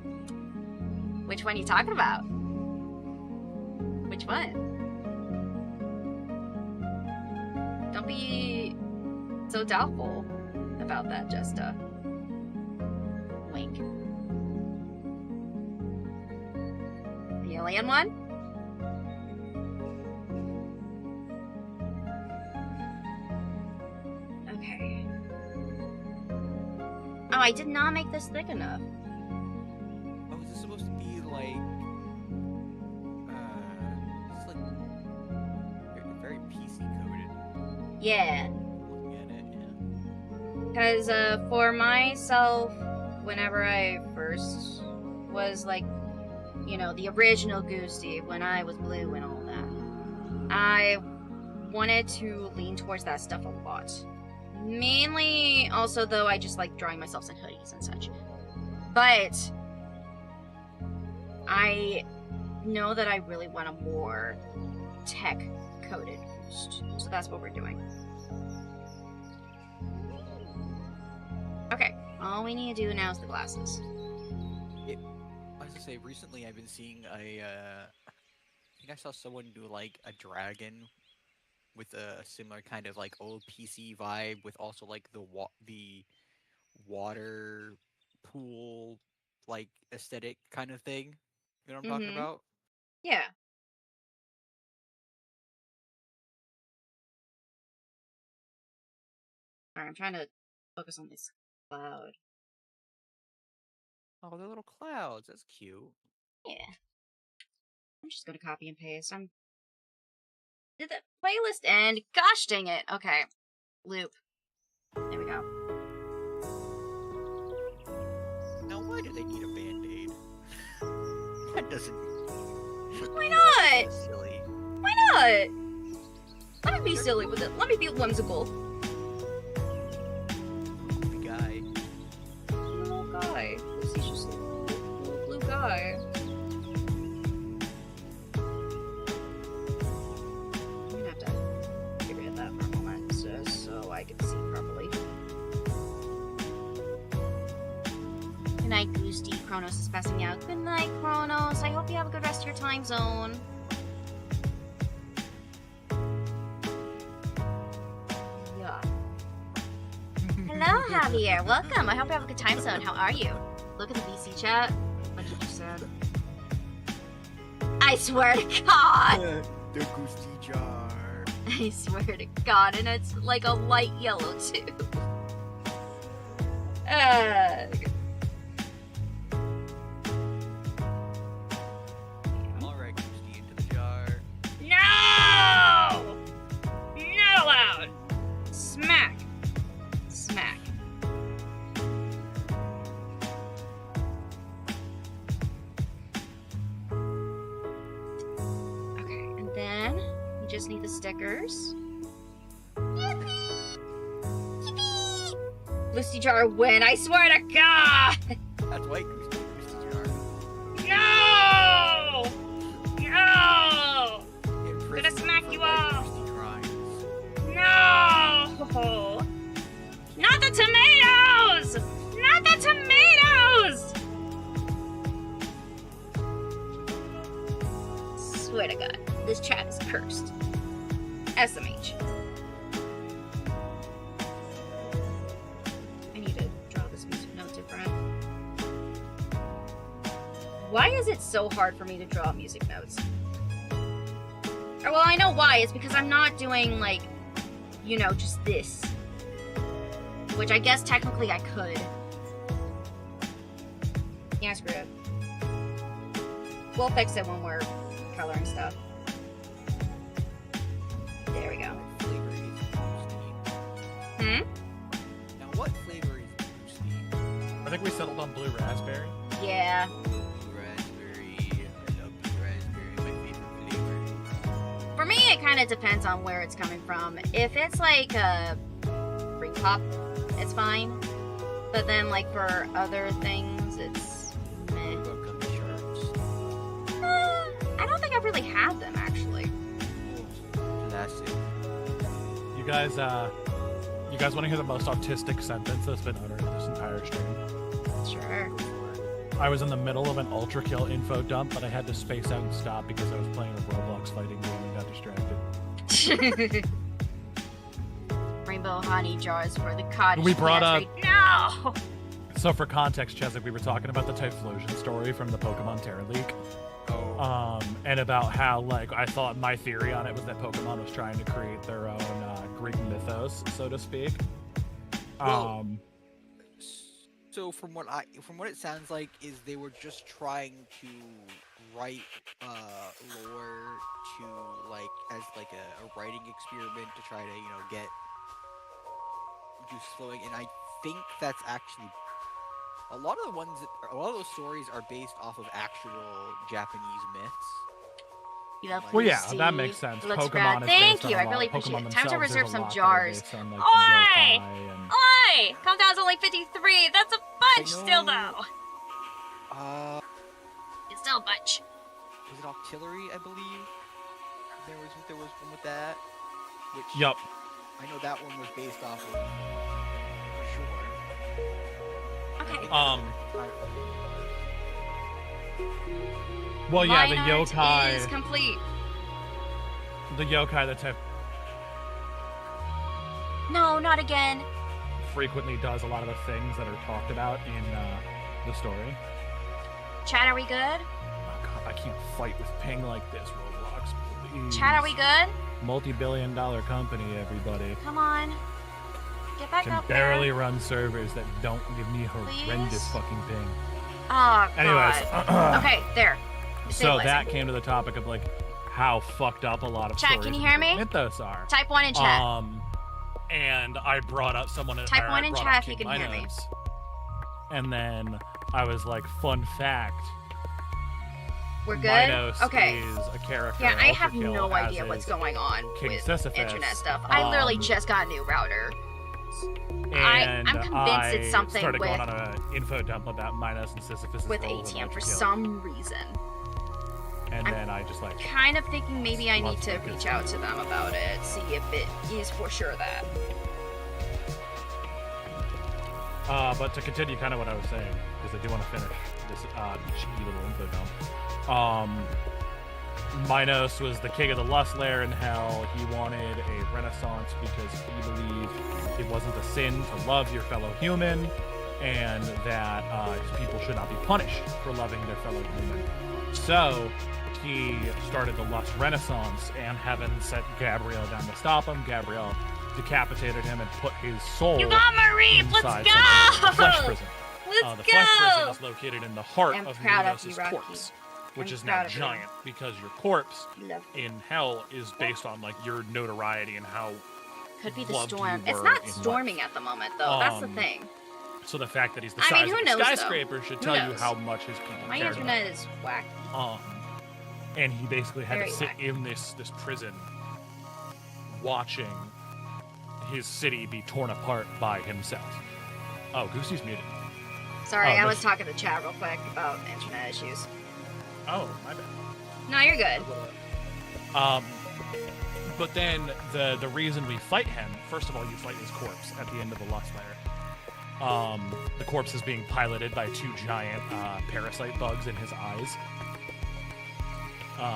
Which one are you talking about? Which one? Don't be so doubtful about that, Jesta. Wink. The alien one? Okay. Oh, I did not make this thick enough. Oh, is this supposed to be like... it's like... very PC coded. Yeah. Looking at it, yeah. Because for myself, whenever I first was like, you know, the original Goostie, when I was blue and all that, I wanted to lean towards that stuff a lot. Mainly, also, though, I just like drawing myself in hoodies and such. But I know that I really want a more tech-coded boost. So that's what we're doing. Okay, all we need to do now is the glasses. I was gonna say, recently I've been seeing I think I saw someone do like a dragon with a similar kind of like old PC vibe, with also like the water pool like aesthetic kind of thing. You know what I'm talking Mm-hmm. about? Yeah. Alright, I'm trying to focus on this cloud. Oh, they're little clouds. That's cute. Yeah. I'm just gonna copy and paste. Did the playlist end? Gosh dang it. Okay. Loop. There we go. Now, why do they need a band-aid? That doesn't. Why not? That's silly. Why not? Let me be silly with it. Let me be whimsical. The guy. Little guy. This is just a little blue guy. I'm gonna have to get rid of that for a moment just so I can see properly. Good night, Goostie. Kronos is passing out. Good night, Kronos. I hope you have a good rest of your time zone. Yeah. Hello, Javier. Welcome. I hope you have a good time zone. How are you? Look at the VC chat. What did you say? I swear to God. The Goostie jar. I swear to God, and it's like a light yellow too. Alright, Goostie into the jar. No! Not allowed. Smack. Smack. Okay, and then we just need the stickers. Yippee! Yippee! Lucy jar win, I swear to God! That's white Goostie jar. No! No! Imprisoned Gonna smack for you white off. Goostie crimes. No! Not the tomatoes! Not the tomatoes! Swear to God, this chat is cursed. SMH. I need to draw this music note different. Why is it so hard for me to draw music notes? Or, well, I know why. It's because I'm not doing, like, you know, just this. Which I guess technically I could. Yeah, screw it. We'll fix it when we're coloring stuff. There we go. What flavor is Goostie? Hmm? Now, what flavor is Goostie? I think we settled on blue raspberry. Yeah. Blue raspberry. I love blue raspberry. My favorite flavor. For me, it kind of depends on where it's coming from. If it's like a free pop, it's fine. But then, like, for other things, it's meh. What about gummy sharks? I don't think I've really had them, actually. Oh, classic. You guys want to hear the most autistic sentence that's been uttered in this entire stream? Sure. Go for it. I was in the middle of an ultra kill info dump, but I had to space out and stop because I was playing a Roblox fighting game and got distracted. Rainbow honey jars for the cottage. We brought pantry. No! So for context, Chesak, we were talking about the Typhlosion story from the Pokemon Terra League. Oh. And about how, like, I thought my theory on it was that Pokemon was trying to create their own Greek mythos, so to speak. Well, So from what it sounds like is they were just trying to write lore to like as like a writing experiment to try to get juice flowing, and I think that's actually a lot of those stories are based off of actual Japanese myths. You have Well, yeah, Goostie. that makes sense. It looks Pokemon rad. is Thank based on you. a I lot- really appreciate Pokemon it. Time to themselves, reserve there's a some lot that are jars. based on, like, Oi! yokai and- Oi! Countdown's only 53. That's a bunch still, know. though. It's still a bunch. Was it artillery? I believe there was one with that. Which Yup. I know that one was based off of for sure. Okay. Well, yeah, the Line art yokai. is complete. The yokai that type No, not again. frequently does a lot of the things that are talked about in the story. Chat, are we good? Oh god, I can't fight with ping like this, Roblox. Please. Chat, are we good? Multi-billion-dollar company, everybody. Come on. Get back Can up barely there. run servers that don't give me horrendous Please? fucking ping. Oh, Anyways, God. Okay, there. so Stabilizing. that came to the topic of like how fucked up a lot of Chat, stories can you of hear me? mythos are. Type 1 in chat. And I brought up someone. Type or 1 I in brought chat up if you King can hear me. Minos. And then I was like, fun fact. We're good? Minos Okay. is a character. Yeah, in I have Ultrakill, no as idea what's is going on King with Sisyphus. internet stuff. I literally just got a new router. I'm And convinced it's something started with- going on an info dump about Minos and Sisyphus With ATM for some reason. And I'm then I just like Kind of thinking maybe I need Lots to of good reach stuff. out to them about it, see if it is for sure that. But to continue kind of what I was saying, because I do want to finish this cheeky little info dump. Minos was the king of the lust lair in hell. He wanted a renaissance because he believed it wasn't a sin to love your fellow human, and that people should not be punished for loving their fellow human. So he started the lust renaissance, and heaven sent Gabriel down to stop him. Gabriel decapitated him and put his soul You got Marie! Let's inside go! something called the flesh prison. Let's The go! flesh prison is located in the heart I'm of proud of Minos' you, Rocky. corpse, which I'm is proud now of you. giant because your corpse Love in hell is based on like your notoriety and how. Could be the loved you storm. It's were not in storming at the moment, though. That's the Um, thing. So the fact that he's the I size mean, who of a knows, though? skyscraper should Who tell you knows? how much his people My cared about internet is whack. him. And he basically had Very to sit whack. in this prison, watching his city be torn apart by himself. Oh, Goosey's muted. Sorry, Oh, I no was sh- talking to chat real quick about internet issues. Oh, my bad. No, you're good. But then the reason we fight him, first of all, you fight his corpse at the end of the lust lair. The corpse is being piloted by two giant parasite bugs in his eyes,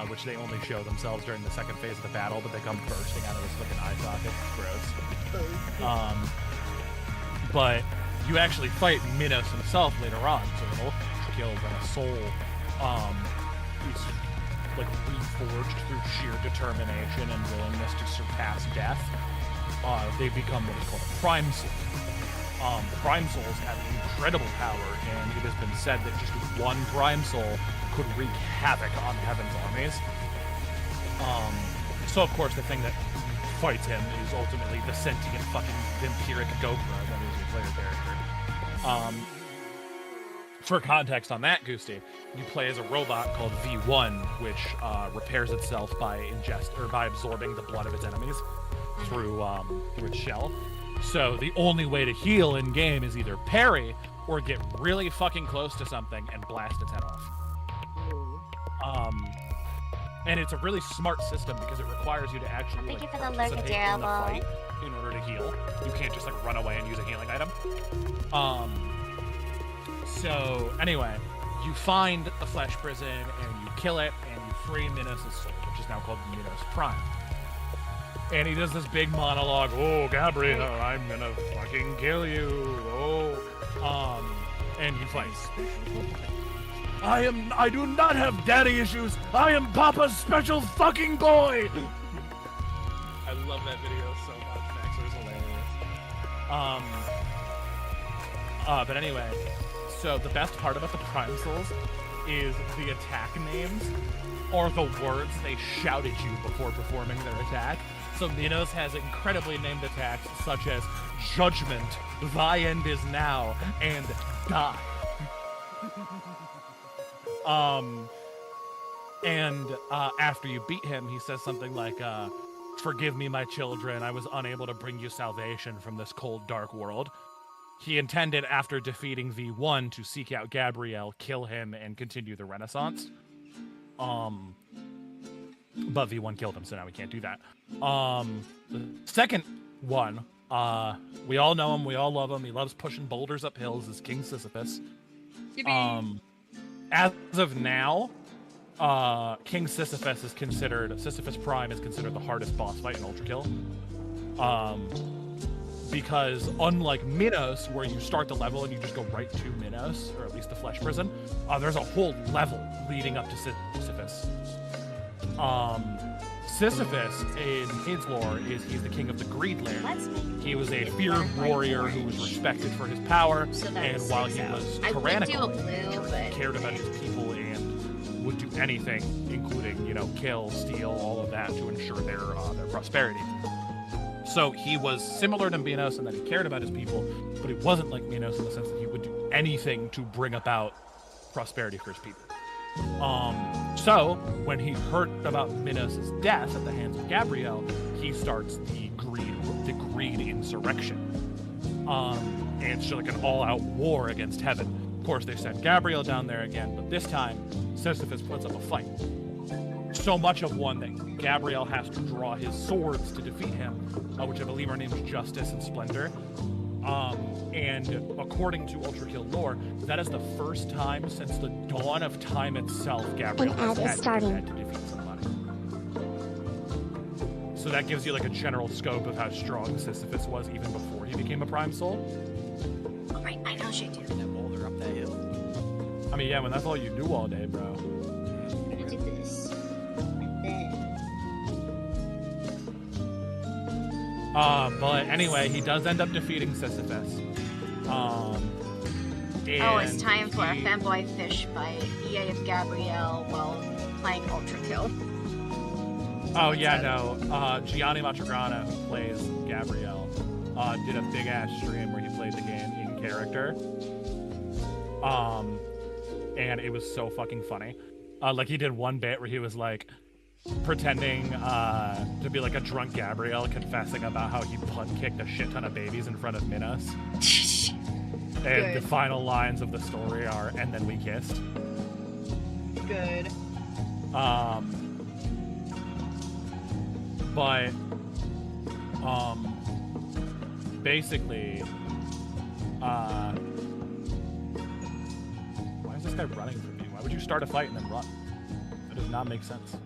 which they only show themselves during the second phase of the battle, but they come bursting out of his fucking eye socket. It's gross. But you actually fight Minos himself later on, so an Ultrakill and a soul is like reforged through sheer determination and willingness to surpass death. They become what is called a prime soul. Prime souls have incredible power, and it has been said that just one prime soul could wreak havoc on heaven's armies. So of course the thing that fights him is ultimately the sentient fucking vampiric Gokra that is your player character. For context on that, Goostie, you play as a robot called V1, which repairs itself by absorbing the blood of its enemies through its shell. So the only way to heal in game is either parry or get really fucking close to something and blast its head off. And it's a really smart system because it requires you to actually Thank you for the participate lurk, in the adorable. fight in order to heal. You can't just like run away and use a healing item. So anyway, you find the flesh prison and you kill it and you free Minos' soul, which is now called Minos Prime. And he does this big monologue, "Oh, Gabriel, I'm gonna fucking kill you." And he fights. I do not have daddy issues. I am Papa's special fucking boy. I love that video so much. Max, it was hilarious. But anyway, so the best part about the Prime Souls is the attack names or the words they shout at you before performing their attack. So Minos has incredibly named attacks such as Judgment, Thy End Is Now, and Die. And after you beat him, he says something like, "Forgive me, my children. I was unable to bring you salvation from this cold, dark world." He intended, after defeating V1, to seek out Gabriel, kill him, and continue the Renaissance. But V1 killed him, so now we can't do that. The second one, we all know him, we all love him. He loves pushing boulders up hills, is King Sisyphus. As of now, King Sisyphus is considered, Sisyphus Prime is considered the hardest boss fight in Ultra Kill. Because unlike Minos, where you start the level and you just go right to Minos, or at least the Flesh Prison, there's a whole level leading up to Sisyphus. Sisyphus, in his lore, he's the king of the Greed Land. He was a feared warrior who was respected for his power, and while he was tyrannical, he cared about his people and would do anything, including, you know, kill, steal, all of that to ensure their prosperity. So he was similar to Minos in that he cared about his people, but he wasn't like Minos in the sense that he would do anything to bring about prosperity for his people. So when he heard about Minos' death at the hands of Gabriel, he starts the greed insurrection. And it's just like an all-out war against heaven. Of course, they send Gabriel down there again, but this time Sisyphus puts up a fight. So much of one that Gabriel has to draw his swords to defeat him, which I believe are named Justice and Splendor. And according to Ultra Kill lore, that is the first time since the dawn of time itself Gabriel has had to defeat somebody. So that gives you like a general scope of how strong Sisyphus was even before he became a Prime Soul. Oh, right, I know you do. That boulder up that hill. I mean, yeah, when that's all you do all day, bro. I'm gonna do this. But anyway, he does end up defeating Sisyphus. It's time for a fanboy fish bite. EA of Gabrielle while playing Ultra Kill. Oh yeah, no. Gianni Matrograna, who plays Gabrielle, did a big ass stream where he played the game in character. And it was so fucking funny. Like he did one bit where he was like pretending to be like a drunk Gabrielle, confessing about how he punt kicked a shit ton of babies in front of Minos. And the final lines of the story are, "And then we kissed." Good. But basically, why is this guy running from me? Why would you start a fight and then run? That does not make sense.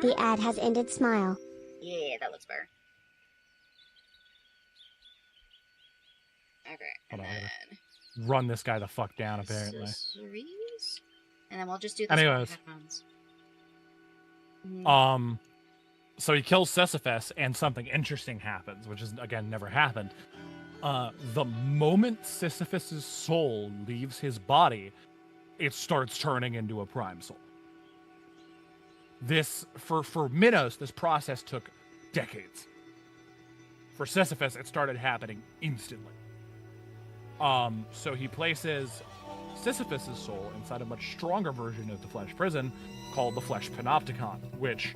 The ad has ended. Smile. Yeah, that looks better. Okay, and then Run this guy the fuck down, apparently. accessories? And then we'll just do this Anyways. with headphones. So he kills Sisyphus, and something interesting happens, which is, again, never happened. The moment Sisyphus's soul leaves his body, it starts turning into a Prime Soul. This, for Minos, this process took decades. For Sisyphus, it started happening instantly. So he places Sisyphus's soul inside a much stronger version of the Flesh Prison called the Flesh Panopticon, which,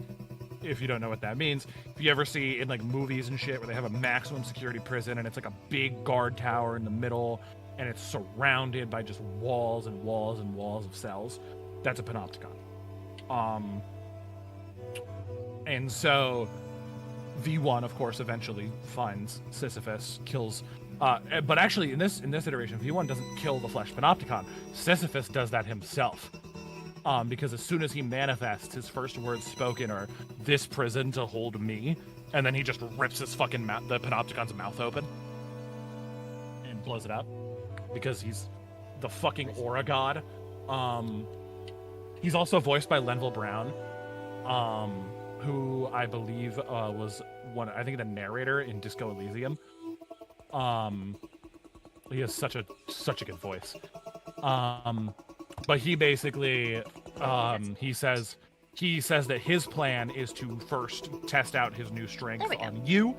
if you don't know what that means, if you ever see in like movies and shit where they have a maximum security prison and it's like a big guard tower in the middle and it's surrounded by just walls and walls and walls of cells, that's a Panopticon. And so V1, of course, eventually finds Sisyphus, kills. But actually, in this iteration, V1 doesn't kill the Flesh Panopticon. Sisyphus does that himself. Because as soon as he manifests, his first words spoken are, "This prison to hold me," and then he just rips his fucking the Panopticon's mouth open and blows it up because he's the fucking aura god. He's also voiced by Lenville Brown, who I believe was the narrator in Disco Elysium. He has such a good voice. But he basically he says he says that his plan is to first test out his new strength on you,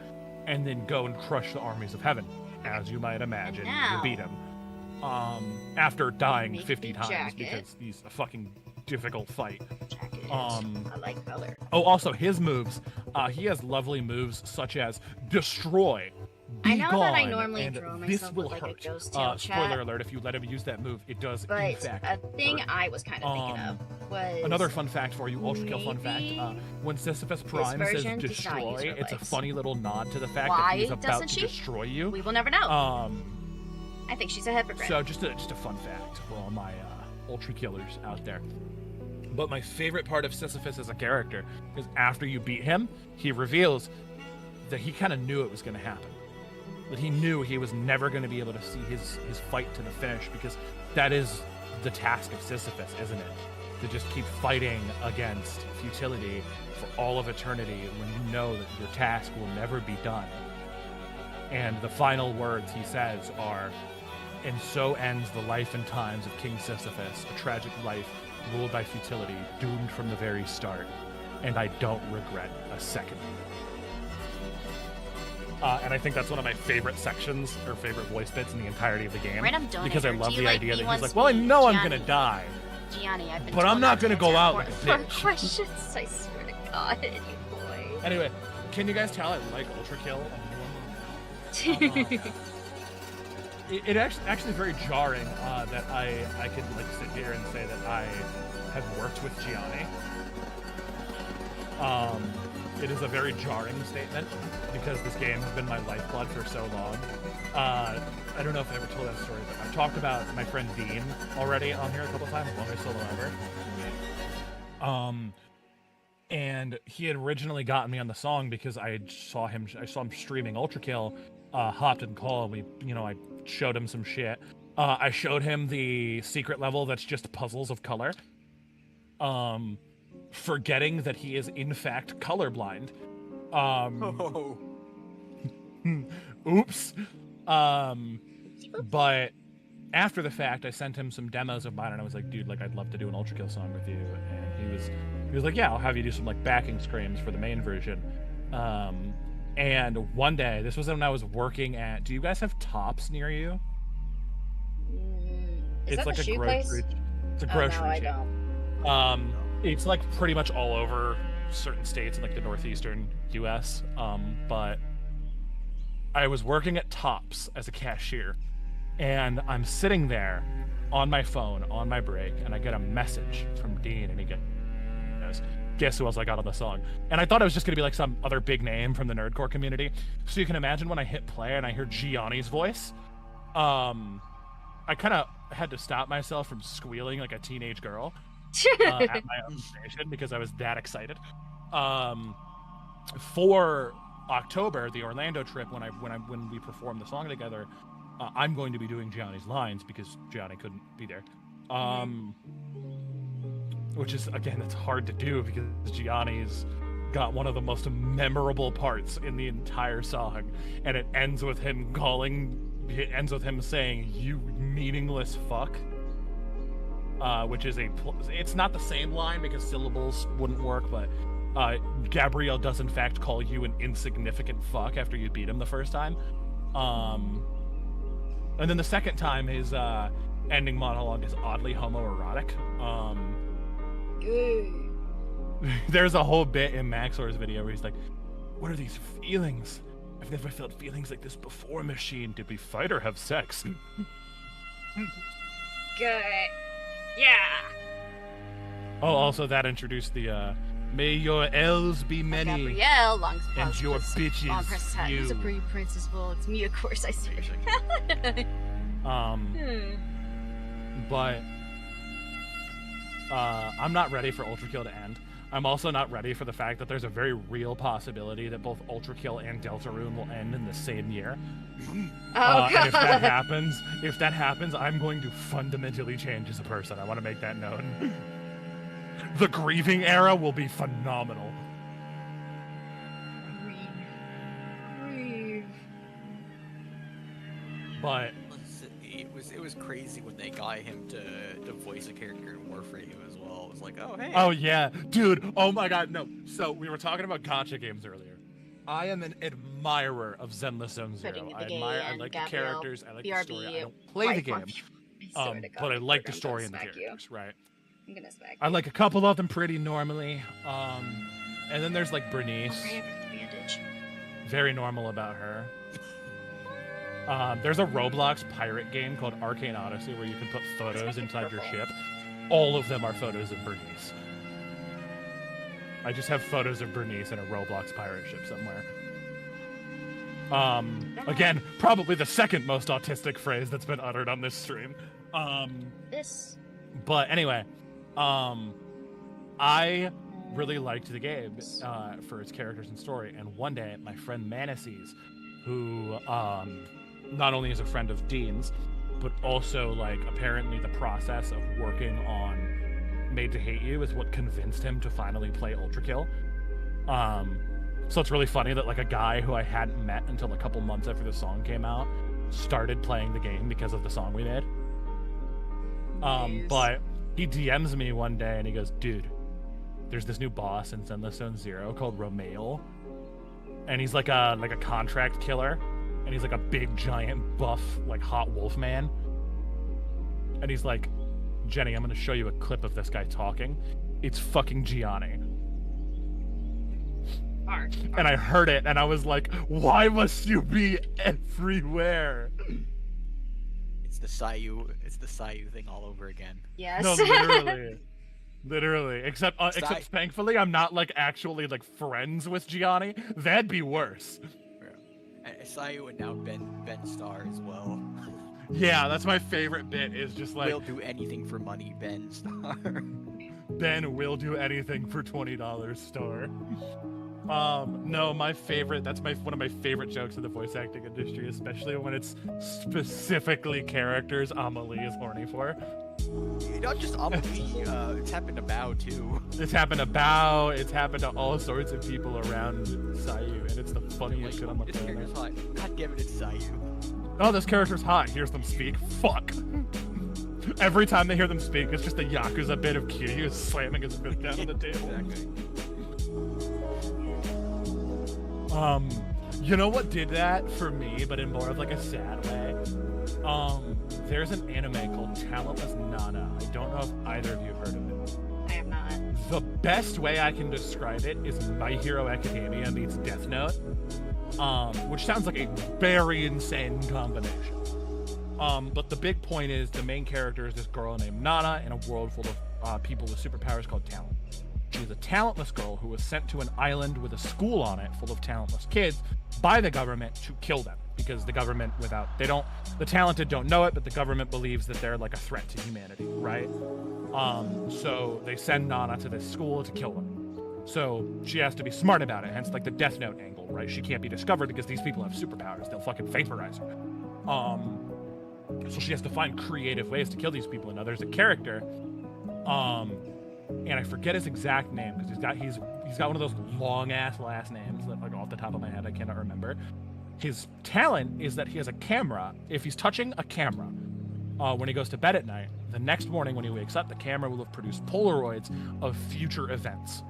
and then go and crush the armies of heaven, as you might imagine. You beat him. After dying 50 times because he's a fucking difficult fight. I like color. Oh, also his moves. He has lovely moves such as destroy. I know that I gone, normally and throw this myself will with like hurt. a ghost tail Spoiler alert: if you let him use that move, it does in but fact a thing hurt. I was kind of thinking of was Another fun fact for you, ultra kill fun fact. When Sisyphus Prime says version does not use destroy, her it's a legs. funny little nod to the fact Why that he's about doesn't to she? destroy you. We will never know. I think she's a hypocrite. So just a fun fact for all my ultra killers out there. But my favorite part of Sisyphus as a character is after you beat him, he reveals that he kind of knew it was going to happen. That he knew he was never going to be able to see his fight to the finish, because that is the task of Sisyphus, isn't it? To just keep fighting against futility for all of eternity when you know that your task will never be done. And the final words he says are, "And so ends the life and times of King Sisyphus, a tragic life ruled by futility, doomed from the very start, and I don't regret a second." And I think that's one of my favorite sections, or favorite voice bits in the entirety of the game. Random donor. Because I Do love you the like idea that B1 he's like, well, I know I'm gonna Gianni? die. Gianni, I've been But told I'm not gonna to go answer out like a important bitch. questions, I swear to God, you boy. Anyway, can you guys tell I like Ultra Kill? It actually very jarring that I could like sit here and say that I have worked with Gianni. It is a very jarring statement because this game has been my lifeblood for so long. I don't know if I ever told that story, but I've talked about my friend Dean already on here a couple times, longest solo ever. And he had originally gotten me on the song because I saw him streaming Ultra Kill, hopped in call, and I showed him some shit. I showed him the secret level that's just puzzles of color. Forgetting that he is in fact colorblind. Oops. But after the fact, I sent him some demos of mine, and I was like, dude, like, I'd love to do an Ultra Kill song with you. And he was like, yeah, I'll have you do some like backing screams for the main version. And one day, this was when I was working at. Do you guys have Tops near you? Is It's that like the a shoe grocery. place? It's a Oh, grocery no, I chain. don't. It's like pretty much all over certain states in like the northeastern U.S. But I was working at Tops as a cashier, and I'm sitting there on my phone on my break, and I get a message from Dean, and he goes, "Guess who else I got on the song?" And I thought it was just gonna be like some other big name from the nerdcore community. So you can imagine when I hit play and I hear Gianni's voice, I kind of had to stop myself from squealing like a teenage girl. At my own station because I was that excited. For October, the Orlando trip, when we performed the song together, I'm going to be doing Gianni's lines because Gianni couldn't be there. Which is, again, it's hard to do because Gianni's got one of the most memorable parts in the entire song, and it ends with him saying, "You meaningless fuck." Which is it's not the same line because syllables wouldn't work, but Gabrielle does in fact call you an insignificant fuck after you beat him the first time. And then the second time his ending monologue is oddly homoerotic. There's a whole bit in Maxor's video where he's like, "What are these feelings? I've never felt feelings like this before, machine. Did we fight or have sex?" Good. Yeah. Oh, also that introduced the "May your elves be many Gabrielle, long and your bitches long princess hat. Who's a few." pretty princess? Well, it's me, of course. I swear. But I'm not ready for Ultra Kill to end. I'm also not ready for the fact that there's a very real possibility that both Ultra Kill and Deltarune will end in the same year. Oh God. And if that happens, I'm going to fundamentally change as a person. I want to make that known. The grieving era will be phenomenal. Grieve. But It was crazy when they got him to voice a character in Warframe as well. It was like, oh hey. Oh yeah, dude. Oh my god, no. So we were talking about gacha games earlier. I am an admirer of Zenless Zone Zero. Putting the I game admire. I and like the Gabriel, characters. I like the story. I BRB, don't play the game, I swear to God, but I my like the program story does and the smack you. characters. Right. I'm gonna smack I you. like a couple of them pretty normally. And then there's like Bernice. I have an advantage. Very normal about her. There's a Roblox pirate game called Arcane Odyssey where you can put photos inside your ship. All of them are photos of Bernice. I just have photos of Bernice in a Roblox pirate ship somewhere. Again, probably the second most autistic phrase that's been uttered on this stream. This. But anyway, I really liked the game for its characters and story. And one day, my friend Manases, who not only is a friend of Dean's, but also like apparently the process of working on Made to Hate You is what convinced him to finally play Ultra Kill. So it's really funny that like a guy who I hadn't met until a couple months after the song came out started playing the game because of the song we made. Nice. But he DMs me one day and he goes, dude, there's this new boss in Zenless Zone Zero called Romeo. And he's like a contract killer. And he's like a big, giant, buff, like hot wolf man. And he's like, Jenny, I'm gonna show you a clip of this guy talking. It's fucking Gianni. And I heard it and I was like, why must you be everywhere? It's the Sayu thing all over again. Yes. No, literally. Except thankfully I'm not like actually like friends with Gianni. That'd be worse. Sayu and now Ben Star as well. Yeah, that's my favorite bit is just like Will do anything for money, Ben Star. Ben will do anything for $20 store. No, my favorite, that's one of my favorite jokes in the voice acting industry, especially when it's specifically characters Amelie is horny for. Not just Amelie, it's happened to Bao too. It's happened to Bao, it's happened to all sorts of people around Sayu, and it's the funniest shit on the This planet. character's hot. God damn it, it's Sayu. Oh, this character's hot, hears them speak, fuck. Every time they hear them speak, it's just a Yakuza bit of Kiryu slamming his fist down on the table. Exactly. You know what did that for me, but in more of like a sad way? There's an anime called Talentless Nana. I don't know if either of you have heard of it. I have not. The best way I can describe it is My Hero Academia meets Death Note, which sounds like a very insane combination. But the big point is the main character is this girl named Nana in a world full of people with superpowers called Talent. She's a talentless girl who was sent to an island with a school on it full of talentless kids by the government to kill them because the government the talented don't know it, but the government believes that they're like a threat to humanity, right? So they send Nana to this school to kill them. So she has to be smart about it, hence like the Death Note angle, right? She can't be discovered because these people have superpowers. They'll fucking vaporize her. So she has to find creative ways to kill these people. And now there's a character, and I forget his exact name because he's got one of those long ass last names that like off the top of my head I cannot remember. His talent is that he has a camera. If he's touching a camera when he goes to bed at night, the next morning when he wakes up, the camera will have produced Polaroids of future events.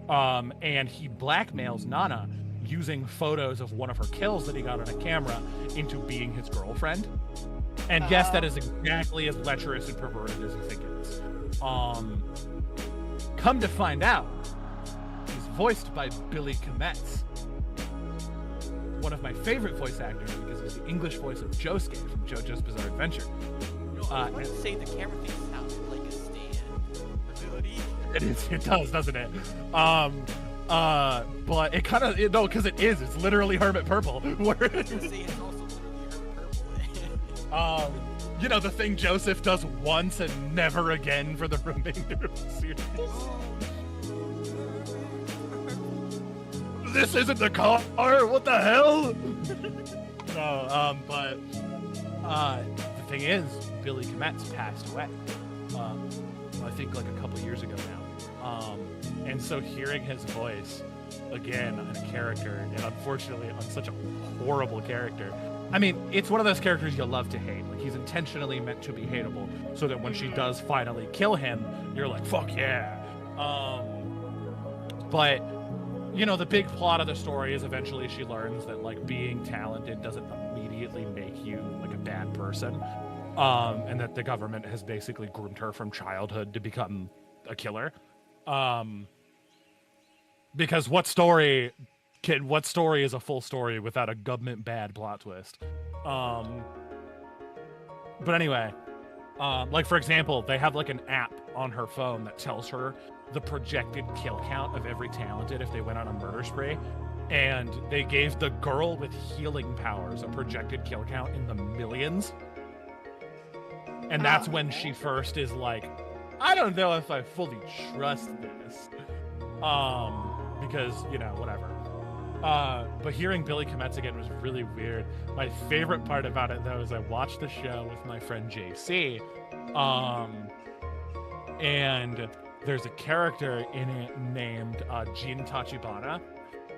And he blackmails Nana using photos of one of her kills that he got on a camera into being his girlfriend. And yes, that is exactly as lecherous and perverted as you think it is. Come to find out, he's voiced by Billy Kometz, one of my favorite voice actors because he's the English voice of Josuke from JoJo's Bizarre Adventure. I was to say the camera thing sounds like a stand ability. It does, doesn't it? But it kind of, no, because it is. It's literally Hermit Purple. Where, I was gonna say it's also literally Hermit Purple. You know, the thing Joseph does once and never again for the remainder of the series. This isn't the car! What the hell? No, but the thing is, Billy Kometz passed away. I think like a couple years ago now. And so hearing his voice again on a character, and unfortunately on such a horrible character, I mean, it's one of those characters you love to hate. Like, he's intentionally meant to be hateable, so that when she does finally kill him, you're like, fuck yeah. But, you know, the big plot of the story is eventually she learns that, like, being talented doesn't immediately make you, like, a bad person. And that the government has basically groomed her from childhood to become a killer. Because what story is a full story without a government bad plot twist? But anyway, like, for example, they have like an app on her phone that tells her the projected kill count of every talented if they went on a murder spree. And they gave the girl with healing powers a projected kill count in the millions. And that's when she first is like, I don't know if I fully trust this. Because, you know, whatever. But hearing Billy Kometz again was really weird. My favorite part about it, though, is I watched the show with my friend JC. And there's a character in it named Jin Tachibana.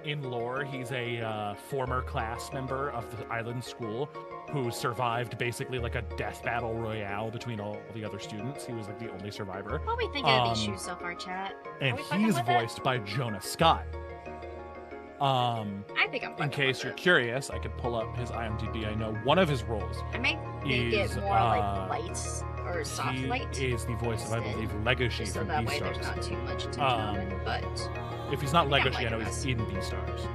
In lore, he's a former class member of the island school who survived basically like a death battle royale between all the other students. He was like the only survivor. What we think of these shoes so far, chat? And he's voiced by Jonah Scott. I think I'm in case you're curious, I could pull up his IMDb. I know one of his roles. I might make it more like light or soft light. He is the voice of, I believe, Legoshi so from that way Beastars. there's not too much attention on him, but if he's not I think Legoshi, I know liking he's this. in Beastars.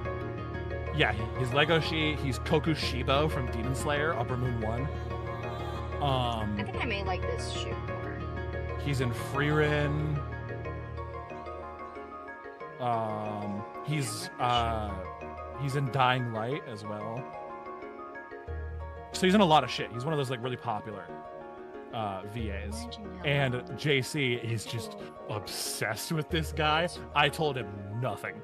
Yeah, he's Legoshi. He's Koku Shibo from Demon Slayer, Upper Moon 1. I think I may like this shoe more. He's in Freerin. He's in Dying Light as well. So he's in a lot of shit. He's one of those like really popular VAs. And JC is just obsessed with this guy. I told him nothing.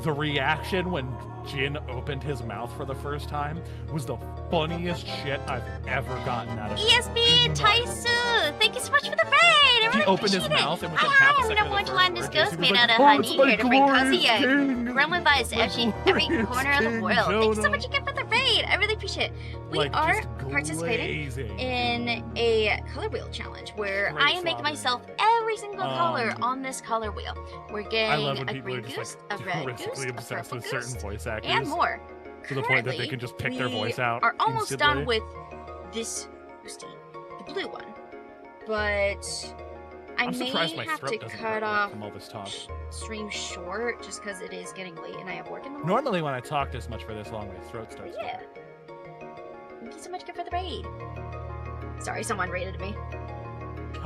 The reaction when Jin opened his mouth for the first time was the funniest shit I've ever gotten out of ESB Taisu, thank you so much for the raid. I really He opened his appreciate it. mouth and within half a I'm second number of one the Gelatinous first Ghost word, made JC out of was honey like, here to bring cozy glorious in. king, Run with us every glorious corner of the king, world. Thank you so Jonah. much again for the raid. I really appreciate it. We Like, are just participating glazing. in a color wheel challenge where Great I am making slobbering. myself every single color on this color wheel. We're I love getting when a people are green just goose, like a red goose, horrifically a obsessed purple with certain goose, voice actors and more. to the point that they Currently, can just pick their voice out. Are almost instantly. done with this Goostie, the blue one, but I I'm may surprised my have throat to doesn't cut hurt off from all this talk. stream short just because it is getting late and I have work in the morning. Normally, when I talk this much for this long, my throat starts. Yeah. Thank you so much for the raid. Sorry, someone raided me.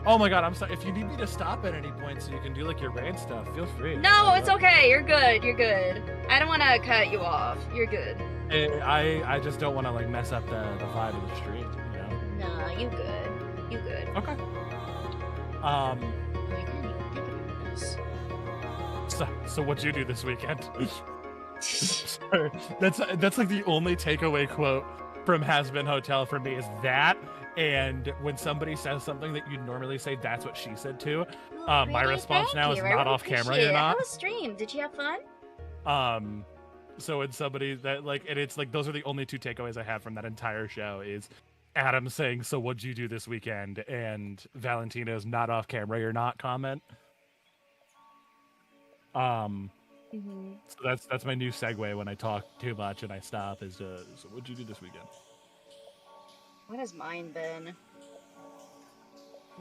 Oh my god, I'm sorry. If you need me to stop at any point so you can do like your raid stuff, feel free. No, it's okay. You're good. You're good. I don't want to cut you off. You're good. I just don't want to like mess up the vibe of the stream, you know. No, you good. You good. Okay. I didn't even think about this. So what'd you do this weekend? Sorry. That's like the only takeaway quote from Has Been Hotel for me is that, and when somebody says something that you'd normally say that's what she said too, my Really? response Thank now is you. I not really off camera, appreciate you're it. How not. was stream? Did you have fun? So when somebody that like, and it's like those are the only two takeaways I have from that entire show is Adam saying, "So what'd you do this weekend?" and Valentina's "Not off camera, you're not" comment. So that's my new segue when I talk too much and I stop is so what'd you do this weekend? What has mine been?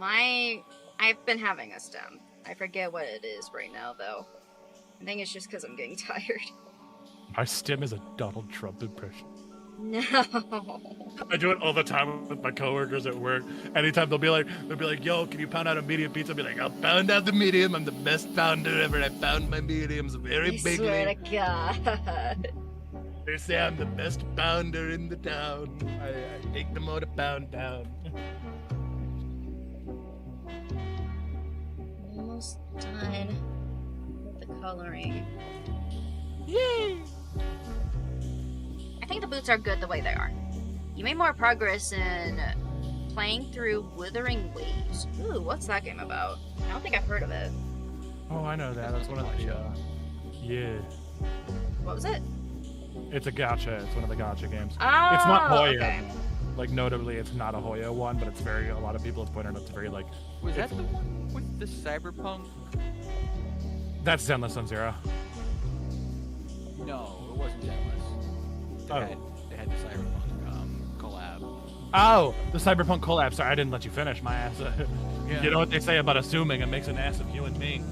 I've been having a stem. I forget what it is right now though. I think it's just because I'm getting tired. My stim is a Donald Trump impression. No. I do it all the time with my coworkers at work. Anytime they'll be like, "Yo, can you pound out a medium pizza?" I'll be like, "I'll pound out the medium. I'm the best pounder ever. I pound my mediums very I bigly." swear to God. They say I'm the best pounder in the town. I take them all to pound town. Almost done with the coloring. Yay! I think the boots are good the way they are. You made more progress in playing through Withering Waves. Ooh, what's that game about? I don't think I've heard of it. Oh, I know that. That's one of the. Yeah. What was it? It's a gacha. It's one of the gacha games. Oh, It's not Hoya. okay. Like, notably, it's not a Hoya one, but it's very, a lot of people have pointed out it's very, like, Was that the one with the cyberpunk? that's Zenless on Zero. No, it wasn't Zenless. They had the cyberpunk collab. Oh, the Cyberpunk collab. Sorry, I didn't let you finish, my ass. Yeah. You know what they say about assuming? It makes an ass of you and me.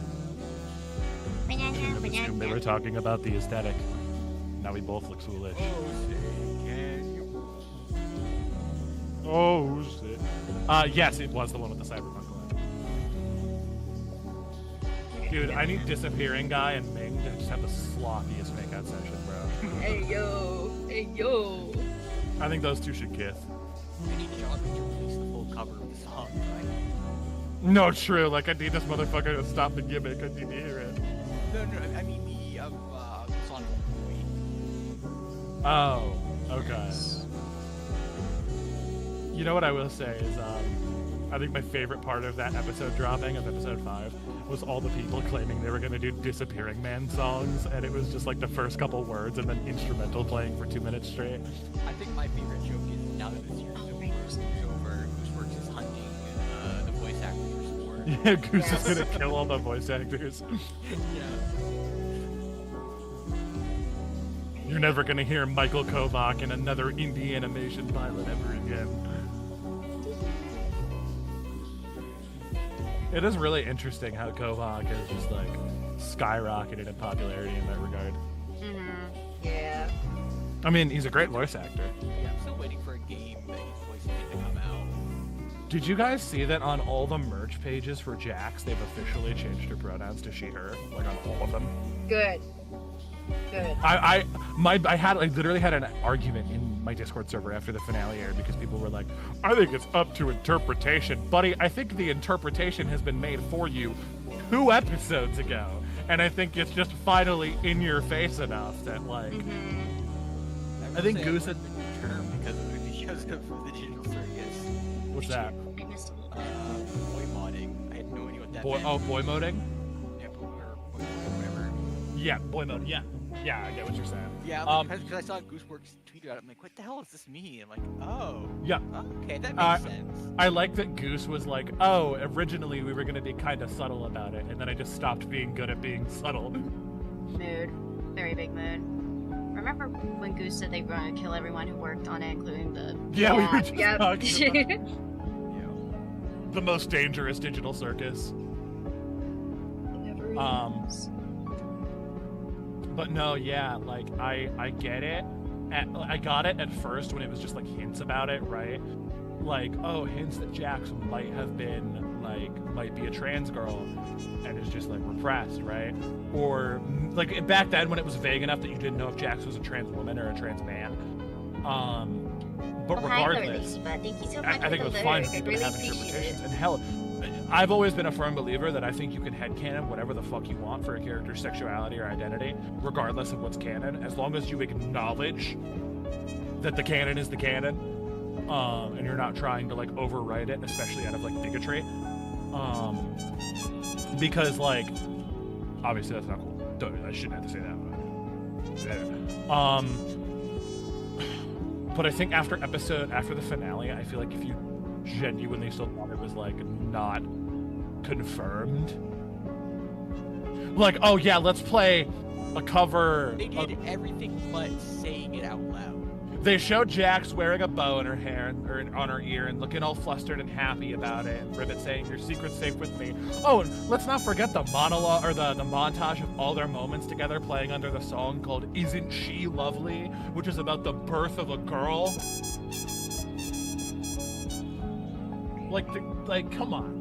Shouldn't have assumed they were talking about the aesthetic. Now we both look foolish. Oh, say, can you? Oh, shit. Yes, it was the one with the Cyberpunk collab. Dude, I need Disappearing Guy and Ming to just have the sloppiest makeout session, bro. Hey yo, hey yo. I think those two should kiss. I need John to release the full cover of the song. No, true. Like, I need this motherfucker to stop the gimmick. I need to hear it. No, I mean the Sonic movie. Oh, okay. You know what I will say is, I think my favorite part of that episode dropping of episode 5 was all the people claiming they were going to do Disappearing Man songs, and it was just like the first couple words and then instrumental playing for 2 minutes straight. I think my favorite joke is now that the series is over, Gooseworks is hunting the voice actors for sport. Yeah, Goose is going to kill all the voice actors. Yeah. You're never going to hear Michael Kovac in another indie animation pilot ever again. It is really interesting how Kovac is just like skyrocketed in popularity in that regard. Yeah. I mean, he's a great voice actor. Yeah, I'm still waiting for a game that he's voicing it to come out. Did you guys see that on all the merch pages for Jax, they've officially changed her pronouns to she, her? Like on all of them. Good. Good. I literally had an argument in my Discord server after the finale aired because people were like, I think it's up to interpretation. Buddy, I think the interpretation has been made for you 2 episodes ago. And I think it's just finally in your face enough that, like... I think Goose had... term because of the digital circus. What's that? Boy modding. I had no idea what that Boy, meant. oh, boy moding? Yeah, or whatever. Yeah, boy mode, yeah. Yeah, I get what you're saying. Yeah, because I saw Gooseworks tweet about it. I'm like, what the hell does this mean? I'm like, oh. Yeah. Okay, that makes sense. I like that Goose was like, oh, originally we were going to be kind of subtle about it, and then I just stopped being good at being subtle. Mood. Very big mood. Remember when Goose said they were going to kill everyone who worked on it, including the... Yeah, we were just Yep. talking about Yeah. the most dangerous digital circus. But no, yeah, like, I get it. I got it at first when it was just, like, hints about it, right? Like, oh, hints that Jax might have been, like, might be a trans girl and is just, like, repressed, right? Or, like, back then when it was vague enough that you didn't know if Jax was a trans woman or a trans man. But regardless, Thank you so much I think it for was the fine lyric. for I people really to have appreciate interpretations. it. And hell, I've always been a firm believer that I think you can headcanon whatever the fuck you want for a character's sexuality or identity, regardless of what's canon, as long as you acknowledge that the canon is the canon, and you're not trying to like overwrite it, especially out of like bigotry. Because like, obviously that's not cool. I shouldn't have to say that. But I think after the finale, I feel like if you genuinely still thought it was like not confirmed, like, oh yeah, let's play a cover. They did everything but saying it out loud. They showed Jax wearing a bow in her hair or on her ear and looking all flustered and happy about it, and Ribbit saying, "Your secret's safe with me." Oh, and let's not forget the monologue or the montage of all their moments together playing under the song called "Isn't She Lovely," which is about the birth of a girl. Like, come on.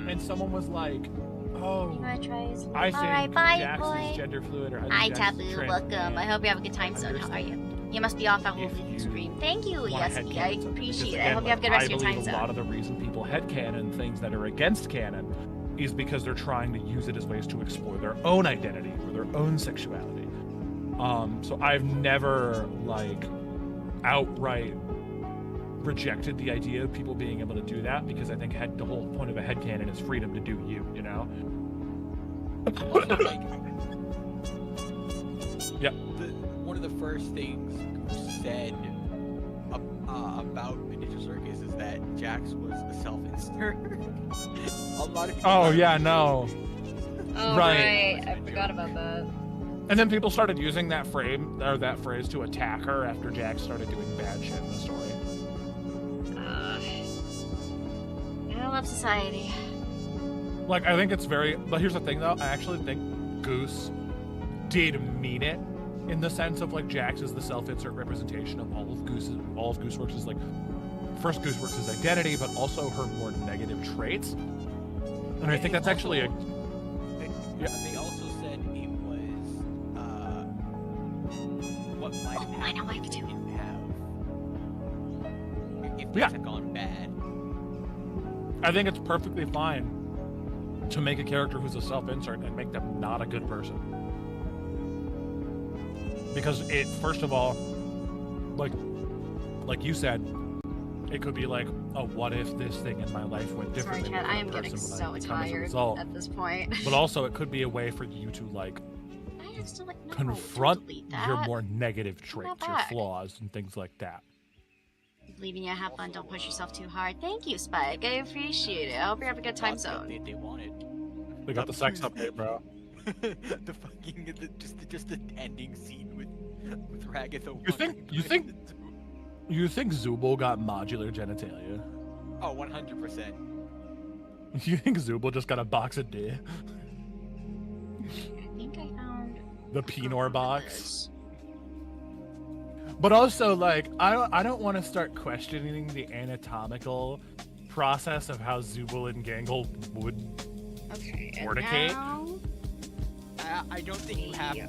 And someone was like, "Oh, You wanna try his... I think Alright, bye, Jax is boy. gender fluid." Or I think Hi, Jax is Taboo. trans Welcome. man. I hope you have a good time, son. How are you? You must be off. I will If leave you the stream. Thank you, wanna Yes. I headcanon something, appreciate because it. I hope you have a good again, rest of your I time, believe a lot son. of the reason people headcanon things that are against canon is because they're trying to use it as ways to explore their own identity or their own sexuality. So I've never like outright rejected the idea of people being able to do that, because I think the whole point of a headcanon is freedom to do you know? Also, like, Yep. of the first things Goose said about the Ninja Circus is that Jax was a self-insert. A lot of people Oh thought it yeah, was no. Oh, Right. right. I forgot about that. And then people started using that phrase to attack her after Jax started doing bad shit in the story. I love society. Like, I think it's very... But here's the thing, though. I actually think Goose did mean it in the sense of, like, Jax is the self-insert representation of all of Gooseworks' like, first Gooseworks' identity, but also her more negative traits. And I think that's actually a... Yeah. They also said it was what might have happened if it didn't have if things had gone bad. I think it's perfectly fine to make a character who's a self-insert and make them not a good person. Because it, first of all, like you said, it could be like, oh, what if this thing in my life went Sorry, differently? Chad, with I that am getting person when I so become as a tired result? at this point. But also, it could be a way for you to, like, I have to, like, no, confront don't delete that. your more negative Come traits, your back. flaws, and things like that. Leaving you have fun, don't push yourself too hard. Thank you, Spike. I appreciate it. I hope you have a good time zone. They wanted. They got the sex update, bro. The fucking just the ending scene with Ragatha. You think Zubul got modular genitalia? Oh, 100%. You think Zubul just got a box of D? I think I found The Pinor box? this. But also, like, I don't want to start questioning the anatomical process of how Zubul and Gangle would Okay, and fornicate. now I don't think you have to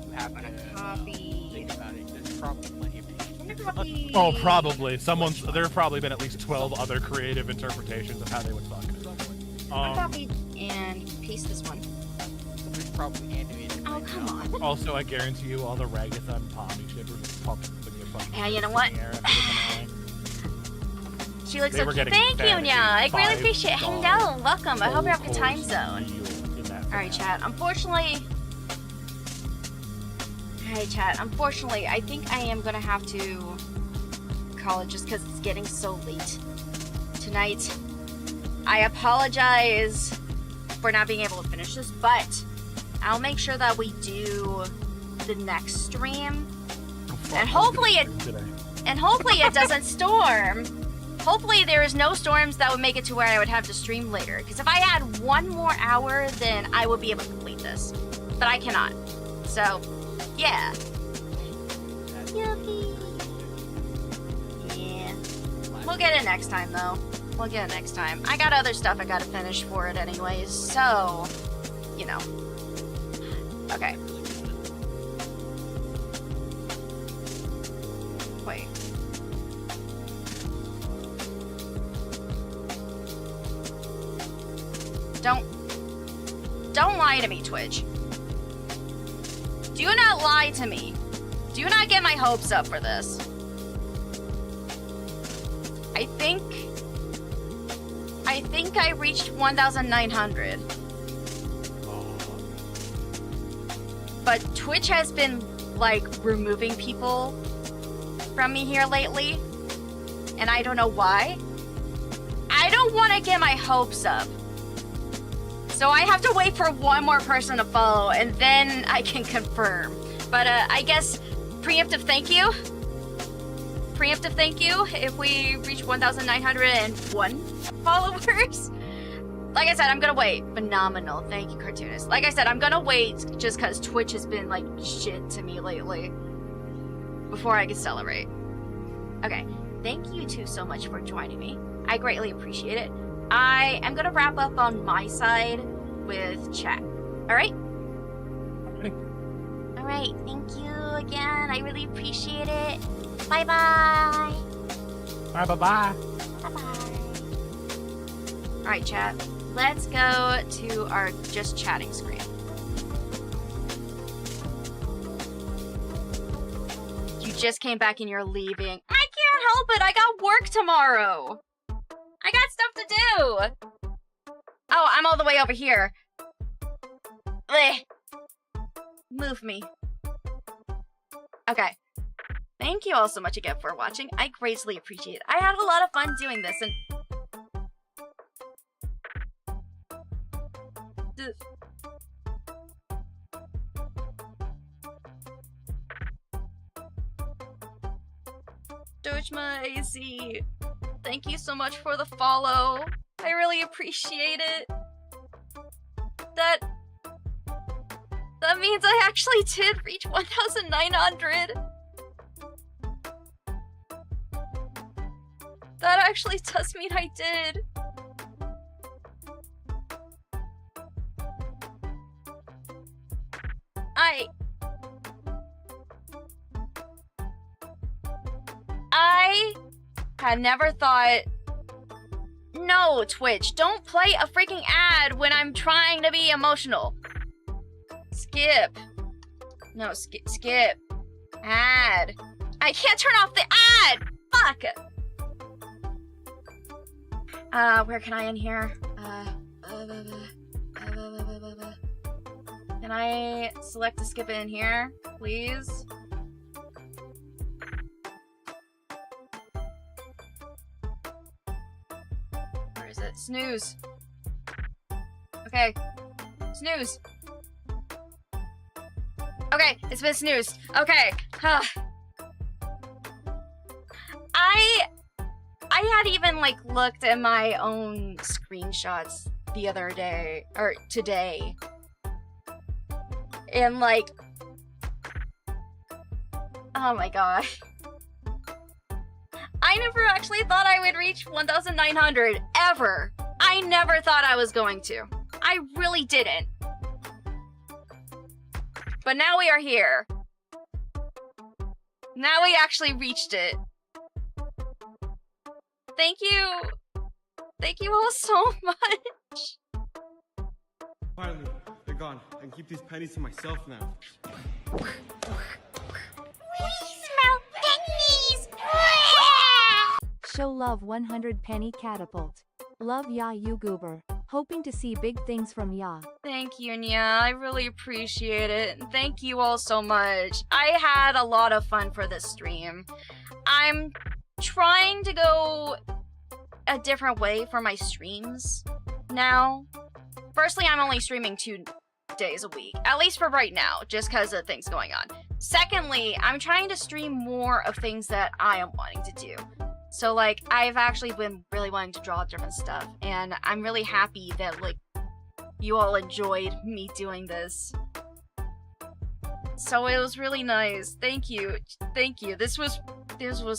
copy. think about it. There's probably plenty of things. Copy. Oh, probably. There've probably been at least 12 other creative interpretations of how they would fuck. Copy and paste this one. There's probably animated. Oh, right come now. on. Also, I guarantee you all the Ragatha and Pommy shippers just pumped the fucking Yeah, you know what? in the air after the finale. She looks They so were cute. getting Thank you, fed Nya. I greatly $5 appreciate it. Hello, welcome. I hope you have a good time cold zone. meal in that Alright, finale. chat. Unfortunately, I think I am gonna have to call it just because it's getting so late tonight. I apologize for not being able to finish this, but I'll make sure that we do the next stream. Oh, fuck, And I was hopefully gonna it- stream today. And hopefully it doesn't storm. Hopefully there is no storms that would make it to where I would have to stream later. Because if I had one more hour, then I would be able to complete this. But I cannot. So, yeah. Yucky. Yeah. We'll get it next time, though. We'll get it next time. I got other stuff I gotta finish for it anyways, so, you know. Okay. Wait. Don't lie to me, Twitch. Do not lie to me. Do not get my hopes up for this. I think I reached 1,900. But Twitch has been, like, removing people from me here lately. And I don't know why. I don't want to get my hopes up. So I have to wait for one more person to follow, and then I can confirm. But I guess preemptive thank you. Preemptive thank you if we reach 1,901 followers. Like I said, I'm gonna wait. Phenomenal. Thank you, cartoonist. Like I said, I'm gonna wait just because Twitch has been like shit to me lately before I can celebrate. Okay. Thank you two so much for joining me. I greatly appreciate it. I am gonna wrap up on my side with chat. Alright? Alright, thank you again. I really appreciate it. Bye bye. Bye bye. Bye bye. Alright, chat. Let's go to our just chatting screen. You just came back and you're leaving. I can't help it. I got work tomorrow. I got stuff to do. Oh, I'm all the way over here. Blech. Move me. Okay. Thank you all so much again for watching. I greatly appreciate it. I had a lot of fun doing this, and Dojima AZ, thank you so much for the follow. I really appreciate it. That means I actually did reach 1,900. That actually does mean I did. I had never thought. No, Twitch, don't play a freaking ad when I'm trying to be emotional. Skip. No, skip. Ad. I can't turn off the ad! Fuck! Where can I in here? Can I select to skip in here, please? Where is it? Snooze. Okay. Snooze. Okay, it's been snoozed. Okay. I had even like looked at my own screenshots the other day or today. And like, oh my god. I never actually thought I would reach 1,900 ever. I never thought I was going to. I really didn't. But now we are here. Now we actually reached it. Thank you. Thank you all so much. Finally, they're gone. I can keep these pennies to myself now. We smell pennies! Show love 100 penny catapult. Love ya you goober. Hoping to see big things from ya. Thank you, Nya. I really appreciate it. And thank you all so much. I had a lot of fun for this stream. I'm trying to go a different way for my streams now. Firstly, I'm only streaming 2 days a week, at least for right now, just because of things going on. Secondly, I'm trying to stream more of things that I am wanting to do. So like, I've actually been really wanting to draw different stuff, and I'm really happy that like, you all enjoyed me doing this. So it was really nice. Thank you. Thank you. This was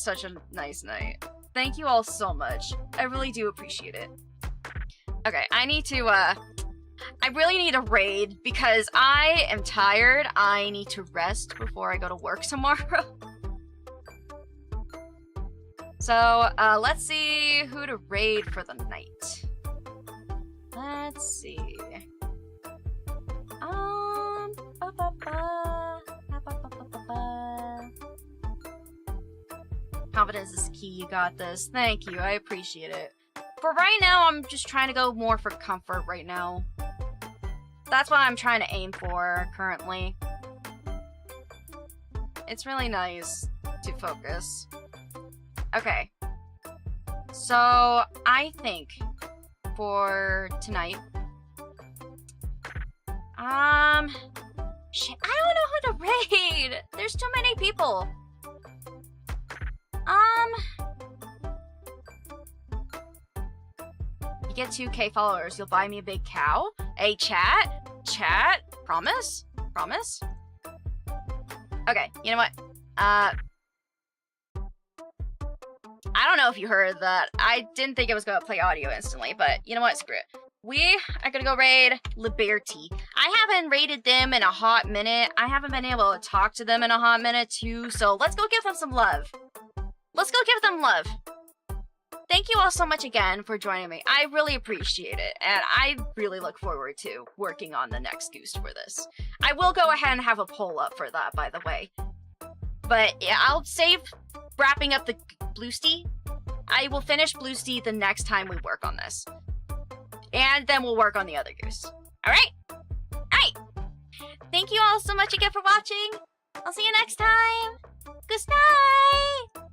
such a nice night. Thank you all so much. I really do appreciate it. Okay, I need to, I really need a raid because I am tired. I need to rest before I go to work tomorrow. So, let's see who to raid for the night. Let's see. Confidence is key, you got this. Thank you, I appreciate it. For right now, I'm just trying to go more for comfort right now. That's what I'm trying to aim for currently. It's really nice to focus. Okay. So, I think for tonight, shit, I don't know who to raid. There's too many people. You get 2K followers, you'll buy me a big cow? Hey, chat? Chat? Promise? Promise? Okay, you know what? I don't know if you heard that. I didn't think it was gonna play audio instantly, but you know what? Screw it. We are gonna go raid Liberty. I haven't raided them in a hot minute. I haven't been able to talk to them in a hot minute too, so let's go give them some love. Let's go give them love. Thank you all so much again for joining me. I really appreciate it, and I really look forward to working on the next Goose for this. I will go ahead and have a poll up for that, by the way. But yeah, I'll save wrapping up the Goostie. I will finish Goostie the next time we work on this. And then we'll work on the other Goose. Alright? Alright! Thank you all so much again for watching. I'll see you next time! Good night!